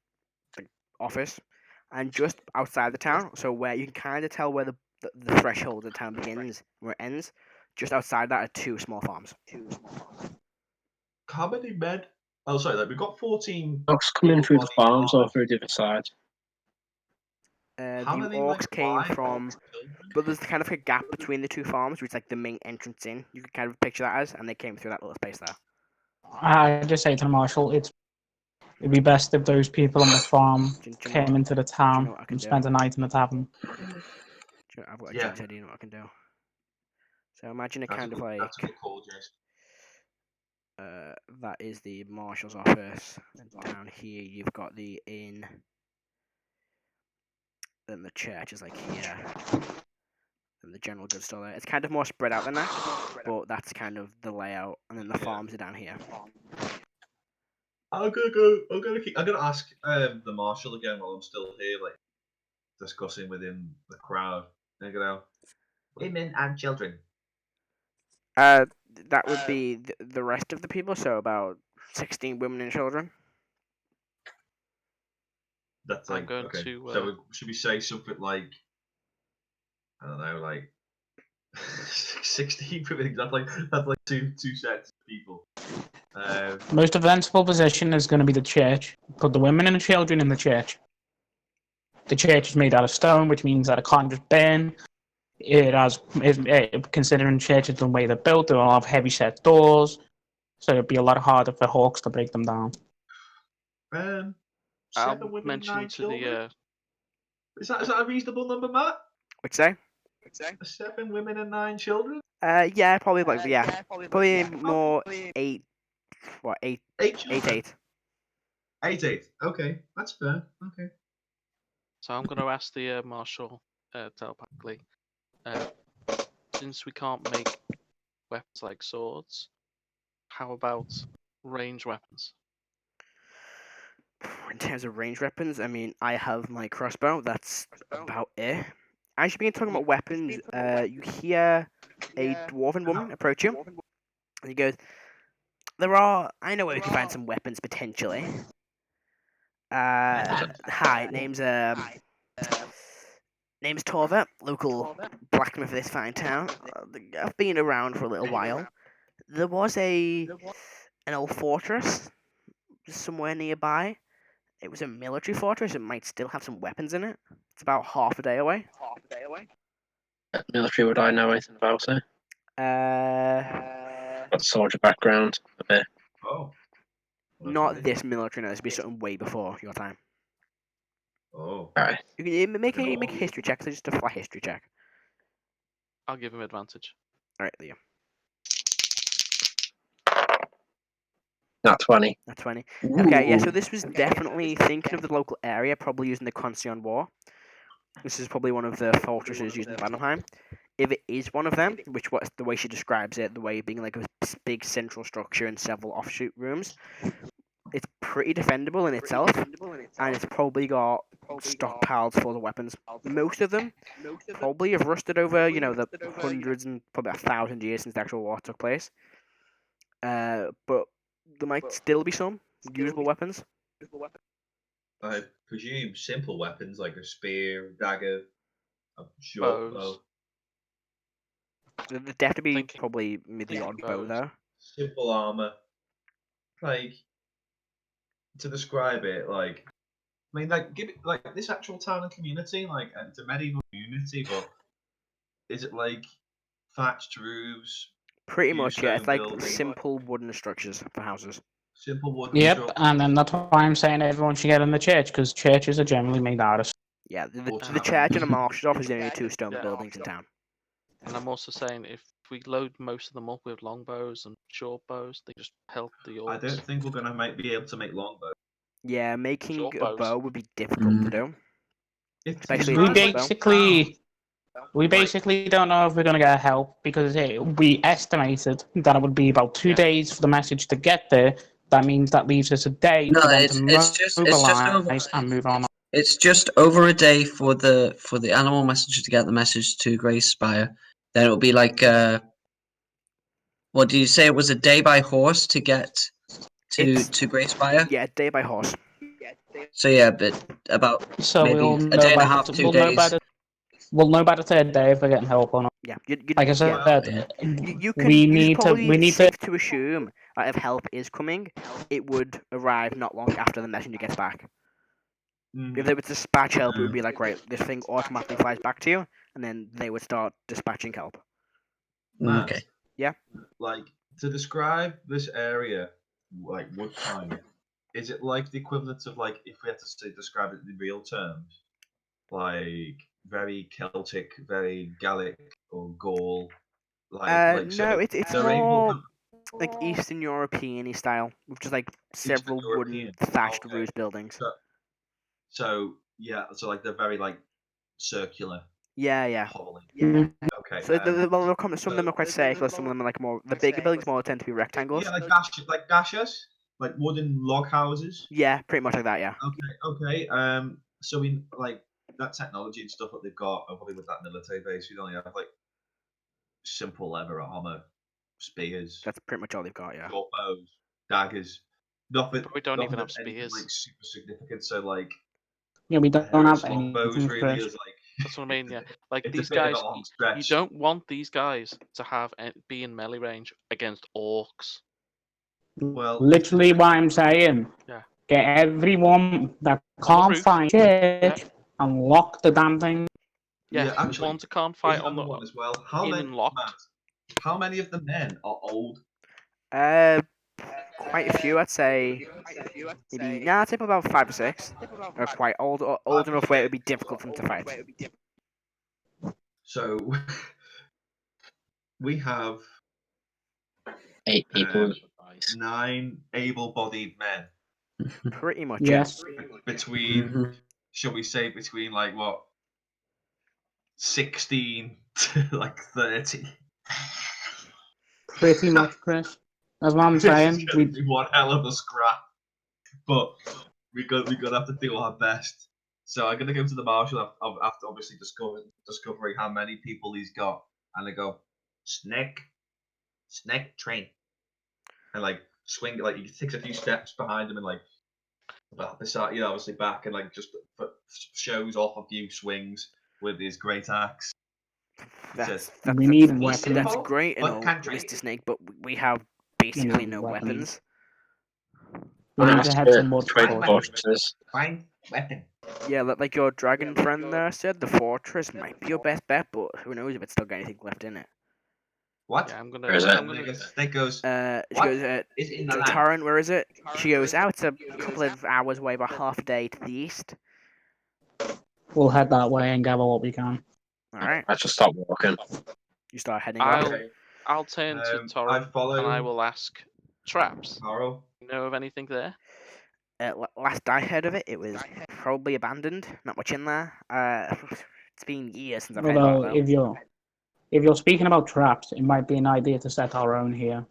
office, and just outside the town, so where you can kind of tell where the threshold of the town begins and where it ends, just outside that are 2 small farms. How many men? Oh, sorry, we've got 14. Orcs come in through the able-bodied farms or farmers. through the other side? The How many orcs came blind from, orcs children? but there's kind of a gap between the 2 farms, which is like the main entrance in. You could kind of picture that as, and they came through that little space there. I just say to the marshal, it'd be best if those people on the farm Do you know came what- into the do you know town what I can and do? spent a night in the tavern. I've got a Yeah. genius idea. You know what I can do. So imagine a That's kind a of good, like that's a good call, Jason. that is the marshal's office, and down here you've got the inn. Then the church is like here. Then the general goods store there. It's kind of more spread out than that, but that's kind of the layout. And then the farms are down here. I'm gonna ask the marshal again while I'm still here, like discussing within the crowd. And women and children. That would be the rest of the people. So about 16 women and children. That's I'm like going okay. to, So should we say something like I don't know, like 16 women? That's like two sets of people. Most defensible position is going to be the church. Put the women and the children in the church. The church is made out of stone, which means that it can't just burn. Considering churches the way they're built, they'll have heavy set doors, so it'd be a lot harder for hawks to break them down. Seven I'll women and mention 9 to children. the Is that a reasonable number, Matt? What'd you say? 7 women and 9 children. Yeah, probably like probably more 8. What 8? 8 8 children. 8. 8. Okay, that's fair. Okay. So I'm going to ask the marshal telepathically. Since we can't make weapons like swords, how about range weapons? In terms of range weapons, I mean, I have my crossbow. That's about it. As you've been talking about weapons, you hear a dwarven woman approach you. And he goes, I know where we can find some weapons potentially. Hi, name's Torva, local blacksmith of this fine town. I've been around for a little while. There was an old fortress somewhere nearby. It was a military fortress. It might still have some weapons in it. It's about half a day away. Military, would I know anything about it? Got soldier background a bit. Oh. Not this military. No, this would be something way before your time. Oh. Alright. You can make a history check. So just a flat history check. I'll give him advantage. All right, there you go. Not 20. At 20. Okay, yeah, so Ooh. this was definitely thinking of the local area, probably using the Concyon War. This is probably one of the fortresses used in Vanheim. If it is one of them, which was the way she describes it, the way it being like a big central structure and several offshoot rooms, it's pretty defendable in itself, and it's probably got stockpiles full of weapons. Most of them probably have rusted over, the hundreds and probably 1,000 years since the actual war took place. But there might still be some usable weapons. I presume simple weapons like a spear, dagger, a short Bows. bow. There'd have to be Thinking- probably maybe the odd bow bows. there. Simple armor. Like, to describe it, like, I mean, like, give it, like, this actual town and community, like, it's a medieval community, but is it, like, thatched roofs, Pretty few much, yeah. It's stone like buildings, simple wooden structures for houses. simple wooden Yep, structures? and then that's why I'm saying everyone should get in the church, because churches are generally made out of. Yeah, the Or church and a marshal's office are the only two Yeah. stone buildings in town. And I'm also saying if we load most of them up with longbows and short bows, they just help the orcs. I don't think we're gonna be able to make longbows. Yeah, making Short a bows. bow would be difficult to do. Especially We if it's a bow. basically don't know if we're going to get help, because we estimated that it would be about 2 Yeah. days for the message to get there. That means that leaves us a day No, for them it's to just mobilize and move on. It's just over a day for the animal messenger to get the message to Grey Spire. Then it'll be like what did you say? It was a day by horse to get It's- to Grey Spire. Yeah, day by horse. So yeah, but about So maybe we'll a know day and a by half, the, 2 we'll know days. by the we'll know by the third day if we're getting help or not. Yeah, Like I said, you can. we it's need to probably we need to safe to assume that if help is coming, it would arrive not long after the messenger gets back. If they were to dispatch help, it would be like, right, this thing automatically flies back to you, and then they would start dispatching help. Matt, Okay. Yeah. Like, to describe this area, like Woodpine, is it like the equivalent of, like, if we had to say, describe it in real terms, like very Celtic, very Gallic or Gaul? No, it's they're more able like Eastern European style, with just like several wooden European, thatched okay. roof buildings. So yeah, so like they're very like circular, Yeah. hobbling. Mhm. Okay. So some of them are quite circular, some of them are like more. The bigger buildings more tend to be rectangles. Yeah, like gashas, like wooden log houses. Yeah, pretty much like that. Yeah. Okay. So we like that technology and stuff that they've got, and probably with that military base, we only have like simple leather armor, spears, That's pretty much all they've got. Yeah. short bows, daggers. Nothing. But we don't even nothing have of anything, spears. like super significant. So like, Yeah, we don't have longbows anything really fresh. is like. That's what I mean. Yeah, like It's these a bit guys, of a long you stretch. don't want these guys to have be in melee range against orcs. Well, Literally what I'm saying. Yeah. Get everyone that can't roof. find church and lock the damn thing. Yeah, Yeah, actually, ones that can't fight Here's on the another one as well. How in many, and locked. Matt, how many of the men are old? Quite a few, I'd say. Maybe I'd say about 5 or 6 are quite old, or old enough where it would be difficult for them to fight. So we have 8 people. Um, 9 able-bodied men Pretty much. Yes. between, Mhm. shall we say, between like what, 16 to like 30. Pretty much, Chris. That's what I'm saying. This is gonna be one hell of a scrap, but we're gonna have to do our best. So I'm gonna go to the marshal after obviously discovering how many people he's got, and I go, Snek, train, and like swing, like he takes a few steps behind him and like beside, obviously back, and like just shows off a few swings with his great axe. We need That's weapons. great and But all, country. Mr. Snake, but we have basically no weapons. weapons. We need to head to Molt Trade Fortress. fortresses. Fine. weapon. Yeah, like your dragon friend there said, the fortress might be your best bet, but who knows if it's still got anything left in it. What? Yeah, I'm gonna. Where is it? I'm And gonna. Snake goes, She what goes, is in the to land? Tarrant, where is it? She goes, out. It's a couple of hours away, about half a day to the east. We'll head that way and gather what we can. Alright, I just stopped walking. you start heading off. I'll turn to I Torrent follow and I will ask traps. Karo. You know of anything there? Last I heard of it, it was probably abandoned. Not much in there. It's been years since I've heard Although, about it. if you're speaking about traps, it might be an idea to set our own here.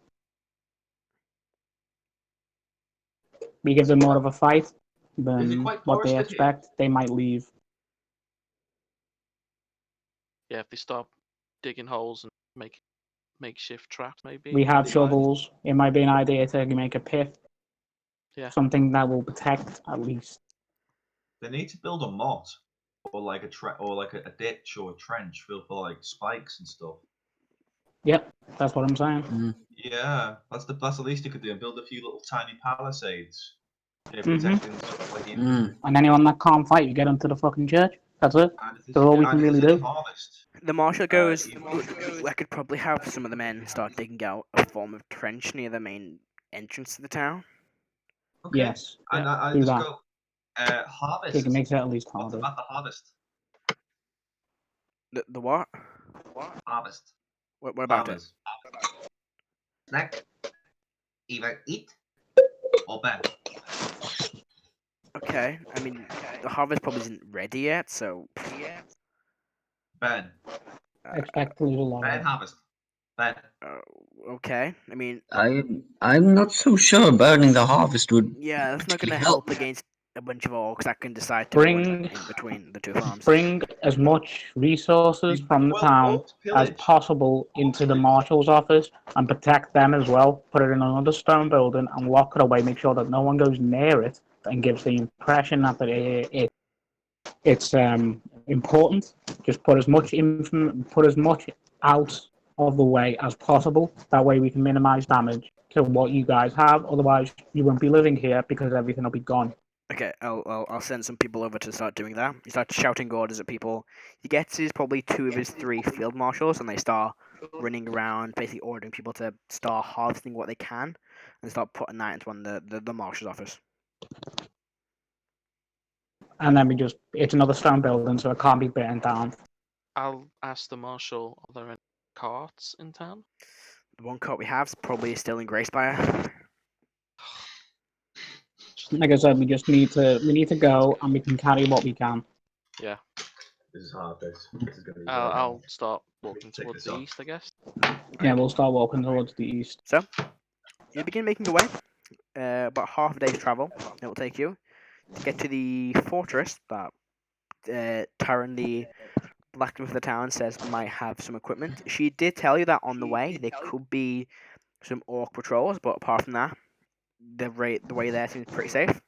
We give them more of a fight Is than it quite what they forested here? expect. They might leave. Yeah, if they stop digging holes and make makeshift traps, maybe. We have They might. shovels. It might be an idea to make a pit. Yeah. Something that will protect at least. They need to build a moat, or like a ditch or a trench filled for like spikes and stuff. Yep, that's what I'm saying. Yeah, that's the least you could do, and build a few little tiny palisades. Yeah, Mhm. protecting sort of like in, And anyone that can't fight, you get them to the fucking church. That's it. and if That's all we and can if really there's any do. harvest. The marshal goes, you- I could probably have some of the men start digging out a form of trench near the main entrance to the town. Okay. Yes. And I do just that. go, harvest. It makes it at least What's harder. about the harvest? The what? Harvest. What about it? Farmers. Snack. Either eat or burn. Okay, I mean, the harvest probably isn't ready yet, so... Burn. Expect to lose a lot. Burn harvest. Burn. Okay, I mean, I'm not so sure burning the harvest would yeah, that's not actually gonna help against a bunch of orcs that can decide to run Bring- in between the two farms. Bring as much resources from the Well, town orcs as pillage. possible into the pillage. marshal's office and protect them as well. Put it in another stone building and lock it away. Make sure that no one goes near it and gives the impression that it's important. Just put as much out of the way as possible. That way we can minimize damage to what you guys have. Otherwise, you won't be living here because everything will be gone. Okay, I'll send some people over to start doing that. He starts shouting orders at people. He gets his probably 2 of his 3 field marshals, and they start running around, basically ordering people to start harvesting what they can, and start putting that into one of the marshal's office. And then it's another stone building, so it can't be burned down. I'll ask the marshal, are there any carts in town? The one cart we have is probably still in Greyspire. Like I said, we need to go and we can carry what we can. Yeah. This is hard. This is gonna be. very I'll hard. start walking Take towards this the off. east, I guess. Yeah, we'll start walking towards the east. So, you begin making your way. About half a day's travel it will take you to get to the fortress that Taryn, the blacksmith of the town, says might have some equipment. She did tell you that on the way there could be some orc patrols, but apart from that, the way there seems pretty safe.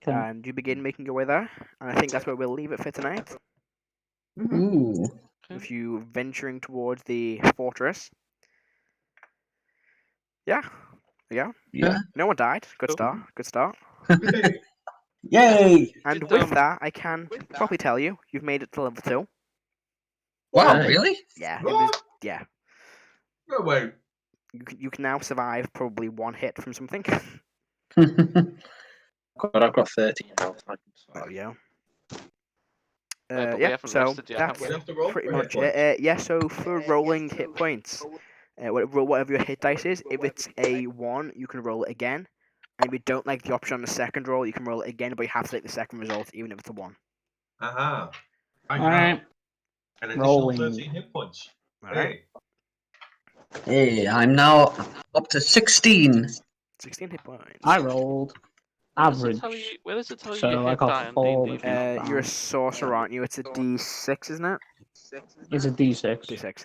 Okay. And you begin making your way there, and I think that's where we'll leave it for tonight. Ooh. With you venturing towards the fortress. Yeah. Yeah. No one died. Good Cool. start. Good start. Yay! And Did, with that, I can probably tell you, you've made it to level 2. Wow, Hey. really? Yeah. What? Yeah. No way. You can now survive probably 1 hit from something. But I've got 13 health. I can Oh survive. yeah. but we yeah. haven't So rested yet, have that's We have to roll pretty for hit much points. yeah. So for rolling hit points, whatever your hit dice is, if it's a 1, you can roll it again. And if you don't like the option on the second roll, you can roll it again, but you have to take the second result, even if it's a 1. Aha. I All right. An additional Rolling. 13 hit points. All right. Hey, I'm now up to 16. 16 hit points. I rolled average. Where does it tell you So your I hit got die on 4, D&D? which is not You're a bad. sorcerer, aren't you? It's a D6, isn't it? It's a D6. D6.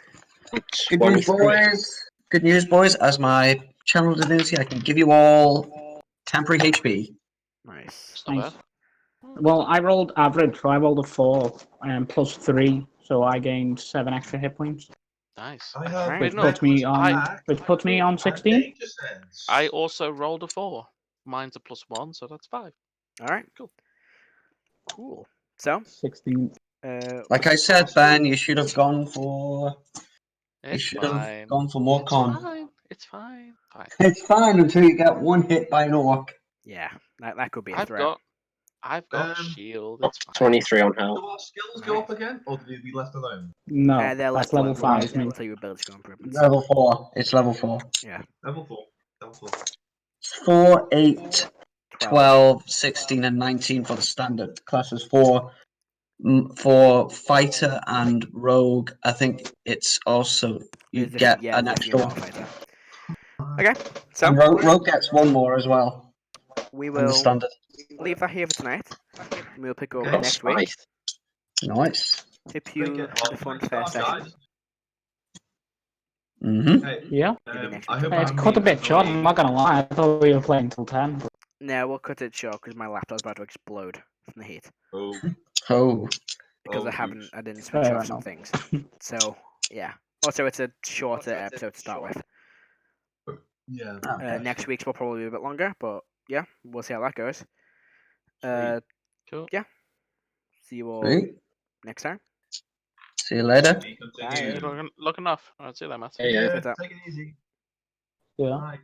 Good news, 23. boys. Good news, boys. As my channel divinity, I can give you all temporary HP. Nice. It's not Nice. bad. Well, I rolled average, so I rolled a 4 plus 3, so I gained 7 extra hit points, Nice. I have Wait, which no, puts me on attack which puts me on and 16. danger sense. I also rolled a 4. Mine's a +1, so that's 5. All right. Cool. So, 16. Like I said, Ben, you should have gone for. You It's should have fine. gone for more It's con. fine. It's fine. Fine. It's fine until you get one hit by an orc. yeah, that could be a I've threat. got shield. It's fine. 23 on Do health. our skills go up again, or do we be left alone? No, They're that's left level alone. 5, mate. Until your ability skill improvements. Level 4. It's level 4. Level 4. Level 4. 4, 8, 12, 16, and 19 for the standard classes. For fighter and rogue, I think it's also you There's a get yeah, an there's a extra female one. fighter. Okay, so And rogue gets one more as well. we In the will standard. leave that here for tonight. And we'll pick up Okay. next week. Nice. Nice. Hope you had a fun first session. Mm-hmm. Hey, Yeah. Maybe next I week. hope It's I'm cut a being bit short, I'm annoying. not gonna lie. I thought we were playing till 10. But... No, we'll cut it short because my laptop's about to explode from the heat. Oh, Oh. Because Oh, I didn't switch Fair off some enough. things. So yeah. Also, it's a shorter episode to start with. yeah. Okay. Next week's will probably be a bit longer, but yeah, we'll see how that goes. Cool. See you all Sweet. next time. See you later. We Bye. continue. Looking enough. Alright, see you there, Matt. Yeah, yeah. Yeah, Good up. take it easy. Yeah. Bye.